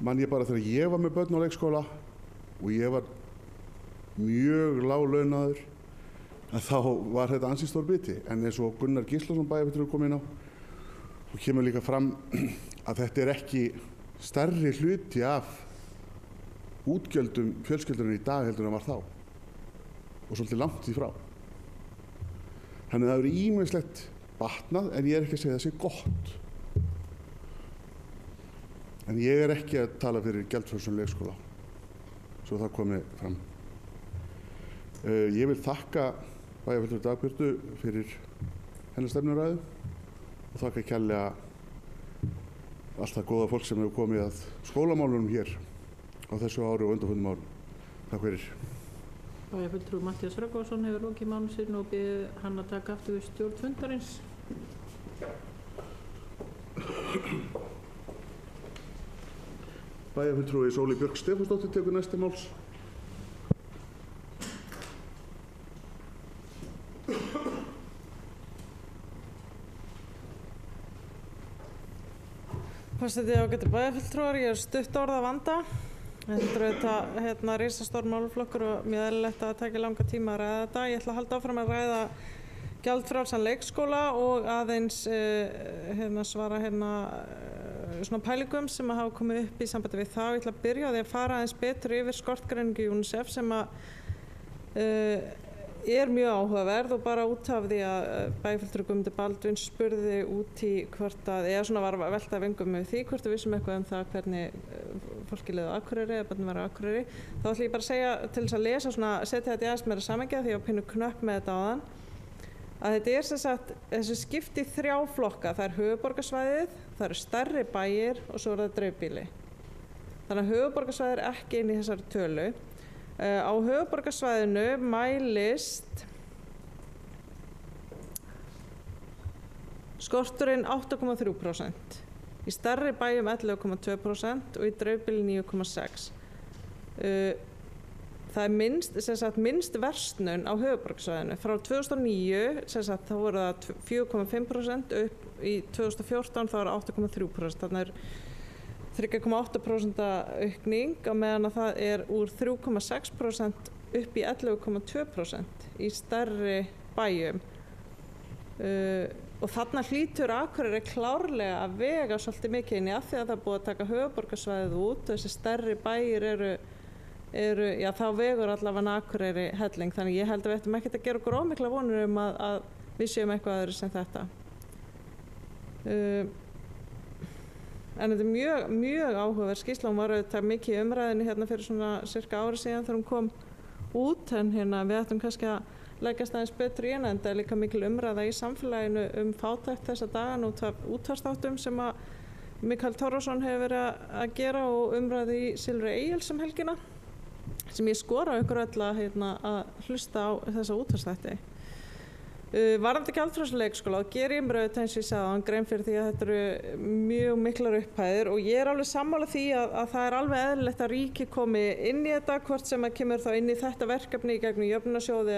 man ég bara þegar ég var með börn á leikskóla og ég var mjög láglaunaður, þá var þetta ansi stór biti. En eins og Gunnar Gíslason bæjarfulltrúi kom inn á og kemur líka fram að þetta er ekki stærri hluti af útgjöldum fjölskyldunar í dag heldur en var þá og svolítið langt því frá. Þannig að það eru ýmislegt batnað en ég er ekki að segja að það sé gott. En ég er ekki að tala fyrir gjaldfrjálsan leikskóla, svo það komi fram. Ég vil þakka bæjarfulltrúa Dagbjörtu fyrir hennar stefnuræðu og þakka kærlega allt það góða fólk sem hefur komið að skólamálunum hér á þessu ári og undanförnum árum. Takk fyrir. Bæjarfulltrúi Matthías Rögnvaldsson hefur lokið máli sinn og biður hann að taka aftur við stjórn fundarins. Bæjarfulltrúi Sóley Björk Stefánsdóttir tekur næsta máls. Forseti ágætu bæjarfulltrúar, ég er stutt orða vanda. Þetta er auðvitað risastór málaflokkur og mjög eðlilegt að það taki langa tíma að ræða þetta. Ég ætla að halda áfram að ræða gjaldfrjálsan leikskóla og aðeins svara svona pælingum sem hafa komið upp í sambandi við það. Ég ætla að byrja á því að fara aðeins betur yfir skortgreiningu UNICEF sem er mjög áhugaverð og bara út af því að bæjarfulltrúi Guðmundur Baldvin spurði út í hvort eða svona var að velta vingum með því hvort við vissum eitthvað það hvernig fólki leið á Akureyri eða börnin var á Akureyri. Þá ætla ég bara að segja til þess að lesa setja þetta í aðeins meira samhengi því ég var pínu knöpp með þetta áðan. Að þetta er sem sagt þessu skipt í 3 flokka. Það er höfuðborgarsvæðið, það eru stærri bæir og svo er það dreifbýli. Þannig að höfuðborgarsvæðið er ekki inn í þessari tölu. Á höfuðborgarsvæðinu mælist skorturinn 8,3%, í stærri bæjum 11,2% og í dreifbýli 9,6%. Það er minnst versnun á höfuðborgarsvæðinu. Frá 2009 þá voru það 4,5% upp í 2014 þá var það 8,3%. Þannig er 3,8% aukning á meðan að það er úr 3,6% upp í 11,2% í stærri bæjum. Og þarna hlýtur Akureyri klárlega að vega svolítið mikið inn í af því að það er búið að taka höfuðborgarsvæðið út og þessi stærri bæir já þá vegur allavega Akureyri helling. Þannig ég held að við ættum ekkert að gera okkur ómikla vonir að við séum eitthvað öðru sem þetta. En þetta er mjög áhugaverð skýrsla. Hún var auðvitað mikið í umræðinni fyrir svona cirka ári síðan þegar hún kom út, en við ættum kannski að leggjast aðeins betur í hana, en það er líka mikil umræða í samfélaginu fátækt þessa dagana út af útvarpsþáttum sem Mikael Torfason hefur verið að gera og umræðu í Silfri Egils helgina sem ég skora á ykkur öll að hlusta á þessa útvarpsþætti. Varðandi gjaldfrjálsa leikskóla og ger ég mér auðvitað eins og ég sagði grein fyrir því að þetta eru mjög miklar upphæðir og ég alveg sammála því að það alveg eðlilegt að ríkið komi inn í þetta, hvort sem að kemur þá inn í þetta verkefni í gegnum jöfnunarsjóði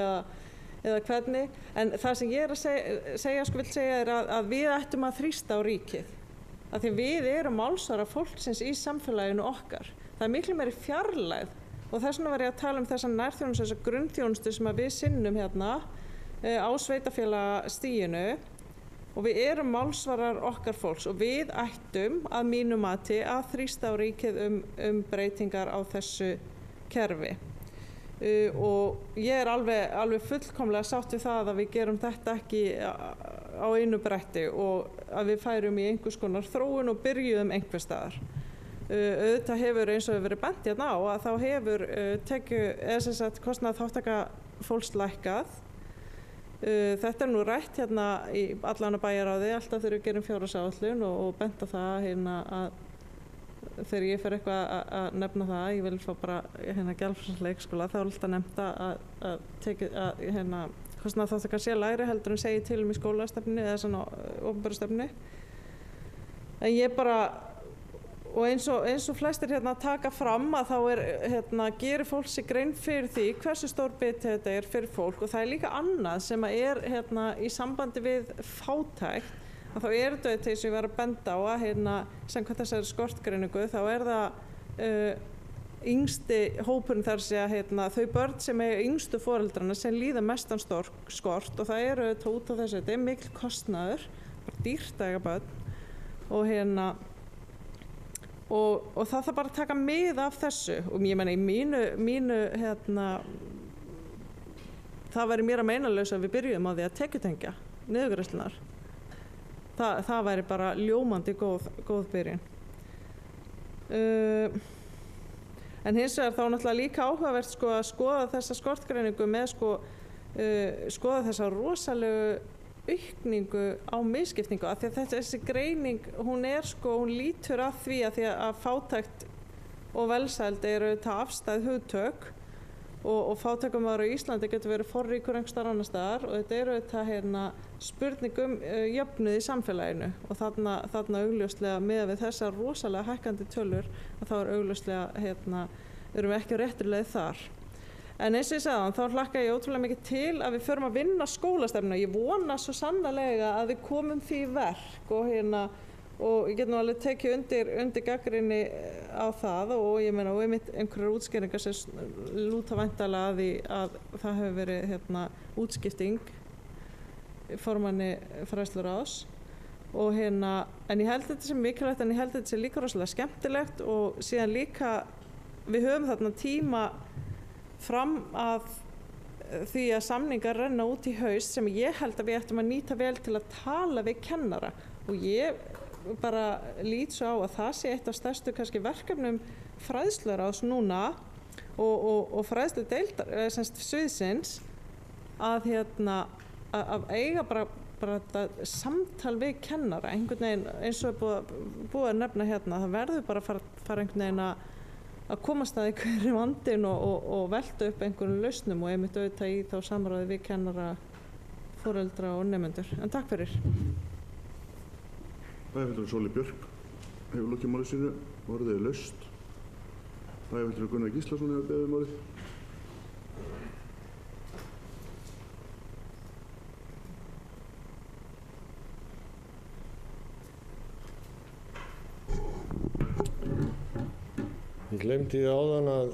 eða hvernig, en það sem ég vil segja að við ættum að þrýsta á ríkið, að því við erum málsvara fólksins í samfélaginu okkar. Það miklu meiri fjarlægð og þess vegna var ég að tala þessa nærþjónustu, þessa grunnþjónustu sem að við sinnum á sveitarfélagastiginu og við erum málsvarar okkar fólks og við ættum að mínu mati að þrýsta á ríkið breytingar á þessu kerfi. Og ég alveg fullkomlega sátt við það að við gerum þetta ekki á einu bretti og að við færum í einhvers konar þróun og byrjuðum einhvers staðar. Auðvitað hefur eins og hefur verið bent á að þá hefur kostnaðarþátttaka fólks lækkað. Þetta nú rætt í allan að bæjarráði alltaf þegar við gerum fjárhagsáætlun og bent á það að þegar ég fer eitthvað að nefna það, ég vil fá bara gjaldfrjálsa leikskóla, þá er alltaf nefnt að kostnaðarþátttaka sé lægri heldur en segir til í skólastefnu eða svona opinberu stefnu. En ég bara, og eins og flestir taka fram að þá gerir fólk sig grein fyrir því hversu stór biti þetta er fyrir fólk og það líka annað sem er í sambandi við fátækt, að þá þetta til sem ég var að benda á að samkvæmt þessari skortgreiningu þá það yngsti hópurinn þar þau börn sem yngstu foreldrana sem líða mestan skort og það þetta út á þessu, þetta mikil kostnaður, bara dýrt að eiga börn og það þarf bara að taka mið af þessu og ég meina í mínu það væri mér að meinalaus að við byrjuðum á því að tekjutengja niðurgreiðslurnar. Það væri bara ljómandi góð byrjun. En hins vegar þá náttúrulega líka áhugavert að skoða þessa skortgreiningu með skoða þessa rosalegu aukningu á misskiptingu, af því að þessi greining hún lítur að því að fátækt og velsæld eru afstæð hugtök og fátækamaður á Íslandi getur verið forríkur einhvers staðar annars staðar og þetta spurning jöfnuð í samfélaginu og þarna augljóslega miðað við þessar rosalega hækkandi tölur að þá augljóslega erum við ekki á réttri leið þar. En eins og ég sagði þá hlakka ég ótrúlega mikið til að við förum að vinna skólastefnu og ég vona svo sannarlega að við komum því í verk og ég get nú alveg tekið undir gagnrýni á það og ég meina og einhverjar útskýringar sem lúta væntanlega að því að það hefur verið útskipting formanni fræðsluráðs og en ég held þetta sem mikilvægt en ég held þetta sem líka rosalega skemmtilegt og síðan líka við höfum þarna tíma fram að því að samningar renna út í haust sem ég held að við ættum að nýta vel til að tala við kennara og ég bara lít svo á að það sé eitt af stærstu kannski verkefnum fræðsluráðs núna og fræðsludeildar sviðsins að eiga bara samtal við kennara einhvern veginn eins og búið að nefna það verður bara að fara einhvern veginn að komast að einhverju vandinn og velta upp einhverjum lausnum og einmitt auðvitað í þá samráði við kennara, foreldra og nemendur. En takk fyrir. Bæjarfulltrúi Sóli Björk hefur lokið máli sínu og orðið laust. Bæjarfulltrúi Gunnar Gíslason hefur beðið málið. Ég glemdi áðan að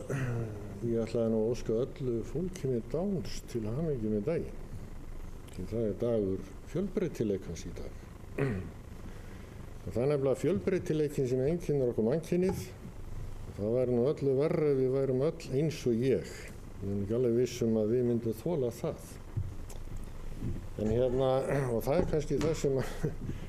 ég ætlaði nú að óska öllu fólki með Downs til hamingju með daginn. Því það dagur fjölbreytileikans í dag. Og það nefnilega fjölbreytileikin sem einkennir okkur mannkynið. Það væri nú öllu verra ef við værum öll eins og ég. Ég er ekki alveg viss að við myndum þola það. En og það kannski það sem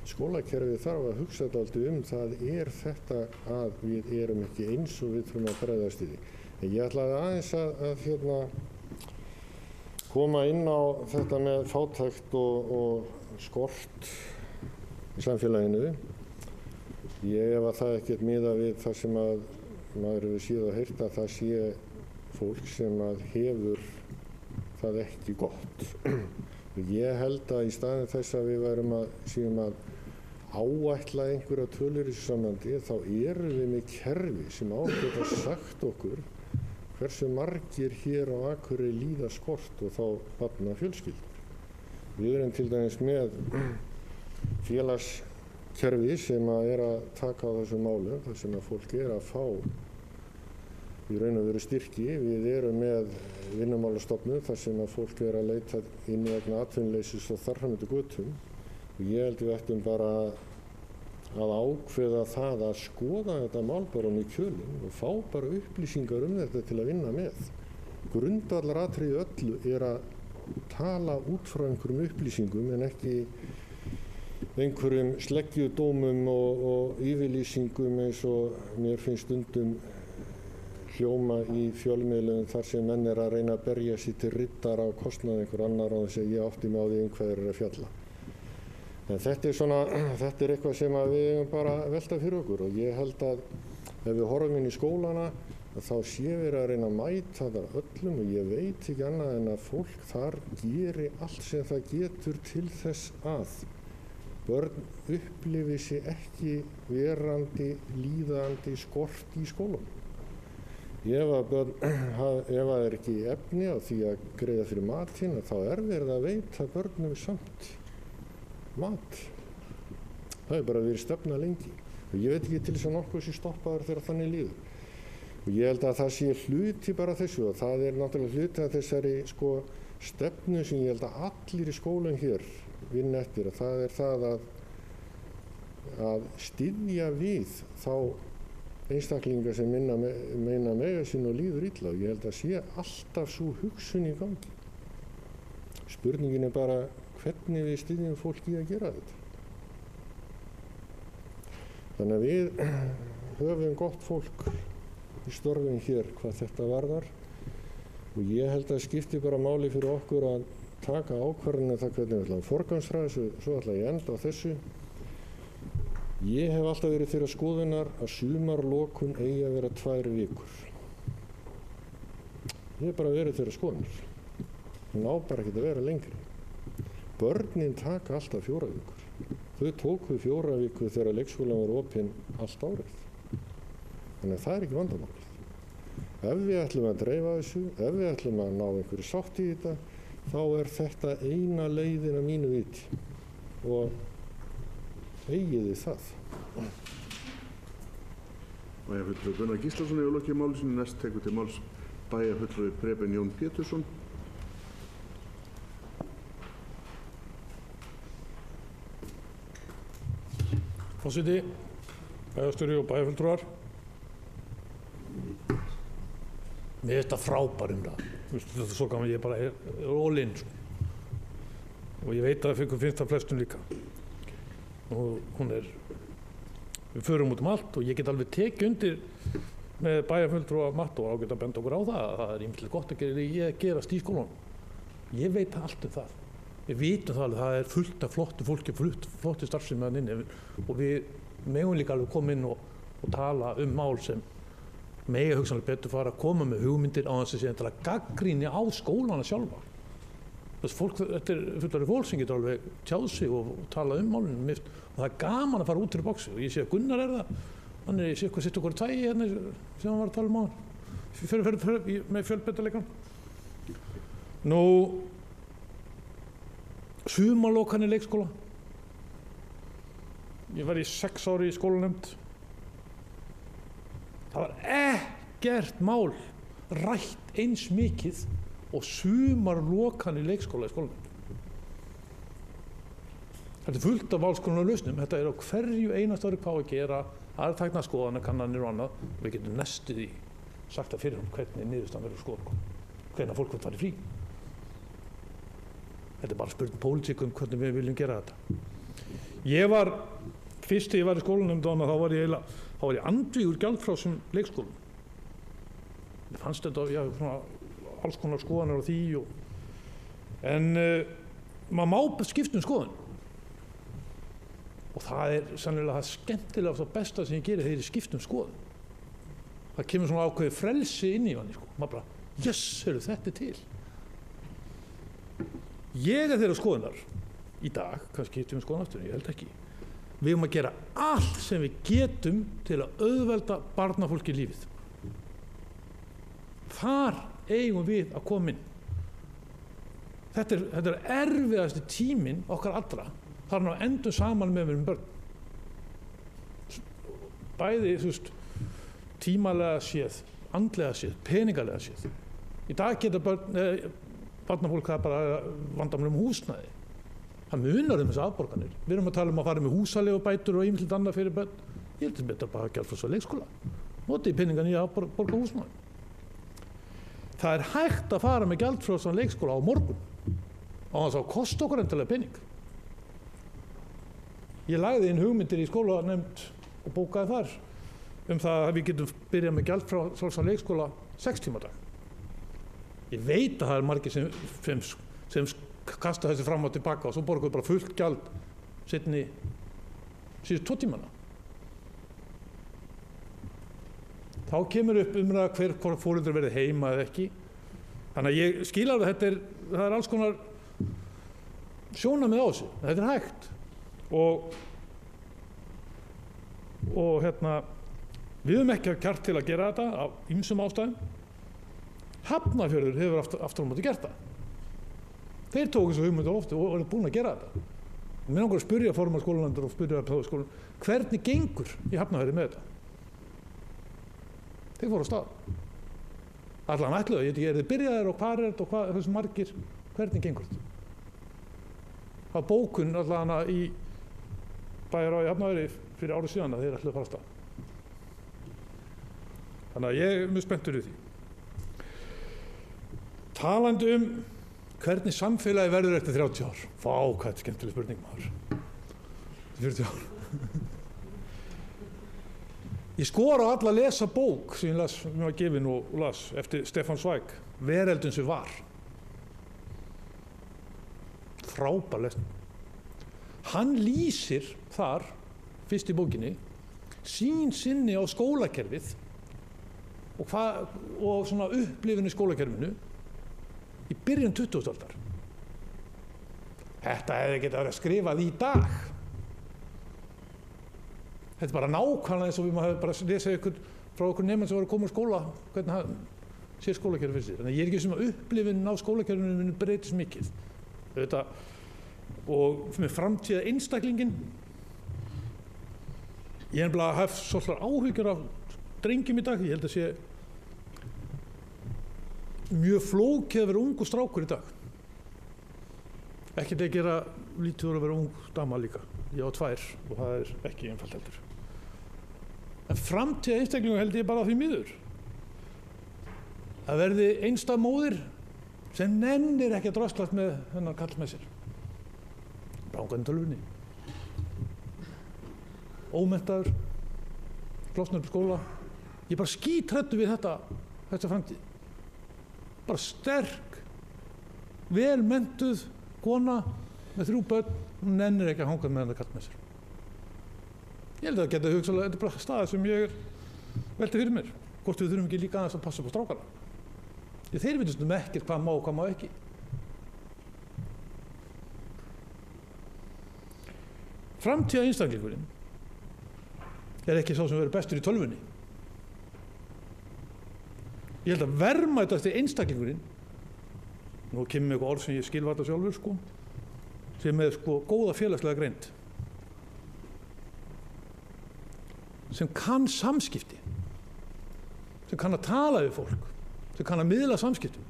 skólakerfið þarf að hugsa dálítið það þetta að við erum ekki eins og við þurfum að bregðast í því. En ég ætlaði aðeins að koma inn á þetta með fátækt og skort í samfélaginu. Ég efa það ekkert miða við það sem að maður hefur séð og heyrt að það sé fólk sem að hefur það ekki gott. Ég held að í staðin þess að við séum að áætla einhverja tölur í þessu sambandi, þá erum við með kerfi sem geta sagt okkur hversu margir hér á Akureyri líða skort og þá barnafjölskyldur. Við erum til dæmis með félagskerfi sem að taka á þessum málum, þar sem að fólk að fá í raun og veru styrki. Við erum með Vinnumálastofnun þar sem að fólk að leita inn vegna atvinnuleysis og þar fram eftir götum. Og ég held við ættum bara að ákveða það að skoða þetta mál bara í kjölinn og fá bara upplýsingar þetta til að vinna með. Grundvallaratriði öllu að tala út frá einhverjum upplýsingum en ekki einhverjum sleggjudómum og yfirlýsingum eins og mér finnst stundum hljóma í fjölmiðlum þar sem menn að reyna að berja sig til riddar á kostnað einhver annar á þess að ég átti mig á því hvað þeir að fjalla. En þetta er eitthvað sem við eigum bara að velta fyrir okkur og ég held að ef við horfum inn í skólana þá sé verið að reyna að mæta það öllum og ég veit ekki annað en að fólk þar geri allt sem það getur til þess að börn upplifi sig ekki verandi, líðandi skort í skólanum. Ef það ekki efni á því að greiða fyrir matinn þá verið að veita börnum samt mat. Það bara verið stefna lengi og ég veit ekki til þess að nokkuð sé stoppaður þegar þannig líður. Og ég held að það sé hluti bara þessu og það náttúrulega hluti af þessari stefnu sem ég held að allir í skólum hér vinna eftir og það það að styðja við þá einstaklinga sem meina mega sín og líður illa og ég held að sé alltaf svo hugsun í gangi. Spurningin bara hvernig við styðjum fólki að gera þetta. Þannig að við höfum gott fólk í störfum hér hvað þetta varðar og ég held að skipti bara máli fyrir okkur að taka ákvarðanir það hvernig við ætlum að forgangsraða svo ætla ég enda á þessu. Ég hef alltaf verið þeirra skoðunar að sumarlokun eigi að vera 2 vikur. Ég hef bara verið þeirra skoðunar. Það á bara ekki að vera lengri. Börnin taka alltaf 4 vikur. Þau tóku 4 vikur þegar leikskólan var opinn allt árið. Þannig að það ekki vandamálið. Ef við ætlum að dreifa þessu, ef við ætlum að ná einhverju sátt í þetta, þá þetta eina leiðin að mínu viti. Og eigið þið það. Bæjarfulltrúi Gunnar Gíslason hefur lokið máli sínu. Næst tekur til máls bæjarfulltrúi Preben Jón Pétursson. Forseti, bæjarstjóri og bæjarfulltrúar. Mér finnst þetta frábær umræða. Þetta er svo gaman, ég bara all in. Og ég veit að finnst það flestum líka. Og við förum út allt og ég get alveg tekið undir með bæjarfulltrúa Matt og ágætt að benda okkur á það að það ýmislegt gott að gerast í skólanum. Ég veit allt það. Við vitum það alveg, það fullt af flottu fólki, flottu starfsemi þarna inni og við megum líka alveg koma inn og tala mál sem mega hugsanlega betur fara að koma með hugmyndir á þess að sé að gagnrýni á skólana sjálfa. Þetta fullari fólk sem getur alveg tjáð sig og tala málunum og það gaman að fara út fyrir boxi og ég sé að Gunnar það, hann sitt okkur tvægi hérna sem hann var að tala áðan, með fjölbreytileikann. Sumarlokanir leikskóla. Ég var í 6 ári í skólanefnd. Það var ekkert mál rætt eins mikið og sumarlokanir leikskóla í skólanefnd. Þetta fullt af valskonar lausnum. Þetta á hverju einast ári hvað að gera, aðtakna skoðanakannanir og annað. Við getum næstuð í sagt það fyrir hvernig niðurstaðan verður skoðan, hvenær fólk fari frí. Þetta bara spurning pólitík hvernig við viljum gera þetta. Fyrst þegar ég var í skólanefnd þá var ég andvígur gjaldfrjálsum leikskólum. Mér fannst þetta alls konar skoðanir á því en maður má skipta skoðun. Og það sennilega það skemmtilegast og besta sem ég geri þegar ég skiptum skoðun. Það kemur svona ákveðið frelsi inn í manni, sko. Maður bara, yes, heyrðu, þetta til. Ég þeirra skoðunar í dag, kannski hittum við skoðun aftur, ég held ekki. Við að gera allt sem við getum til að auðvelda barnafólki lífið. Þar eigum við að koma inn. Þetta er erfiðasti tíminn okkar allra. Það er endum saman með við börn. Bæði, tímalega séð, andlega séð, peningalega séð. Í dag geta barnafólk það bara vandamál húsnæði. Það munar þessar afborganir. Við erum að tala að fara með húsaleigubætur og ýmislegt annað fyrir börn. Ég held að þetta bara gjaldfrjálsa leikskóla. Notið peningan í að borga húsnæði. Það er hægt að fara með gjaldfrjálsa leikskóla á morgun. Á þess að kosta okkur endilega pening. Ég lagði inn hugmyndir í skólanefnd og bókaði þar það að við getum byrjað með gjaldfrjálsa leikskóla 6 tíma á dag. Ég veit að það margir sem kasta þessi fram og tilbaka og svo borguðu bara fullt gjald síðust 2 tímana. Þá kemur upp umræða hver foreldrar verði heima eða ekki. Þannig að ég skil alveg að það er alls konar sjónarmið á þessu. Þetta er hægt. Og við höfum ekki kjark til að gera þetta af ýmsum ástæðum. Hafnarfjörður hefur aftur á móti gert það. Þeir tóku þessu hugmyndu ofta og eru búin að gera þetta. Mér langar að spyrja formann skólanefndar og spyrja skólan, hvernig gengur í Hafnarfirði með þetta? Þeir fóru á stað. Allan ætluðu, ég veit ekki, þið byrjaðir og hvað þetta og þessu margir, hvernig gengur þetta? Það var bókun allan í bæjarráði í Hafnarfirði fyrir árið síðan að þeir ætluðu að fara á stað. Þannig að ég er mjög spenntur í því. Talandi hvernig samfélagi verður eftir 30 ár? Vá, hvað er skemmtileg spurning, maður. 40 ár. Ég skora á alla að lesa bók sem ég var gefin og las eftir Stefán Zweig, Veröldin sem var. Frábær lesning. Hann lýsir þar, fyrst í bókinni, sinni á skólakerfið og svona upplifun í skólakerfinu í byrjun 20. aldar. Þetta hefði getað verið skrifað í dag. Þetta er bara nákvæmlega eins og við maður bara lesað frá okkur nefnum sem var að koma úr skóla, hvernig það sé skólakerfið fyrir sér. Þannig að ég er ekki sem að upplifun á skólakerfinu breytist mikið. Og með framtíða einstaklingin, ég hef bara haft svolítið áhyggjur af drengjum í dag. Ég held að sé mjög flókið að vera ungu strákur í dag. Ekkert að gera lítið úr að vera ung dama líka. Ég á 2 og það er ekki einfalt heldur. En framtíða einstaklingu held ég bara því miður. Það verði einstæð móðir sem nennir ekki að draslast með þennan kall með sér. Brángandi tölvunni. Ómenntaður, flosnar upp skóla. Ég bara skítræddur við þetta framtíð. Bara sterk, vel menntuð kona með 3 börn, hún nennir ekki að hanga með hann kall með sér. Ég held að það geta hugsalega, þetta er bara staðið sem ég velti fyrir mér. Hvort við þurfum ekki líka aðeins að passa upp á strákana. Þeir vitast ekkert hvað má og hvað má ekki. Framtíða einstaklingurinn er ekki sá sem verður bestur í tölvunni. Ég held að verðmætasti einstaklingurinn, nú kemur mér eitthvað orð sem ég skil varla sjálfur, sem er góða félagslega greind, sem kann samskipti, sem kann að tala við fólk, sem kann að miðla samskiptum.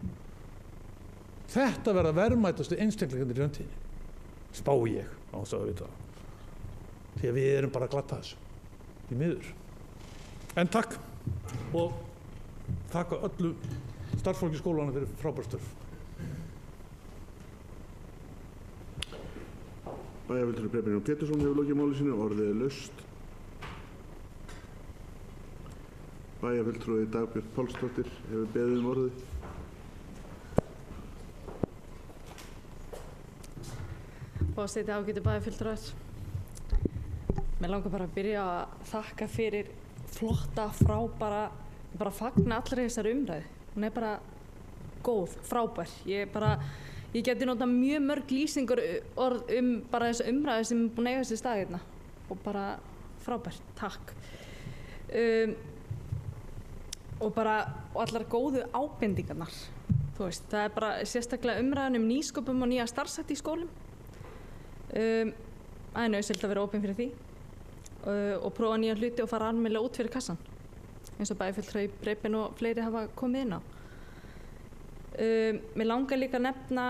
Þetta verða verðmætasti einstaklingarnir í framtíðinni. Spá ég, á þess að vita það. Því að við erum bara að glatta þessu, því miður. En takk og þakka öllu starfsfólki skólana fyrir frábær störf. Bæjarfulltrúi Brynjar Pétursson hefur lokið máli sínu, orðið er laust. Bæjarfulltrúi Dagbjört Pálsdóttir hefur beðið orðið. Forseti, ágætu bæjarfulltrúar. Mér langar bara að byrja að þakka fyrir flotta, frábæra, bara fagna allri þessari umræðu. Hún bara góð, frábær. Ég geti notað mjög mörg lýsingar orð bara þessa umræðu sem búin að eiga sér stað hérna. Og bara frábær, takk. Og allar góðu ábendingarnar. Þú veist, það bara sérstaklega umræðan nýsköpum og nýja starfshætti í skólum. Það nauðsynlegt að vera opin fyrir því og prófa nýja hluti og fara almennilega út fyrir kassan eins og bæjarfulltrúi Breiðbein og fleiri hafa komið inn á. Mér langar líka að nefna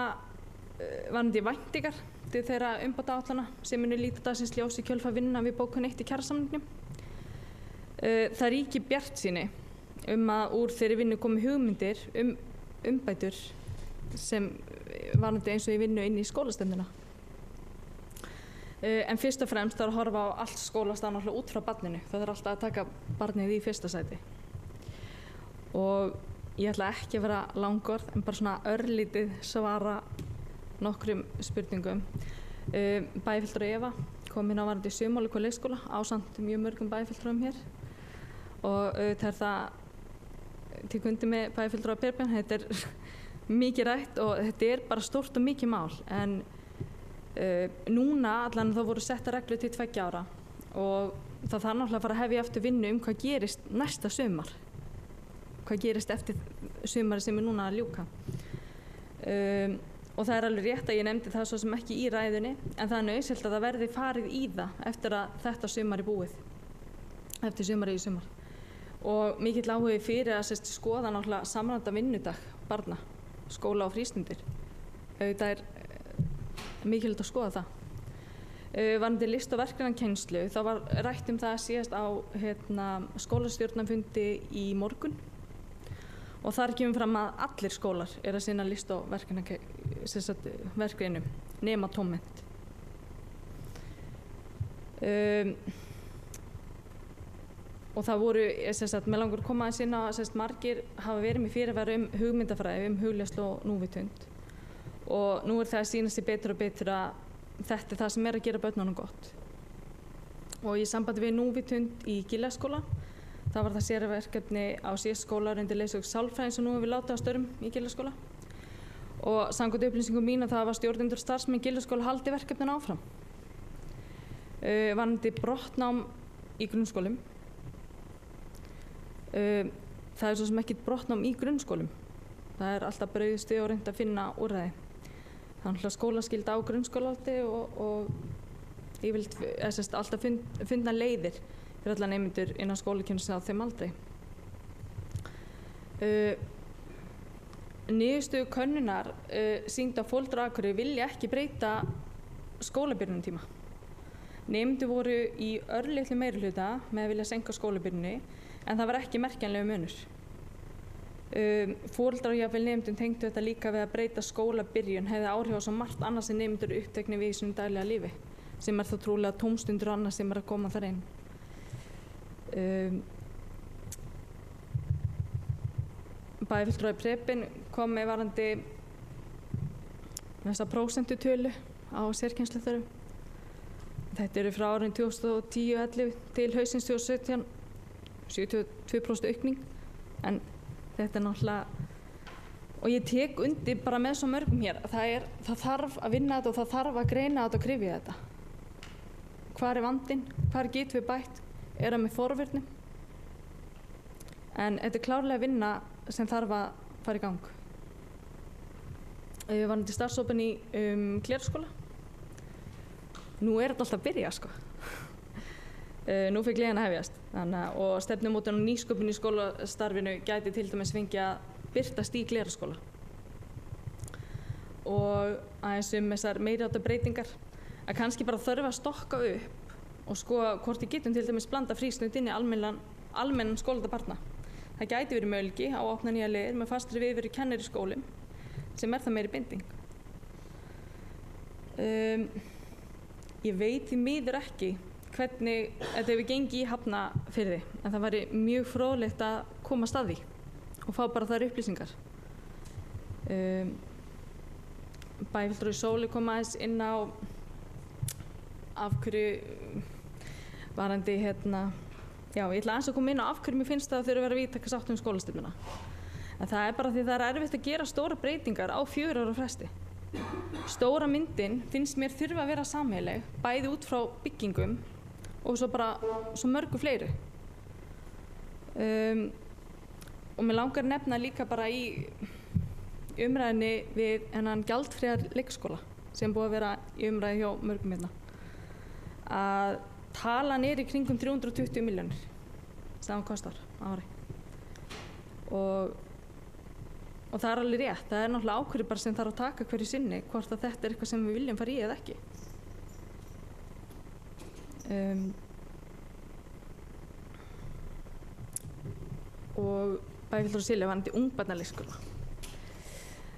varðandi væntingar til þeirra umbótaáætlana sem munu líta dagsins ljós í kjölfar vinnunnar við bókun 1 í kjarasamningnum. Það ríkir bjartsýni að úr þeirri vinnu komi hugmyndir umbætur sem varðandi eins og í vinnu inn í skólastefnuna. En fyrst og fremst þarf að horfa á allt skólastarf náttúrulega út frá barninu. Það þarf alltaf að taka barnið í fyrsta sæti. Og ég ætla ekki að vera langorð en bara svona örlítið svara nokkrum spurningum. Bæjarfulltrúi Eva kom inn á varðandi sumarlíku leikskóla ásamt mjög mörgum bæjarfulltrúum hér. Og það tek undir með bæjarfulltrúa Breiðbein. Þetta mikið rætt og þetta bara stórt og mikið mál. En núna allan þá voru setta reglur til 2 ára og það þarf náttúrulega að fara að hefja eftir vinnu hvað gerist næsta sumar. Hvað gerist eftir sumari sem núna að ljúka. Og það alveg rétt að ég nefndi það svo sem ekki í ræðunni en það nauðsynlegt að það verði farið í það eftir að þetta sumar búið. Eftir sumari í sumar. Og mikill áhugi fyrir að skoða náttúrulega samræmda vinnudag barna, skóla og frístundir. Það mikilvægt að skoða það. Varðandi list- og verkefnakennslu, þá var rætt það síðast á skólastjórnarfundi í morgun og þar kemur fram að allir skólar að sinna list- og verkefnum nema tómmennt. Og það voru, mér langar að koma aðeins inn á að margir hafa verið með fyrirværi hugmyndafræði, hugleiðslu og núvitund. Og nú það að sýna sig betur og betur að þetta það sem að gera börnunum gott. Og í sambandi við núvitund í Gillaskóla, það var það sérverkefni á síðast skóla undir leiðsögn sálfræðing sem nú hefur látið á störfum í Gillaskóla. Og samkvæmt upplýsingum mín það var stjórnendur starfsmenn Gillaskóla haldi verkefnin áfram. Varðandi brottnám í grunnskólum. Það svo sem ekkert brottnám í grunnskólum. Það alltaf brugðist við og reynt að finna úrræði. Það skólaskylda á grunnskólaldi og ég vil alltaf finna leiðir fyrir alla nemendur innan skólakerfisins á þeim aldri. Niðurstöður könnunar sýndu að foreldrar á Akureyri vilja ekki breyta skólabyrjunartíma. Nemendur voru í örlitlu meirihluta með að vilja seinka skólabyrjunni en það var ekki merkjanlegur munur. Foreldrar og jafnvel nemendum tengdu þetta líka við að breyta skólabyrjun hefði áhrif á svo margt annað sem nemendur eru uppteknir við í sínu daglega lífi sem þá trúlega tómstundir og annað sem að koma þar inn. Bæjarfulltrúi Breiðbein kom með varðandi þessa prósentutölu á sérkennsluþörfum. Þetta eru frá árinu 2010-11 til hausins 2017 72% aukning en þetta náttúrulega og ég tek undir bara með svo mörgum hér það þarf að vinna þetta og það þarf að greina þetta og kryfja þetta. Hvar vandinn? Hvar getum við bætt? Það með forvörnum? En þetta klárlega vinna sem þarf að fara í gang. Ég var til starfshópinn í Glerárskóla. Nú þetta alltaf að byrja sko. Nú fyrir gleðin að hefjast og stefnumótun og nýsköpun í skólastarfinu gæti til dæmis fengið að birtast í Glerárskóla og aðeins þessar meiriháttar breytingar að kannski bara þurfa að stokka upp og skoða hvort við getum til dæmis blanda frístund inn í almennan skólada barna. Það gæti verið möguleiki á að opna nýja leiðir með fastri viðveru kennari í skólum sem það meiri binding. Ég veit því miður ekki hvernig þetta hefur gengið í Hafnarfirði en það væri mjög fróðlegt að komast að því og fá bara þær upplýsingar. Bæjarfulltrúi Sóli kom aðeins inn á af hverju varandi já, ég ætla aðeins að koma inn á af hverju mér finnst það að þurfa að vera víðtæka sátt um skólastefnuna. En það bara því það er erfitt að gera stóra breytingar á 4 ára fresti. Stóra myndin finnst mér þurfa að vera sameiginleg, bæði út frá byggingum og svo mörgu fleiri. Og mér langar að nefna líka bara í umræðinni við hennan gjaldfríar leikskóla sem búið að vera í umræði hjá mörgum hérna. Að talan í kringum 320 milljónir sem hann kostar á ári. Og það er alveg rétt, það er náttúrulega ákvörður bara sem þarf að taka hverju sinni hvort að þetta er eitthvað sem við viljum fara í eða ekki. Og Bæjarfjöldur og Silja varandi ungbarnaleikskóla.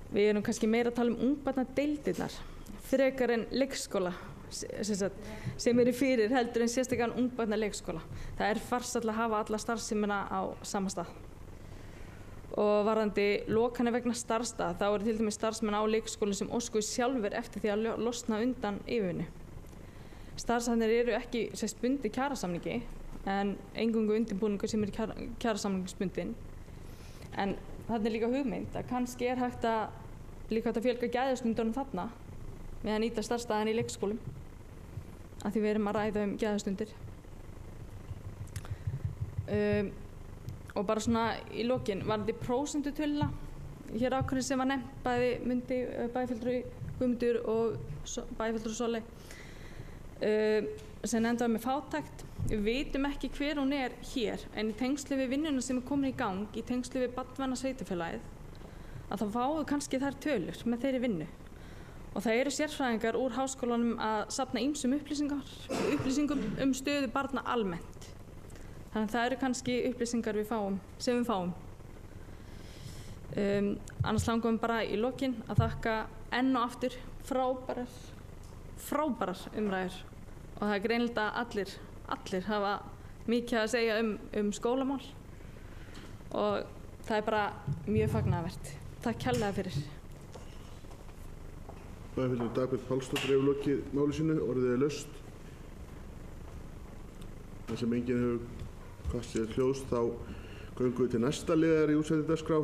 Við erum kannski meira að tala um ungbarnadeildirnar frekar en leikskóla sem eru fyrir heldur en sérstaklega ungbarnaleikskóla. Það er farsæll að hafa alla starfsemina á sama stað. Og varðandi lokanir vegna starfsstað, þá eru til dæmis starfsmenn á leikskólum sem óskuðu sjálfur eftir því að losna undan yfirvinnu. Starfsmennir eru ekki bundið kjarasamningi, en eingöngu undirbúningur sem er kjarasamningsbundin. En þarna er líka hugmynd að kannski er hægt að fjölga gæðastundunum þarna með að nýta starfsstaðan í leikskólum, af því við erum að ræða um gæðastundir. Og bara svona í lokin, varðandi prósentutöluna, hér ákveðin sem var nefnt bæði Mundi, Bæjarfjöldur Guðmundur og Bæjarfjöldur og Sóley, sem nefndaði með fátækt. Við vitum ekki hver hún er hér, en í tengslu við vinnuna sem er komin í gang, í tengslu við barnvæna sveitarfélagið, að þá fáum við kannski þær tölur með þeirri vinnu. Og það eru sérfræðingar úr háskólanum að safna ýmsum upplýsingum um stöðu barna almennt. Þannig að það eru kannski upplýsingar sem við fáum. Annars langum við bara í lokin að þakka enn og aftur frábærar umræður. Og það er greinilegt að allir hafa mikið að segja um skólamál. Og það er bara mjög fagnaðarvert. Takk kærlega fyrir. Bæjarfjöldur Dagbjört Pálsdóttir hefur lokið máli sínu, orðið er laust. Það sem enginn hefur kastið hljóðs, þá göngum við til næsta liðar í útsettu dagskrá.